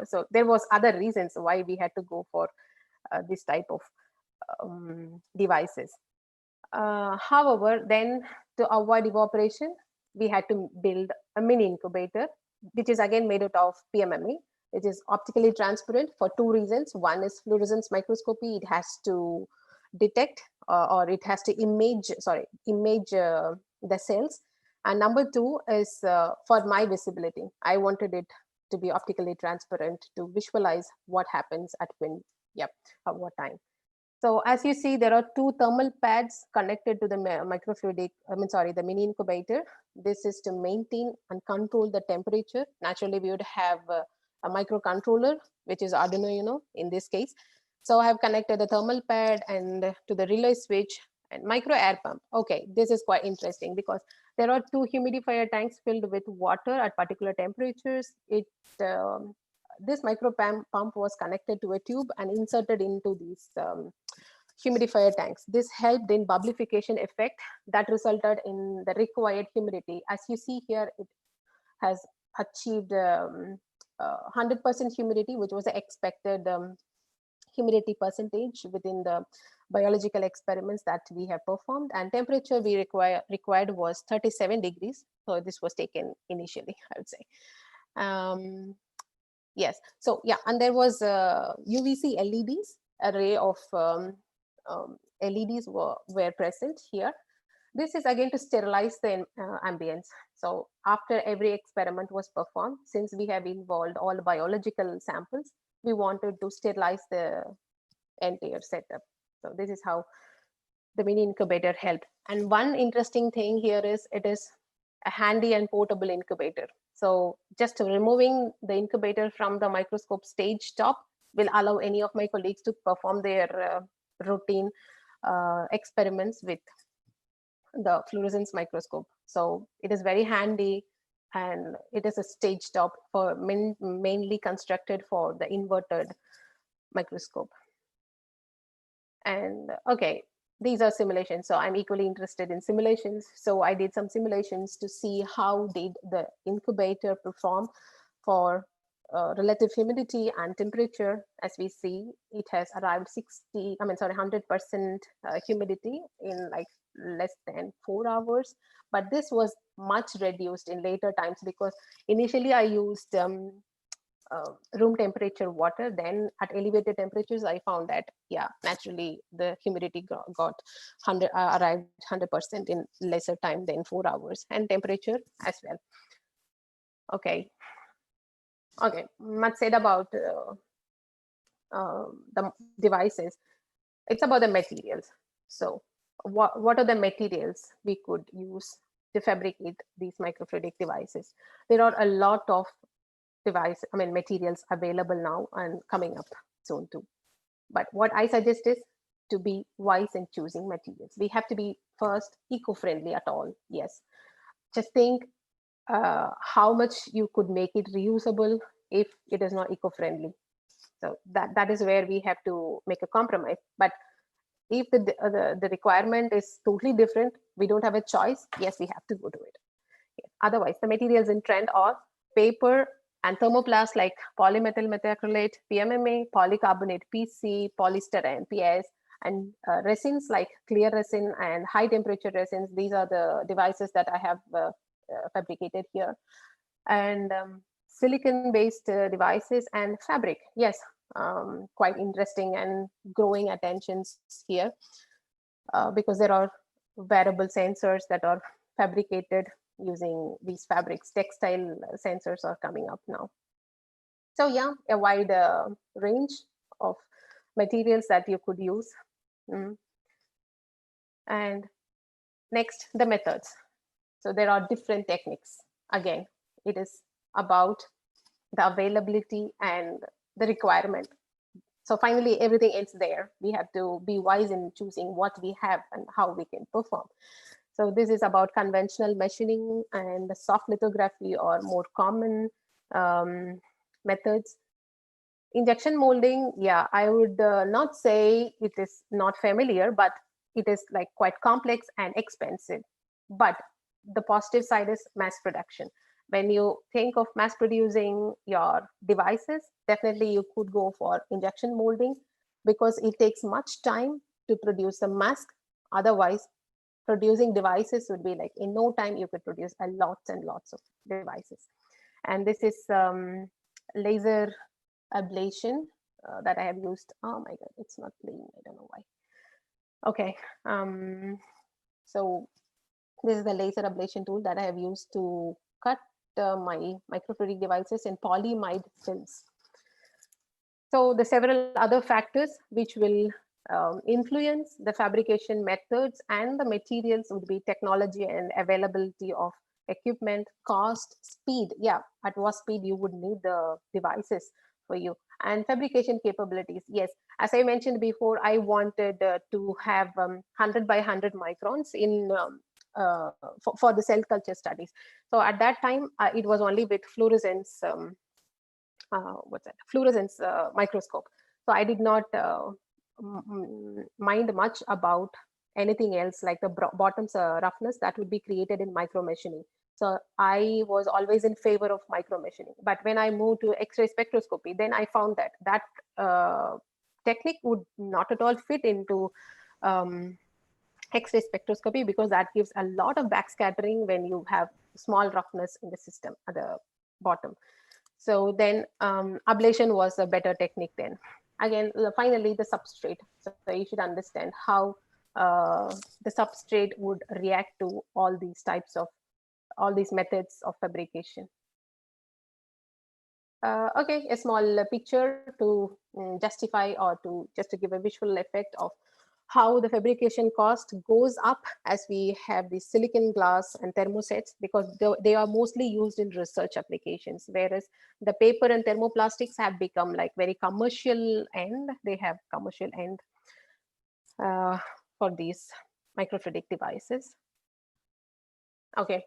Speaker 8: So there was other reasons why we had to go for this type of devices. However, then to avoid evaporation, we had to build a mini incubator, which is again made out of PMMA. It is optically transparent for two reasons. One is fluorescence microscopy. It has to detect or it has to image the cells. And number two is for my visibility. I wanted it to be optically transparent to visualize what happens at what time. So as you see, there are two thermal pads connected to the the mini incubator. This is to maintain and control the temperature. Naturally, we would have a microcontroller, which is Arduino Uno in this case. So I have connected the thermal pad and to the relay switch and micro air pump. Okay, this is quite interesting because there are two humidifier tanks filled with water at particular temperatures. This micro pump was connected to a tube and inserted into these humidifier tanks. This helped in bubblification effect that resulted in the required humidity. As you see here, it has achieved 100% humidity, which was the expected humidity percentage within the biological experiments that we have performed, and temperature we required was 37 degrees. So this was taken initially, I would say. Yes, so yeah, and there was UVC LEDs, array of LEDs were present here. This is again to sterilize the ambience. So after every experiment was performed, since we have involved all biological samples, we wanted to sterilize the entire setup. So this is how the mini incubator helped. And one interesting thing here is it is a handy and portable incubator. So just removing the incubator from the microscope stage top will allow any of my colleagues to perform their routine experiments with the fluorescence microscope. So it is very handy, and it is a stage top for mainly constructed for the inverted microscope. And okay, these are simulations. So I'm equally interested in simulations. So I did some simulations to see how did the incubator perform for relative humidity and temperature. As we see, it has arrived 100% humidity in like less than 4 hours. But this was much reduced in later times because initially I used room temperature water, then at elevated temperatures, I found that, yeah, naturally the humidity got 100, arrived 100% in lesser time than 4 hours, and temperature as well. Okay. Okay, much said about the devices. It's about the materials. So what are the materials we could use to fabricate these microfluidic devices? There are a lot of materials available now and coming up soon too. But what I suggest is to be wise in choosing materials. We have to be first eco-friendly at all. Yes, just think how much you could make it reusable if it is not eco-friendly. So that is where we have to make a compromise. But if the requirement is totally different, we don't have a choice. Yes, we have to go to it. Otherwise, the materials in trend are paper and thermoplast like polymetal methacrylate, PMMA, polycarbonate PC, polystyrene PS, and resins like clear resin and high temperature resins. These are the devices that I have fabricated here. And silicon based devices and fabric. Yes, quite interesting and growing attentions here because there are wearable sensors that are fabricated using these fabrics. Textile sensors are coming up now. So yeah, a wide range of materials that you could use. And next, the methods. So there are different techniques. Again, it is about the availability and the requirement. So finally, everything ends there. We have to be wise in choosing what we have and how we can perform. So this is about conventional machining, and the soft lithography or more common methods. Injection molding, yeah, I would not say it is not familiar, but it is like quite complex and expensive. But the positive side is mass production. When you think of mass producing your devices, definitely you could go for injection molding because it takes much time to produce a mask. Otherwise, producing devices would be like in no time you could produce a lots and lots of devices. And this is laser ablation that I have used. Oh my God, it's not playing. I don't know why. Okay. So this is the laser ablation tool that I have used to cut my microfluidic devices in polyimide films. So the several other factors which will influence the fabrication methods and the materials would be technology and availability of equipment, cost, speed. Yeah, at what speed you would need the devices for you, and fabrication capabilities. Yes, as I mentioned before, I wanted to have 100 by 100 microns in for the cell culture studies. So at that time, it was only with fluorescence. Fluorescence microscope. So I did not mind much about anything else like the bottom's roughness that would be created in micro machining. So I was always in favor of micro machining. But when I moved to X-ray spectroscopy, then I found that technique would not at all fit into X-ray spectroscopy because that gives a lot of backscattering when you have small roughness in the system at the bottom. So then ablation was a better technique then. Again, finally, the substrate. So you should understand how the substrate would react to all these methods of fabrication. Okay, a small picture to justify or just to give a visual effect of how the fabrication cost goes up as we have the silicon glass and thermosets, because they are mostly used in research applications, whereas the paper and thermoplastics have become like very commercial end. They have commercial end for these microfluidic devices. Okay,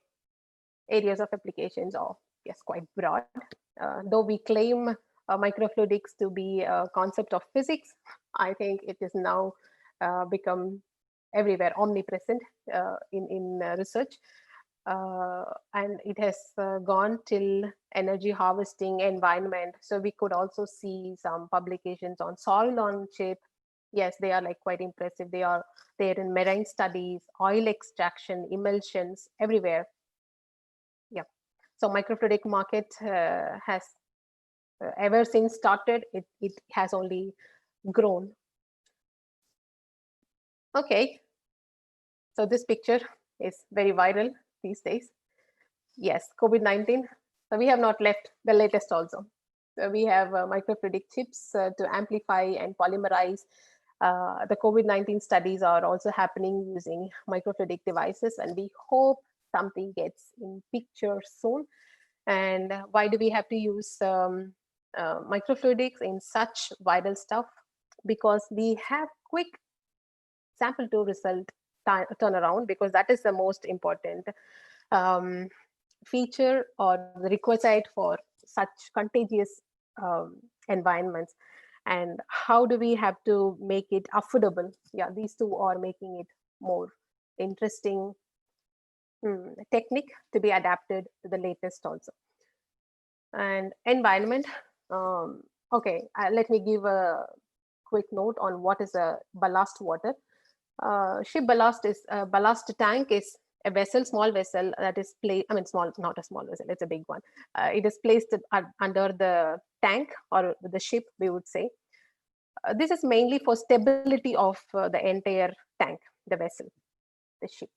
Speaker 8: areas of applications are quite broad. Though we claim microfluidics to be a concept of physics, I think it is now become everywhere, omnipresent in research. And it has gone till energy harvesting, environment. So we could also see some publications on soil on chip. Yes, they are like quite impressive. They are there in marine studies, oil extraction, emulsions, everywhere. Yeah. So microfluidic market has ever since started, it has only grown. Okay, so this picture is very viral these days. Yes, COVID-19. So we have not left the latest also. So we have microfluidic chips to amplify and polymerize. The COVID-19 studies are also happening using microfluidic devices, and we hope something gets in picture soon. And why do we have to use microfluidics in such vital stuff? Because we have quick sample to result turnaround, because that is the most important um, feature or the requisite for such contagious environments. And how do we have to make it affordable? Yeah, these two are making it more interesting technique to be adapted to the latest also. And environment. Okay, let me give a quick note on what is a ballast water. Ship ballast is ballast tank is a vessel, small vessel that is placed. I mean, small, not a small vessel; it's a big one. It is placed under the tank or the ship, we would say. This is mainly for stability of the entire tank, the vessel, the ship.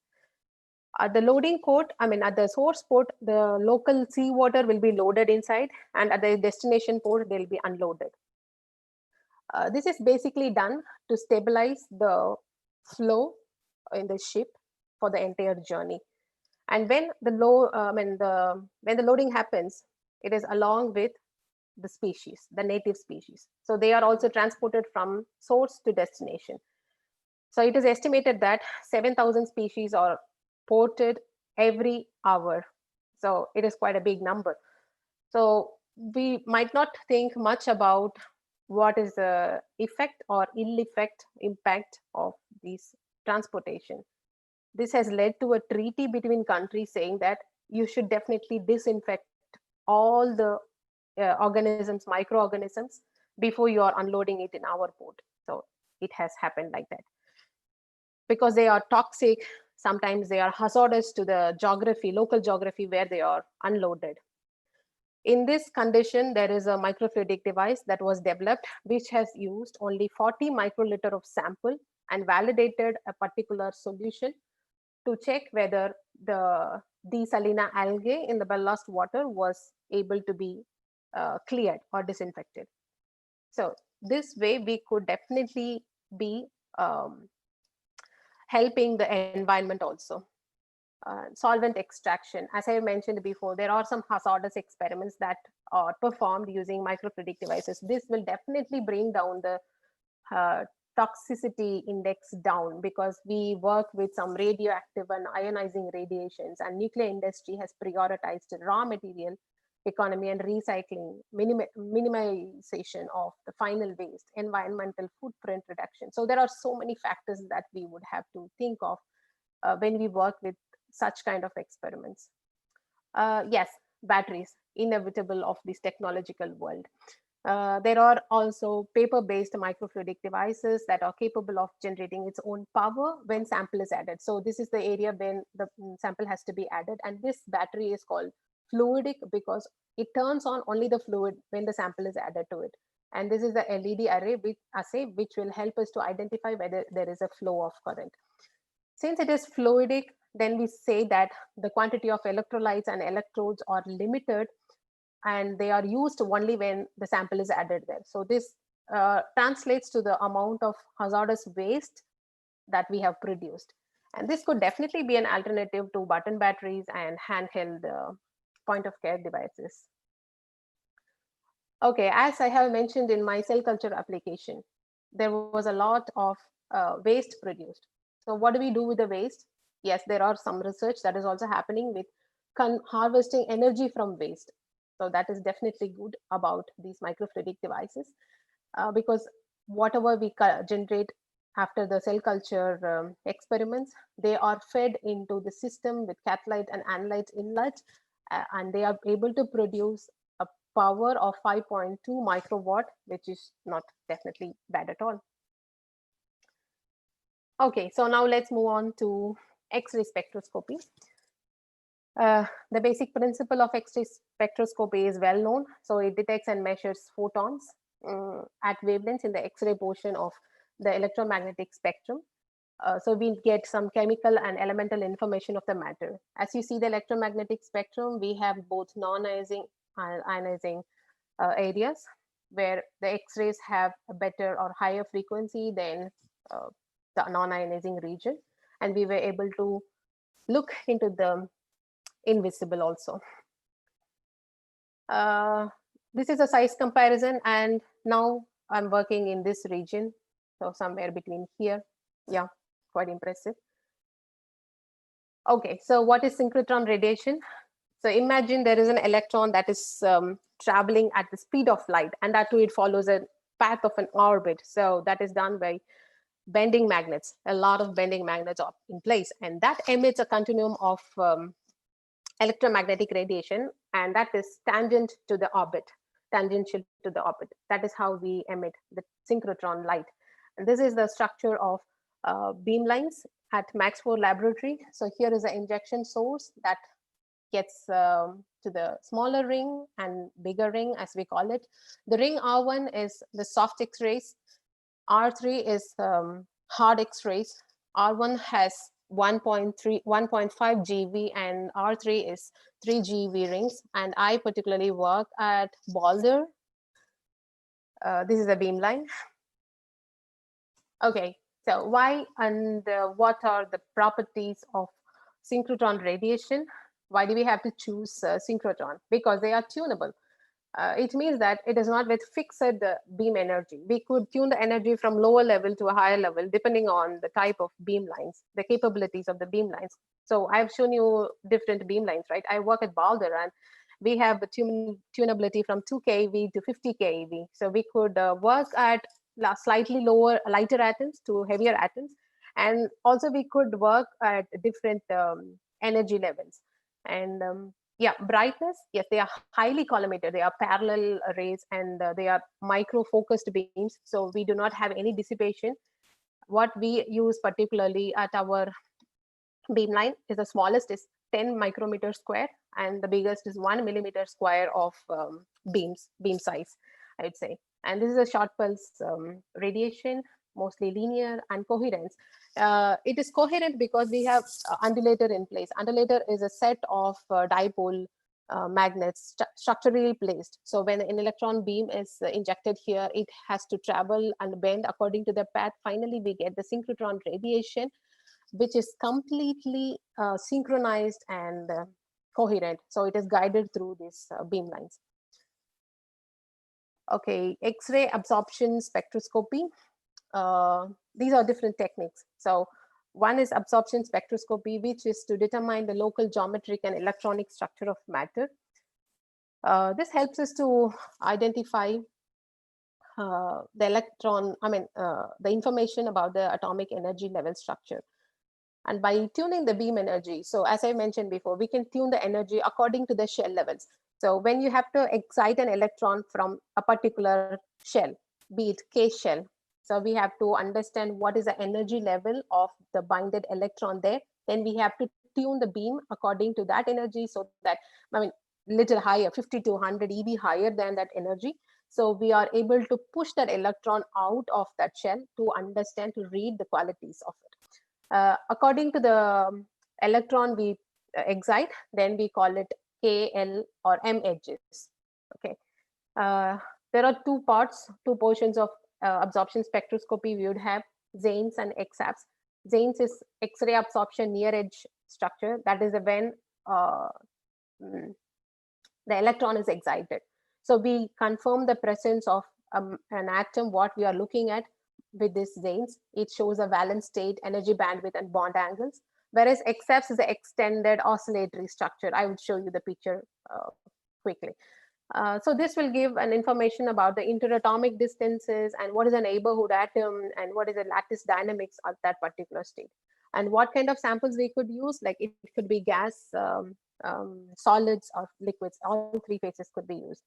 Speaker 8: At the loading port, I mean, at the source port, the local seawater will be loaded inside, and at the destination port, they'll be unloaded. This is basically done to stabilize the flow in the ship for the entire journey. And when the when the loading happens, it is along with the species, the native species. So they are also transported from source to destination. So it is estimated that 7,000 species are ported every hour. So it is quite a big number. So we might not think much about what is the effect or ill effect impact of this transportation. This has led to a treaty between countries saying that you should definitely disinfect all the organisms, microorganisms, before you are unloading it in our port. So it has happened like that. Because they are toxic, sometimes they are hazardous to the geography, local geography where they are unloaded. In this condition, there is a microfluidic device that was developed, which has used only 40 microliter of sample and validated a particular solution to check whether the desalina algae in the ballast water was able to be cleared or disinfected. So this way we could definitely be helping the environment also. Solvent extraction, as I mentioned before, there are some hazardous experiments that are performed using microfluidic devices. This will definitely bring down the toxicity index down, because we work with some radioactive and ionizing radiations, and nuclear industry has prioritized raw material economy and recycling, minimization of the final waste, environmental footprint reduction. So there are so many factors that we would have to think of when we work with such kind of experiments. Yes, batteries, inevitable of this technological world. There are also paper-based microfluidic devices that are capable of generating its own power when sample is added. So this is the area when the sample has to be added, and this battery is called fluidic because it turns on only the fluid when the sample is added to it. And this is the LED array assay, which will help us to identify whether there is a flow of current. Since it is fluidic, then we say that the quantity of electrolytes and electrodes are limited, and they are used only when the sample is added there. So this translates to the amount of hazardous waste that we have produced. And this could definitely be an alternative to button batteries and handheld point of care devices. Okay, as I have mentioned in my cell culture application, there was a lot of waste produced. So what do we do with the waste? Yes, there are some research that is also happening with harvesting energy from waste. So that is definitely good about these microfluidic devices, because whatever we generate after the cell culture experiments, they are fed into the system with catalyte and analyte inlets, and they are able to produce a power of 5.2 microwatt, which is not definitely bad at all. Okay, so now let's move on to X-ray spectroscopy. The basic principle of X-ray spectroscopy is well known. So it detects and measures photons at wavelengths in the X-ray portion of the electromagnetic spectrum. So we get some chemical and elemental information of the matter. As you see the electromagnetic spectrum, we have both non-ionizing and ionizing areas where the X-rays have a better or higher frequency than the non-ionizing region. And we were able to look into the invisible also. This is a size comparison, and now I'm working in this region, so somewhere between here. Yeah, quite impressive. Okay, so what is synchrotron radiation? So imagine there is an electron that is traveling at the speed of light, and that too it follows a path of an orbit. So that is done by bending magnets. A lot of bending magnets are in place, and that emits a continuum of electromagnetic radiation, and that is tangent to the orbit, tangential to the orbit. That is how we emit the synchrotron light. And this is the structure of beam lines at Maxford laboratory. So here is an injection source that gets to the smaller ring and bigger ring, as we call it. The ring R1 is the soft X-rays. R3 is hard X-rays. R1 has 1.5 GeV and R3 is 3 GeV rings. And I particularly work at Boulder. This is a beam line. Okay, so why and what are the properties of synchrotron radiation? Why do we have to choose synchrotron? Because they are tunable. It means that it is not with fixed beam energy. We could tune the energy from lower level to a higher level depending on the type of beam lines, the capabilities of the beam lines. So I've shown you different beam lines, right? I work at Boulder, and we have the tunability from 2 keV to 50 keV. So we could work at slightly lighter atoms to heavier atoms. And also we could work at different energy levels. And yeah, brightness, yes, they are highly collimated. They are parallel arrays, and they are micro-focused beams. So we do not have any dissipation. What we use particularly at our beam line is the smallest is 10 micrometer square, and the biggest is 1 millimeter square of beam size, I would say. And this is a short pulse radiation, mostly linear and coherence. It is coherent because we have undulator in place. Undulator is a set of dipole magnets structurally placed. So when an electron beam is injected here, it has to travel and bend according to the path. Finally, we get the synchrotron radiation, which is completely synchronized and coherent. So it is guided through these beam lines. Okay, X-ray absorption spectroscopy. These are different techniques. So one is absorption spectroscopy, which is to determine the local geometric and electronic structure of matter. This helps us to identify the information about the atomic energy level structure. And by tuning the beam energy, so as I mentioned before, we can tune the energy according to the shell levels. So when you have to excite an electron from a particular shell, be it K shell, so we have to understand what is the energy level of the binded electron there. Then we have to tune the beam according to that energy, so that, little higher, 50 to 100 eV higher than that energy. So we are able to push that electron out of that shell to understand, to read the qualities of it. According to the electron we excite, then we call it K, L, or M edges. Okay. There are two portions of absorption spectroscopy. We would have XANES and XAPS. XANES is X-ray absorption near edge structure. That is when the electron is excited. So we confirm the presence of an atom, what we are looking at with this XANES. It shows a valence state, energy bandwidth, and bond angles. Whereas XAPS is the extended oscillatory structure. I would show you the picture quickly. So this will give an information about the interatomic distances and what is a neighborhood atom and what is the lattice dynamics at that particular state. And what kind of samples we could use, like it could be gas, solids, or liquids. All three phases could be used.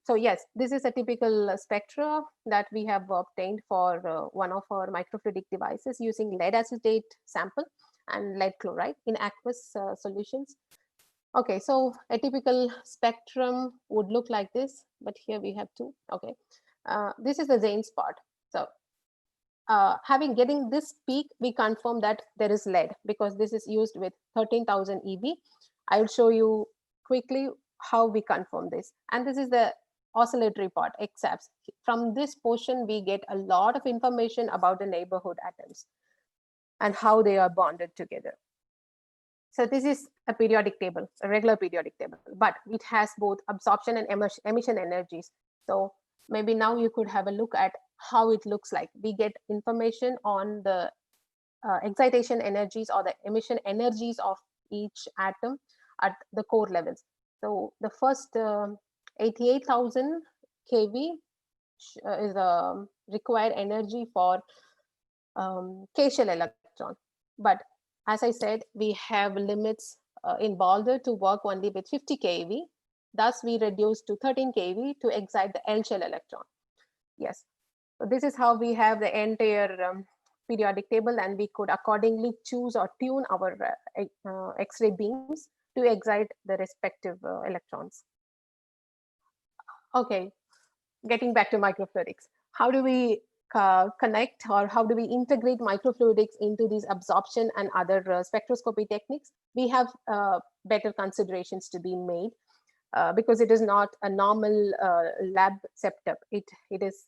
Speaker 8: So yes, this is a typical spectra that we have obtained for one of our microfluidic devices using lead acetate sample. and lead chloride in aqueous solutions. Okay, so a typical spectrum would look like this, but here we have two. Okay, this is the Zane's part. So getting this peak, we confirm that there is lead because this is used with 13,000 EV. I will show you quickly how we confirm this. And this is the oscillatory part, XAPS. From this portion, we get a lot of information about the neighborhood atoms and how they are bonded together. So this is a periodic table, a regular periodic table, but it has both absorption and emission energies. So maybe now you could have a look at how it looks like. We get information on the excitation energies or the emission energies of each atom at the core levels. So the first 88,000 kV is the required energy for K shell electron. But as I said, we have limits in Boulder to work only with 50 keV. Thus, we reduce to 13 keV to excite the L shell electron. Yes, so this is how we have the entire periodic table, and we could accordingly choose or tune our X-ray beams to excite the respective electrons. Okay, getting back to microfluidics. How do we connect, or how do we integrate microfluidics into these absorption and other spectroscopy techniques? We have better considerations to be made because it is not a normal lab setup. It is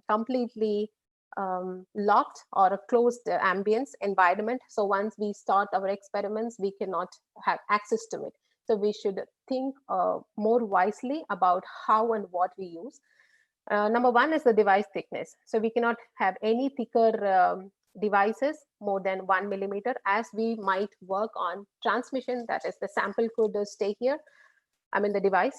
Speaker 8: completely locked or a closed ambience environment. So once we start our experiments, we cannot have access to it. So we should think more wisely about how and what we use. Number one is the device thickness. So we cannot have any thicker devices more than 1 millimeter, as we might work on transmission. That is, the sample could stay here, the device.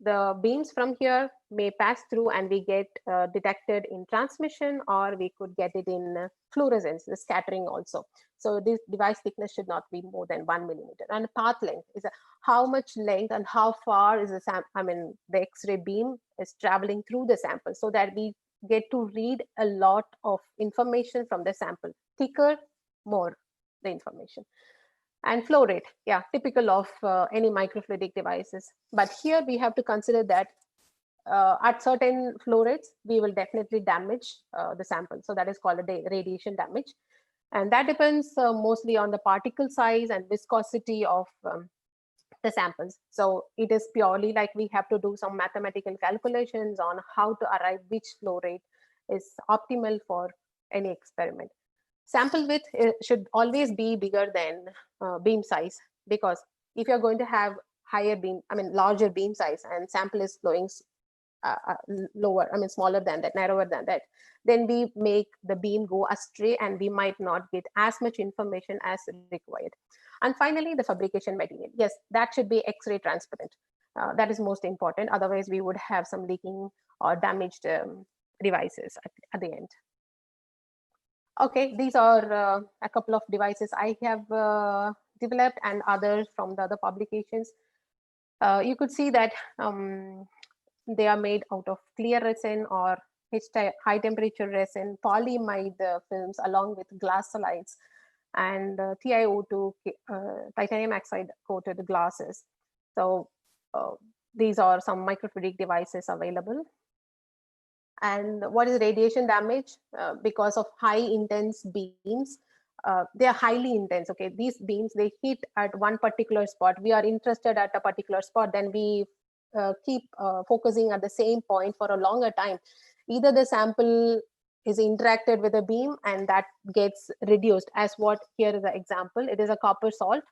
Speaker 8: The beams from here may pass through and we get detected in transmission, or we could get it in fluorescence, the scattering also. So this device thickness should not be more than 1 millimeter. And path length is how much length and how far is the X-ray beam is traveling through the sample, so that we get to read a lot of information from the sample. Thicker, more the information. And flow rate, yeah, typical of any microfluidic devices. But here we have to consider that at certain flow rates, we will definitely damage the sample. So that is called a radiation damage. And that depends mostly on the particle size and viscosity of the samples. So it is purely like we have to do some mathematical calculations on how to arrive which flow rate is optimal for any experiment. Sample width should always be bigger than beam size, because if you're going to have larger beam size and sample is flowing lower, smaller than that, narrower than that, then we make the beam go astray and we might not get as much information as required. And finally, the fabrication material. Yes, that should be X-ray transparent. That is most important. Otherwise, we would have some leaking or damaged devices at the end. Okay, these are a couple of devices I have developed and others from the other publications. You could see that they are made out of clear resin or high temperature resin, polyimide films along with glass slides, and TiO2 titanium oxide coated glasses. So these are some microfluidic devices available. And what is radiation damage? Because of high intense beams, they are highly intense. Okay, these beams, they hit at one particular spot. We are interested at a particular spot, then we keep focusing at the same point for a longer time. Either the sample is interacted with a beam and that gets reduced, as what here is the example. It is a copper salt,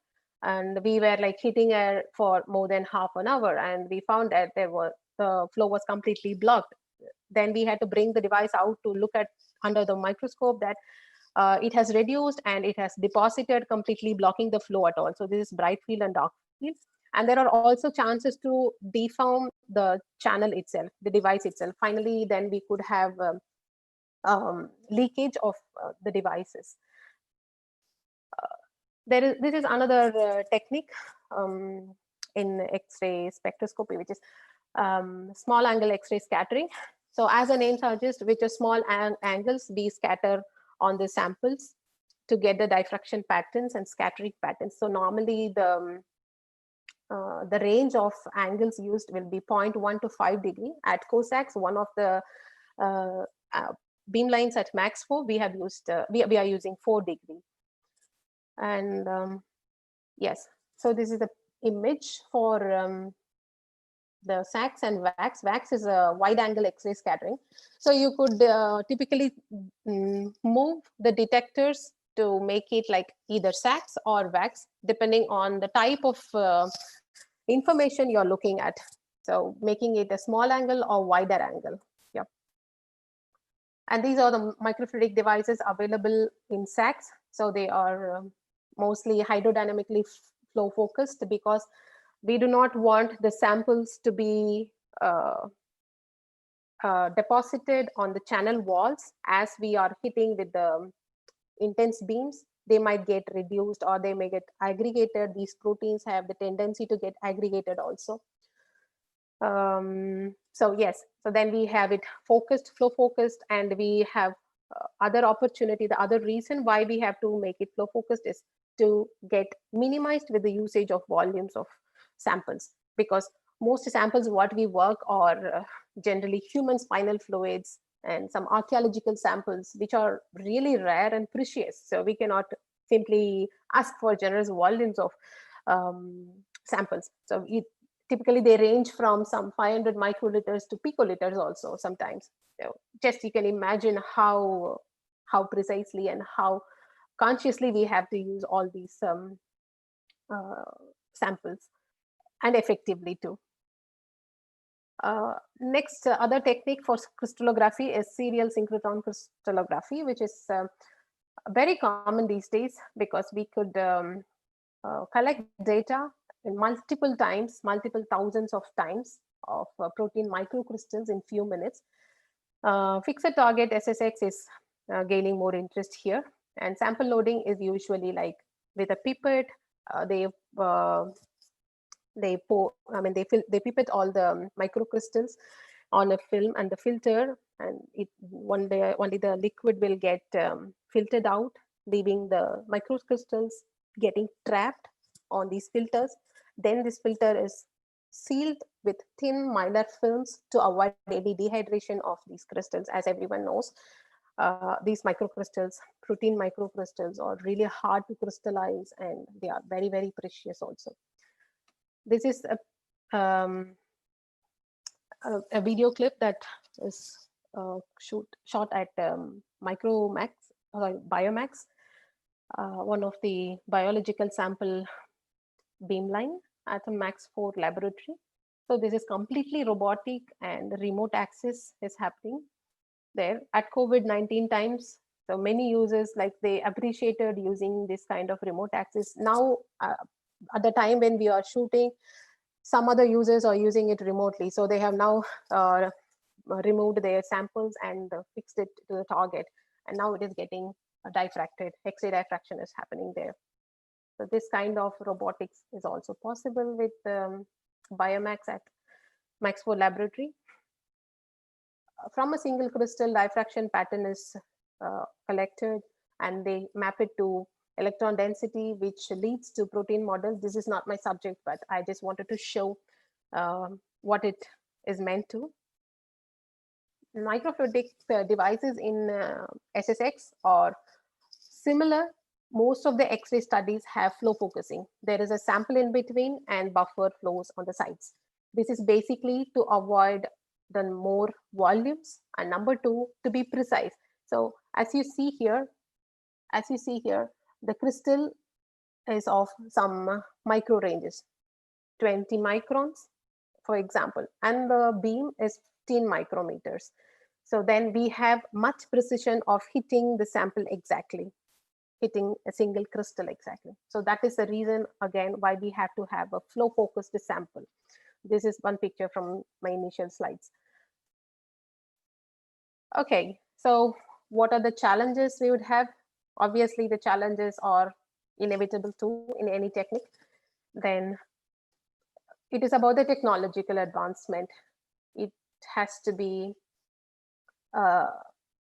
Speaker 8: and we were like hitting it for more than half an hour, and we found that the flow was completely blocked. Then we had to bring the device out to look at under the microscope that it has reduced and it has deposited, completely blocking the flow at all. So this is bright field and dark field. And there are also chances to deform the channel itself, the device itself. Finally, then we could have leakage of the devices. This is another technique in X-ray spectroscopy, which is small angle X-ray scattering. So as the name suggests, with a small angles, we scatter on the samples to get the diffraction patterns and scattering patterns. So normally the range of angles used will be 0.1 to 5 degree. At COSAX, one of the beam lines at max 4, we have used we are using 4 degree. And yes, so this is the image for the SAX and VAX. VAX is a wide angle X-ray scattering. So you could typically move the detectors to make it like either SAX or VAX, depending on the type of information you're looking at. So making it a small angle or wider angle. Yep. And these are the microfluidic devices available in SAX. So they are mostly hydrodynamically flow focused, because we do not want the samples to be deposited on the channel walls as we are hitting with the intense beams. They might get reduced or they may get aggregated. These proteins have the tendency to get aggregated also. So yes, so then we have it focused, flow focused, and we have other opportunity. The other reason why we have to make it flow focused is to get minimized with the usage of volumes of samples, because most samples what we work are generally human spinal fluids and some archaeological samples, which are really rare and precious. So we cannot simply ask for generous volumes of samples. So typically they range from some 500 microliters to picoliters also sometimes. So just you can imagine how precisely and how consciously we have to use all these samples, and effectively too. Next, other technique for crystallography is serial synchrotron crystallography, which is very common these days, because we could collect data in multiple times, multiple thousands of times of protein microcrystals in few minutes. Fixed target SSX is gaining more interest here, and sample loading is usually like with a pipette. They pipette all the microcrystals on a film and the filter, and one day only the liquid will get filtered out, leaving the microcrystals getting trapped on these filters. Then this filter is sealed with thin mylar films to avoid any dehydration of these crystals. As everyone knows, these microcrystals, protein microcrystals, are really hard to crystallize, and they are very, very precious also. This is a video clip that is shot at Biomax, one of the biological sample beamline at a Max 4 laboratory. So this is completely robotic, and remote access is happening there. At COVID-19 times, so many users, like, they appreciated using this kind of remote access. Now, at the time when we are shooting, some other users are using it remotely. So they have now removed their samples and fixed it to the target. And now it is getting diffracted. X-ray diffraction is happening there. So this kind of robotics is also possible with Biomax at Max 4 laboratory. From a single crystal, diffraction pattern is collected, and they map it to electron density, which leads to protein models. This is not my subject, but I just wanted to show what it is meant to. Microfluidic devices in SSX are similar. Most of the X-ray studies have flow focusing. There is a sample in between and buffer flows on the sides. This is basically to avoid the more volumes, and number two, to be precise. So as you see here, the crystal is of some micro ranges, 20 microns, for example, and the beam is 15 micrometers. So then we have much precision of hitting the sample exactly, hitting a single crystal exactly. So that is the reason, again, why we have to have a flow focused sample. This is one picture from my initial slides. Okay, so what are the challenges we would have? Obviously, the challenges are inevitable too in any technique. Then it is about the technological advancement. It has to be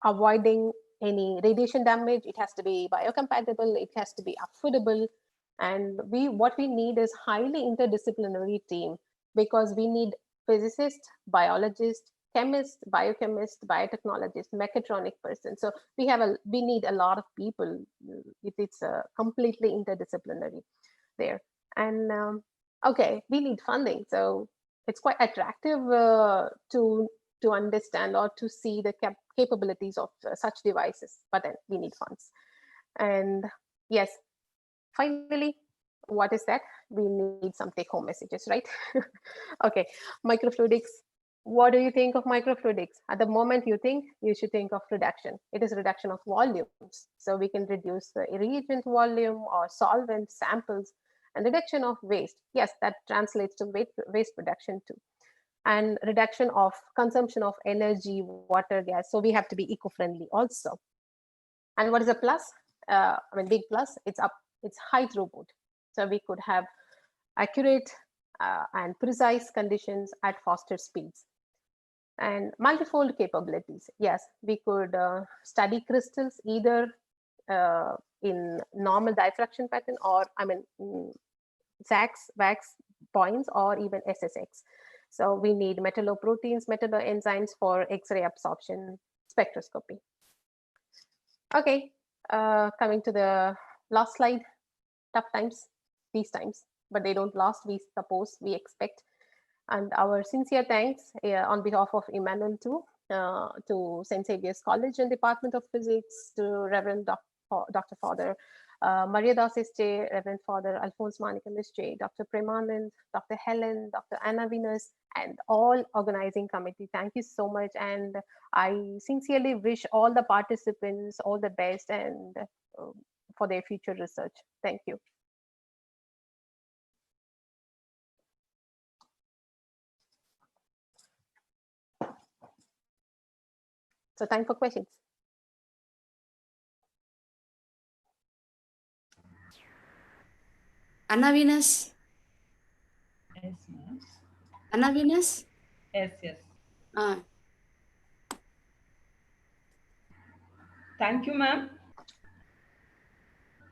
Speaker 8: avoiding any radiation damage. It has to be biocompatible. It has to be affordable. And what we need is highly interdisciplinary team, because we need physicists, biologists, chemists, biochemists, biotechnologists, mechatronic person. So we need a lot of people. It's completely interdisciplinary there. And okay, we need funding. So it's quite attractive to understand or to see the capabilities of such devices, but then we need funds. And yes, finally, what is that? We need some take-home messages, right? Okay, microfluidics. What do you think of microfluidics? At the moment you should think of reduction. It is reduction of volumes. So we can reduce the reagent volume or solvent samples, and reduction of waste. Yes, that translates to waste reduction too. And reduction of consumption of energy, water, gas. So we have to be eco-friendly also. And what is a plus? Big plus, it's high throughput. So we could have accurate and precise conditions at faster speeds. And multifold capabilities. Yes, we could study crystals either in normal diffraction pattern, or wax points, or even SSX. So we need metalloproteins, metalloenzymes for X-ray absorption spectroscopy. Okay, coming to the last slide. Tough times, these times, but they don't last, we suppose, we expect. And our sincere thanks on behalf of Emmanuel too, to St. Xavier's College and Department of Physics, to Reverend Dr. Father Maria Das S.J., Reverend Father Alphonse Manikam S.J., Dr. Premanand, Dr. Helen, Dr. Anna Venus, and all organizing committee. Thank you so much. And I sincerely wish all the participants all the best and for their future research. Thank you. So time for questions.
Speaker 3: Anna Venus?
Speaker 5: Yes, ma'am.
Speaker 3: Anna Venus?
Speaker 5: Yes.
Speaker 3: Ah.
Speaker 5: Thank you, ma'am.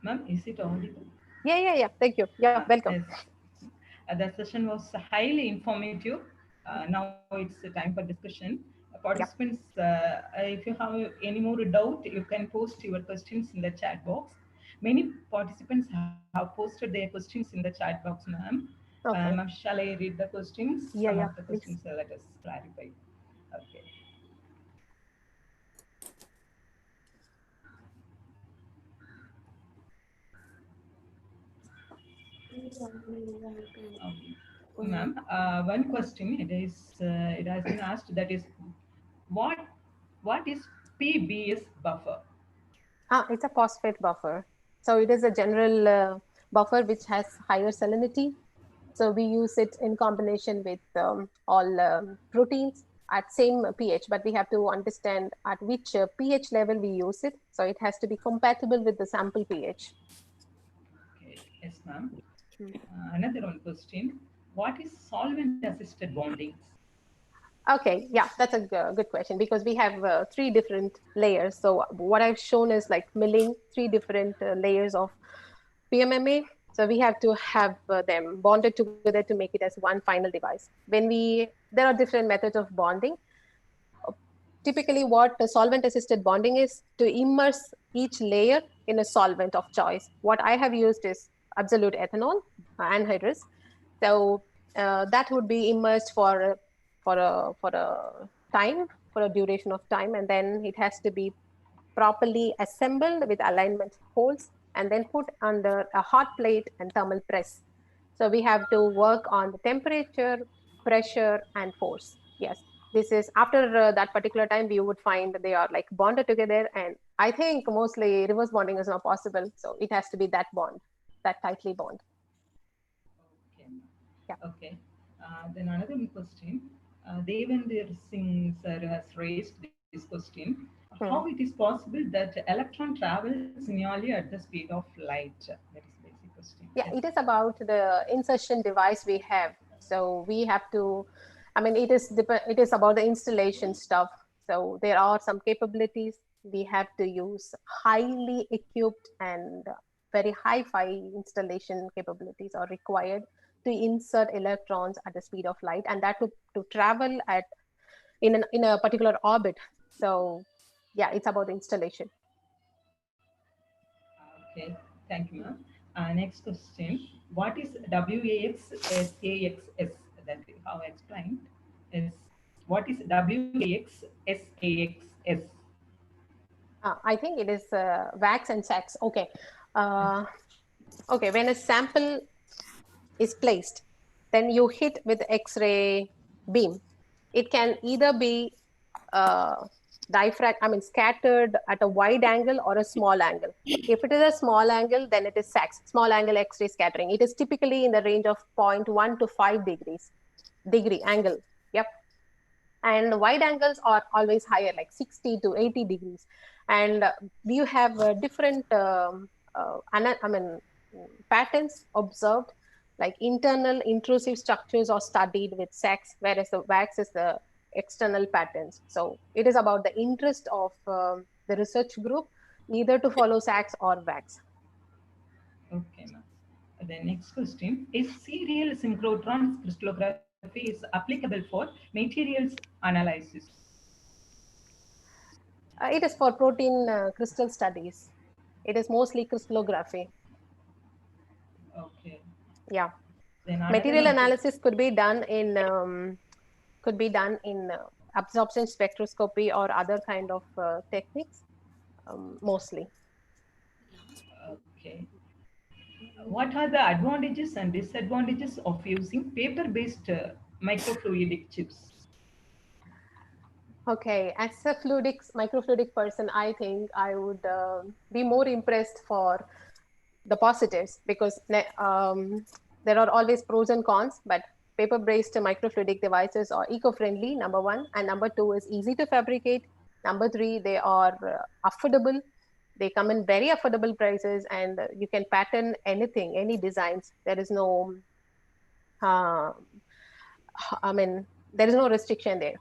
Speaker 5: Ma'am, is it audible?
Speaker 8: Yeah. Thank you. Yeah, welcome.
Speaker 5: Yes. The session was highly informative. Now it's time for discussion. Participants, if you have any more doubt, you can post your questions in the chat box. Many participants have posted their questions in the chat box, ma'am.
Speaker 8: Okay.
Speaker 5: Ma'am, shall I read the questions?
Speaker 8: Yeah,
Speaker 5: Some
Speaker 8: yeah,
Speaker 5: of the questions let us clarify. Okay. Ma'am, one question it has been asked, that is, what is PBS buffer?
Speaker 8: It's a phosphate buffer. So it is a general buffer which has higher salinity. So we use it in combination with all proteins at same pH, but we have to understand at which pH level we use it. So it has to be compatible with the sample pH.
Speaker 5: Okay. Yes, ma'am. Another one question. What is solvent-assisted bonding?
Speaker 8: Okay, yeah, that's a good question, because we have 3 different layers. So what I've shown is like milling 3 different layers of PMMA. So we have to have them bonded together to make it as one final device. There are different methods of bonding. Typically what the solvent assisted bonding is, to immerse each layer in a solvent of choice. What I have used is absolute ethanol, anhydrous. So that would be immersed for a duration of time, and then it has to be properly assembled with alignment holes, and then put under a hot plate and thermal press. So we have to work on the temperature, pressure, and force. Yes, this is after that particular time we would find they are like bonded together, and I think mostly reverse bonding is not possible. So it has to be that tightly bond.
Speaker 5: Okay. Yeah. Okay. Then another question. Devendra Singh sir has raised this question. How it is possible that electron travels nearly at the speed of light? That is the basic question.
Speaker 8: Yeah, yes. It is about the insertion device we have. So we have to, it is about the installation stuff. So there are some capabilities we have to use highly equipped and very high-fi installation capabilities are required to insert electrons at the speed of light, and that to travel at in a particular orbit. So yeah, it's about installation.
Speaker 5: Okay, thank you, ma'am. Next question. What is WAX-SAXS? That how explained is what is WAX-SAXS?
Speaker 8: I think it is wax and sacs. Okay. Okay, when a sample is placed, then you hit with X-ray beam. It can either be scattered at a wide angle or a small angle. If it is a small angle, then it is SAX, small angle X-ray scattering. It is typically in the range of 0.1 to 5 degree angle. Yep. And wide angles are always higher, like 60 to 80 degrees. And you have different patterns observed, like internal intrusive structures are studied with SAX, whereas the wax is the external patterns. So it is about the interest of the research group, either to follow SAX or wax.
Speaker 5: Okay, ma'am. The next question is serial synchrotron crystallography is applicable for materials analysis.
Speaker 8: It is for protein crystal studies. It is mostly crystallography.
Speaker 5: Okay.
Speaker 8: Yeah.
Speaker 5: Then
Speaker 8: Material
Speaker 5: another
Speaker 8: analysis could be done in absorption spectroscopy or other kind of techniques, mostly.
Speaker 5: Okay. What are the advantages and disadvantages of using paper-based microfluidic chips?
Speaker 8: Okay, as a microfluidic person, I think I would be more impressed for the positives, because there are always pros and cons, but paper-based microfluidic devices are eco-friendly, number one, and number two is easy to fabricate. Number three, they are affordable. They come in very affordable prices, and you can pattern anything, any designs. There is no, uh, there is no restriction there.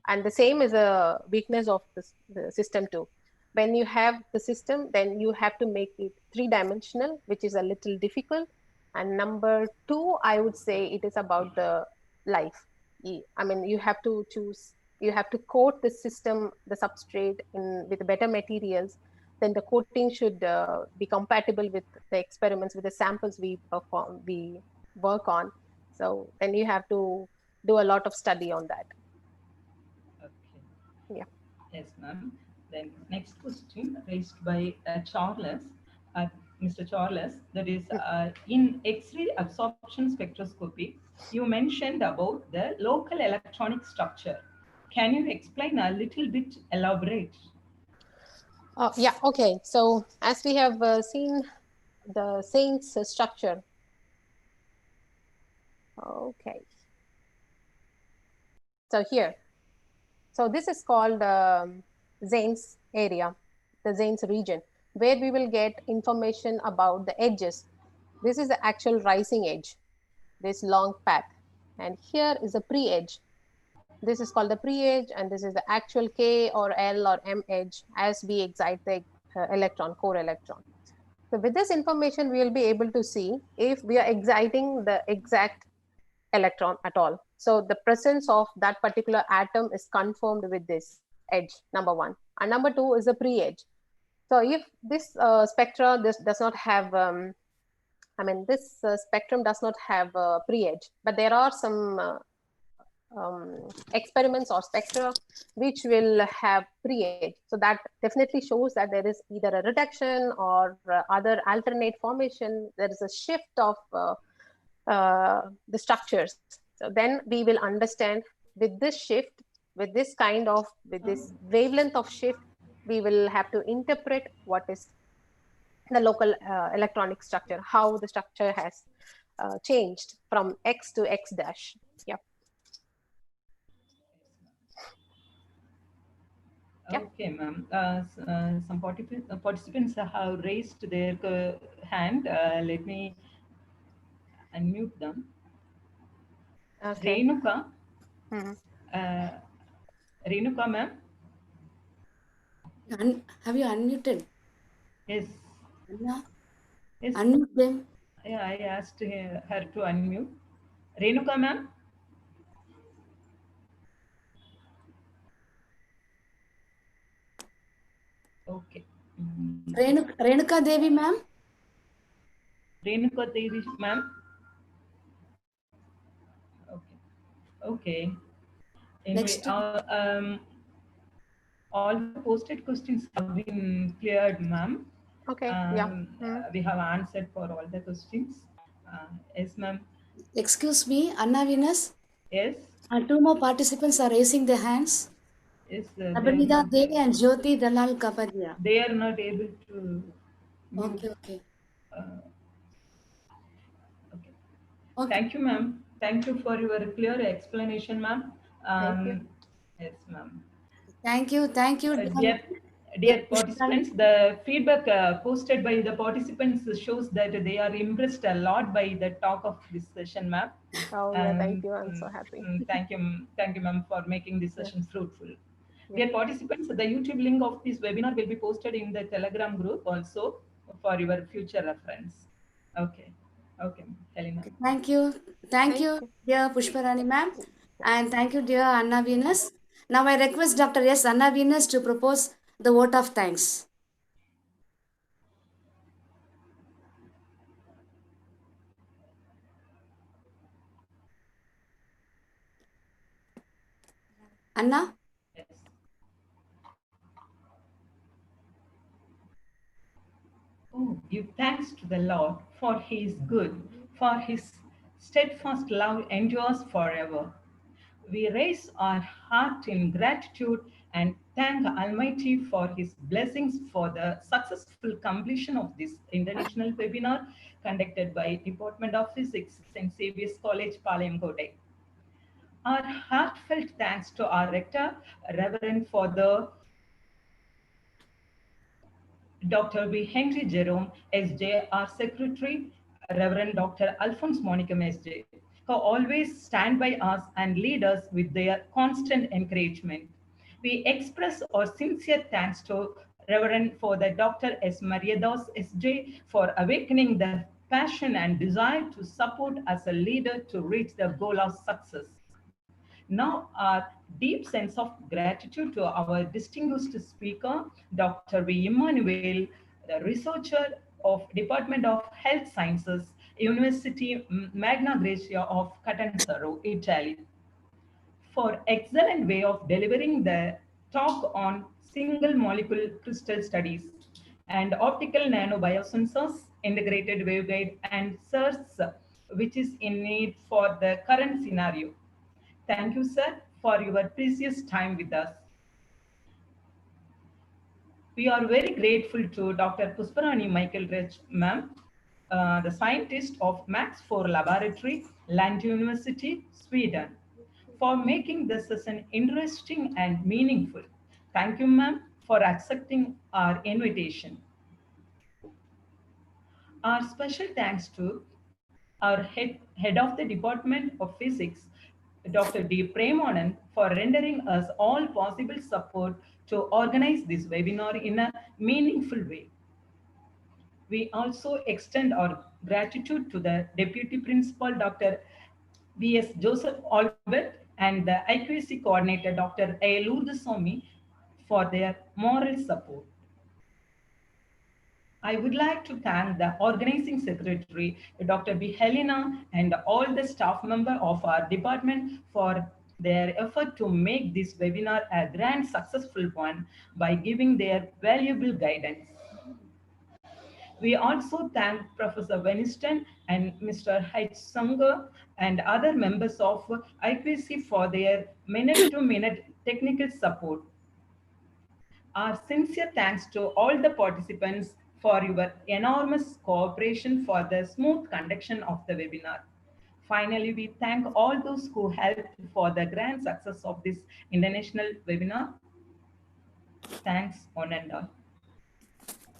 Speaker 8: And the same is a weakness of the system too. When you have the system, then you have to make it three-dimensional, which is a little difficult. And number two, I would say it is about the life. You have to choose, you have to coat the system, the substrate with better materials. Then the coating should be compatible with the experiments, with the samples we work on. So then you have to do a lot of study on that.
Speaker 5: Okay.
Speaker 8: Yeah.
Speaker 5: Yes, ma'am. Then next question raised by Charles, uh, Mr. Charles, that is in X-ray absorption spectroscopy, you mentioned about the local electronic structure. Can you explain a little bit, elaborate?
Speaker 8: Yeah, okay. So as we have seen the Saints structure. Okay. So here, so this is called Zane's area, the Zane's region, where we will get information about the edges. This is the actual rising edge, this long path. And here is a pre-edge. This is called the pre-edge, and this is the actual K or L or M edge as we excite the electron, core electron. So with this information, we will be able to see if we are exciting the exact electron at all. So the presence of that particular atom is confirmed with this edge, number one. And number two is the pre-edge. So if this this does not have, this spectrum does not have pre-edge, but there are some experiments or spectra which will have pre-edge. So that definitely shows that there is either a reduction or other alternate formation. There is a shift of the structures. So then we will understand with this shift, with this wavelength of shift, we will have to interpret what is the local electronic structure, how the structure has changed from X to X dash. Yeah.
Speaker 5: Okay, ma'am. Some participants have raised their hand. Let me unmute them.
Speaker 8: Okay.
Speaker 5: Renuka.
Speaker 8: Mm-hmm.
Speaker 5: Renuka, ma'am.
Speaker 3: Have you unmuted?
Speaker 5: Yes.
Speaker 3: Anna,
Speaker 5: Yes.
Speaker 3: unmute them.
Speaker 5: Yeah, I asked her to unmute. Renuka ma'am? Okay.
Speaker 3: Renuka Devi, ma'am.
Speaker 5: Renuka Devi ma'am? Okay. Okay. Anyway,
Speaker 3: Next.
Speaker 5: all the posted questions have been cleared, ma'am.
Speaker 8: Okay, yeah.
Speaker 5: We have answered for all the questions. Yes, ma'am.
Speaker 3: Excuse me, Anna Venus.
Speaker 5: Yes.
Speaker 3: Two more participants are raising their hands.
Speaker 5: Yes,
Speaker 3: Abhinida Devi and Jyoti Dalal Kapadia.
Speaker 5: they are not able to mute.
Speaker 3: Okay, okay.
Speaker 5: Uh, okay.
Speaker 3: Okay.
Speaker 5: Thank you, ma'am. Thank you for your clear explanation, ma'am.
Speaker 8: Thank you.
Speaker 5: Yes, ma'am.
Speaker 3: Thank you,
Speaker 5: Dear,
Speaker 3: dear
Speaker 5: dear
Speaker 3: Pushpani.
Speaker 5: participants, the feedback posted by the participants shows that they are impressed a lot by the talk of this session, ma'am.
Speaker 8: Oh, yeah, thank you. I'm so happy.
Speaker 5: Thank you, ma'am, for making this
Speaker 8: Yeah,
Speaker 5: session fruitful.
Speaker 8: yeah.
Speaker 5: Dear participants, the YouTube link of this webinar will be posted in the Telegram group also for your future reference. Okay, okay, Helena.
Speaker 3: Thank you. Thank
Speaker 8: Thank
Speaker 3: you,
Speaker 8: you.
Speaker 3: dear Pushparani ma'am. And thank you, dear Anna Venus. Now I request Dr. S. Anna Venus to propose the vote of thanks. Anna?
Speaker 5: Yes. Oh, give thanks to the Lord, for he is good, for his steadfast love endures forever. We raise our heart in gratitude and thank Almighty for his blessings for the successful completion of this international webinar conducted by Department of Physics, St. Xavier's College, Palayamkottai. Our heartfelt thanks to our rector, Reverend Father Dr. B. Henry Jerome, SJ, our secretary, Reverend Dr. Alphonse Monicum, SJ, who always stand by us and lead us with their constant encouragement. We express our sincere thanks to Reverend Father Dr. S. Mariadas, SJ, for awakening the passion and desire to support as a leader to reach the goal of success. Now, our deep sense of gratitude to our distinguished speaker, Dr. V. Emmanuel, the researcher of Department of Health Sciences, University Magna Graecia of Catanzaro, Italy, for excellent way of delivering the talk on single molecule crystal studies and optical nano biosensors, integrated waveguide and SERS, which is in need for the current scenario. Thank you, sir, for your precious time with us. We are very grateful to Dr. Pusparani Michael Rich, ma'am, the scientist of Max 4 Laboratory, Land University, Sweden, for making this session interesting and meaningful. Thank you, ma'am, for accepting our invitation. Our special thanks to our head of the Department of Physics, Dr. D. Premanand, for rendering us all possible support to organize this webinar in a meaningful way. We also extend our gratitude to the Deputy Principal, Dr. B.S. Joseph Albert, and the IQAC Coordinator, Dr. A. Lourdeswamy, for their moral support. I would like to thank the organizing secretary, Dr. B. Helena, and all the staff members of our department for their effort to make this webinar a grand successful one by giving their valuable guidance. We also thank Professor Winston and Mr. H. Sanger and other members of IPC for their minute-to-minute technical support. Our sincere thanks to all the participants for your enormous cooperation for the smooth conduction of the webinar. Finally, we thank all those who helped for the grand success of this international webinar. Thanks, one and all.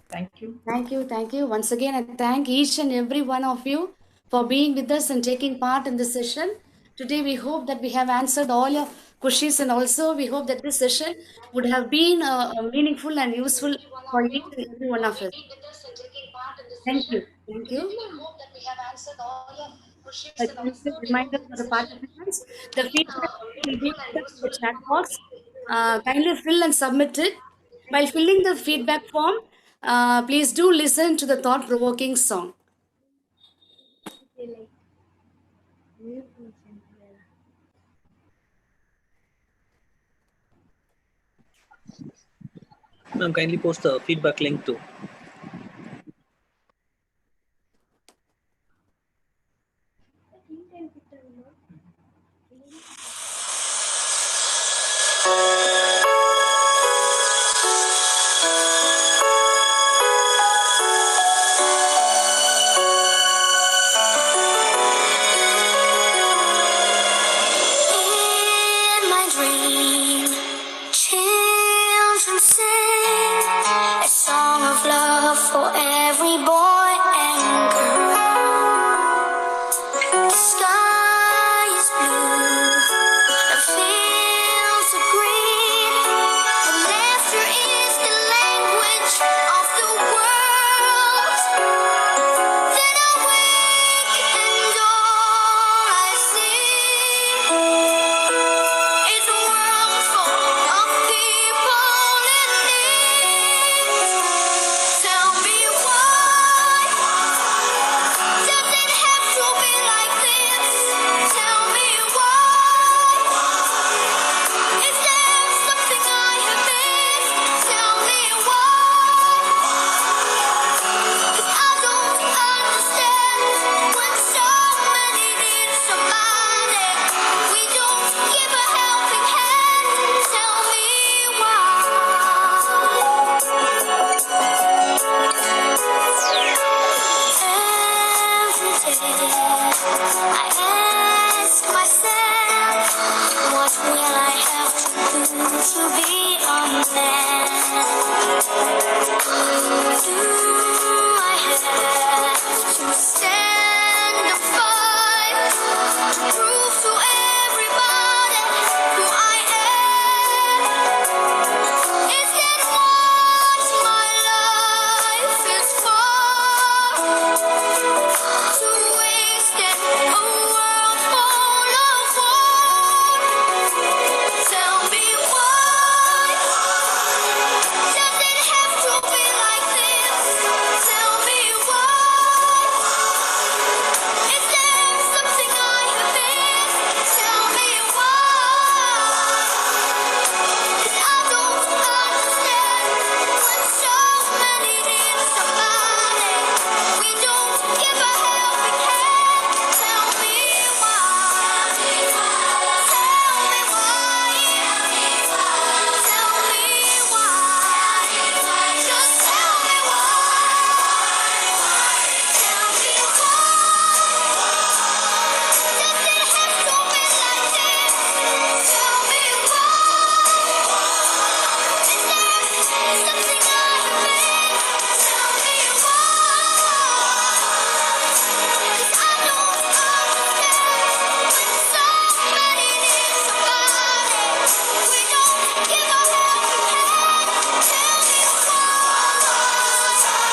Speaker 5: Thank you.
Speaker 3: Thank you. Thank you. Once again, I thank each and every one of you for being with us and taking part in this session. Today, we hope that we have answered all your questions, and also we hope that this session would have been meaningful and useful for each and every one of us. Thank you. Thank you. A gentle reminder for the participants, the feedback will be put in the chat box. Kindly fill and submit it. While filling the feedback form, please do listen to the thought-provoking song.
Speaker 9: Ma'am, kindly post the feedback link too.
Speaker 6: In my dream, children sing a song of love for every boy and girl. The sky is blue, the fields are green, and laughter is the language of the world. Then I wake and all I see is a world full of people in need. Tell me why does it have to be like this? Tell me why. Is there something I have missed? Tell me why. 'Cause I don't understand when so many need somebody. We don't give a helping hand. Tell me why. Every day I ask myself, what will I have to do to be a man? Do I have to stand and fight to prove to everybody who I am? Is that what my life is for? To waste it, a world full of war. Tell me why does it have to be like this? Tell me why. Is there something I have missed? Tell me why. 'Cause I don't understand when so many need somebody. We don't give a helping hand. Tell me why. Tell me why. Tell me why. Just tell me why. Tell me why. Does it have to be like this? Tell me why. Is there something I have missed? Tell me why. 'Cause I don't understand when so many need somebody. We don't give a helping hand. Tell me why. Tell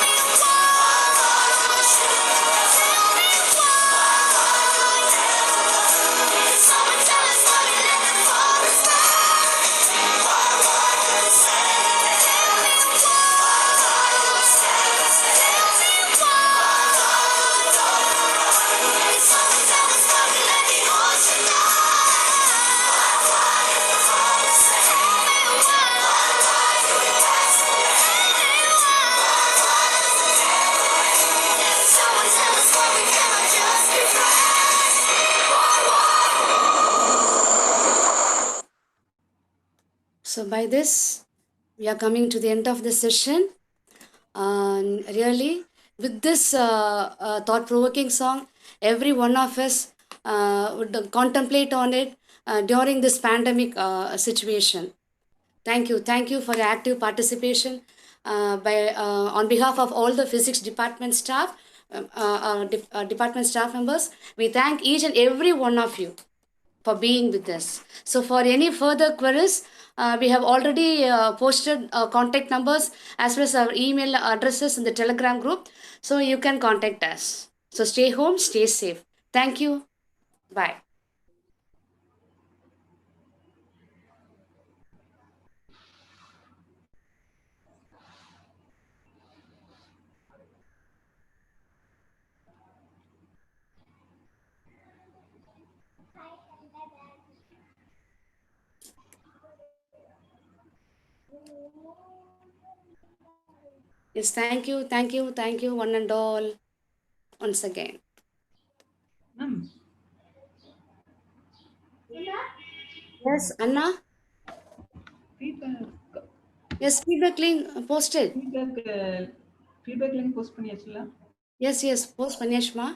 Speaker 6: me why. Tell me why. Someone tell us why we let them fall Someone tell us why we cannot just be friends.
Speaker 3: So by this, we are coming to the end of the session. Really, with this thought-provoking song, every one of us would contemplate on it during this pandemic situation. Thank you for your active participation on behalf of all the physics department staff, department staff members. We thank each and every one of you. for being with us. So for any further queries, we have already posted contact numbers as well as our email addresses in the Telegram group. So you can contact us. So stay home, stay safe. Thank you. Bye. Yes, thank you, one and all, once again.
Speaker 5: Ma'am,
Speaker 3: Yes, Anna?
Speaker 5: feedback
Speaker 3: Yes, feedback link posted.
Speaker 5: feedback feedback link post பண்ணியாச்சுல?
Speaker 3: Yes, post Panyashma.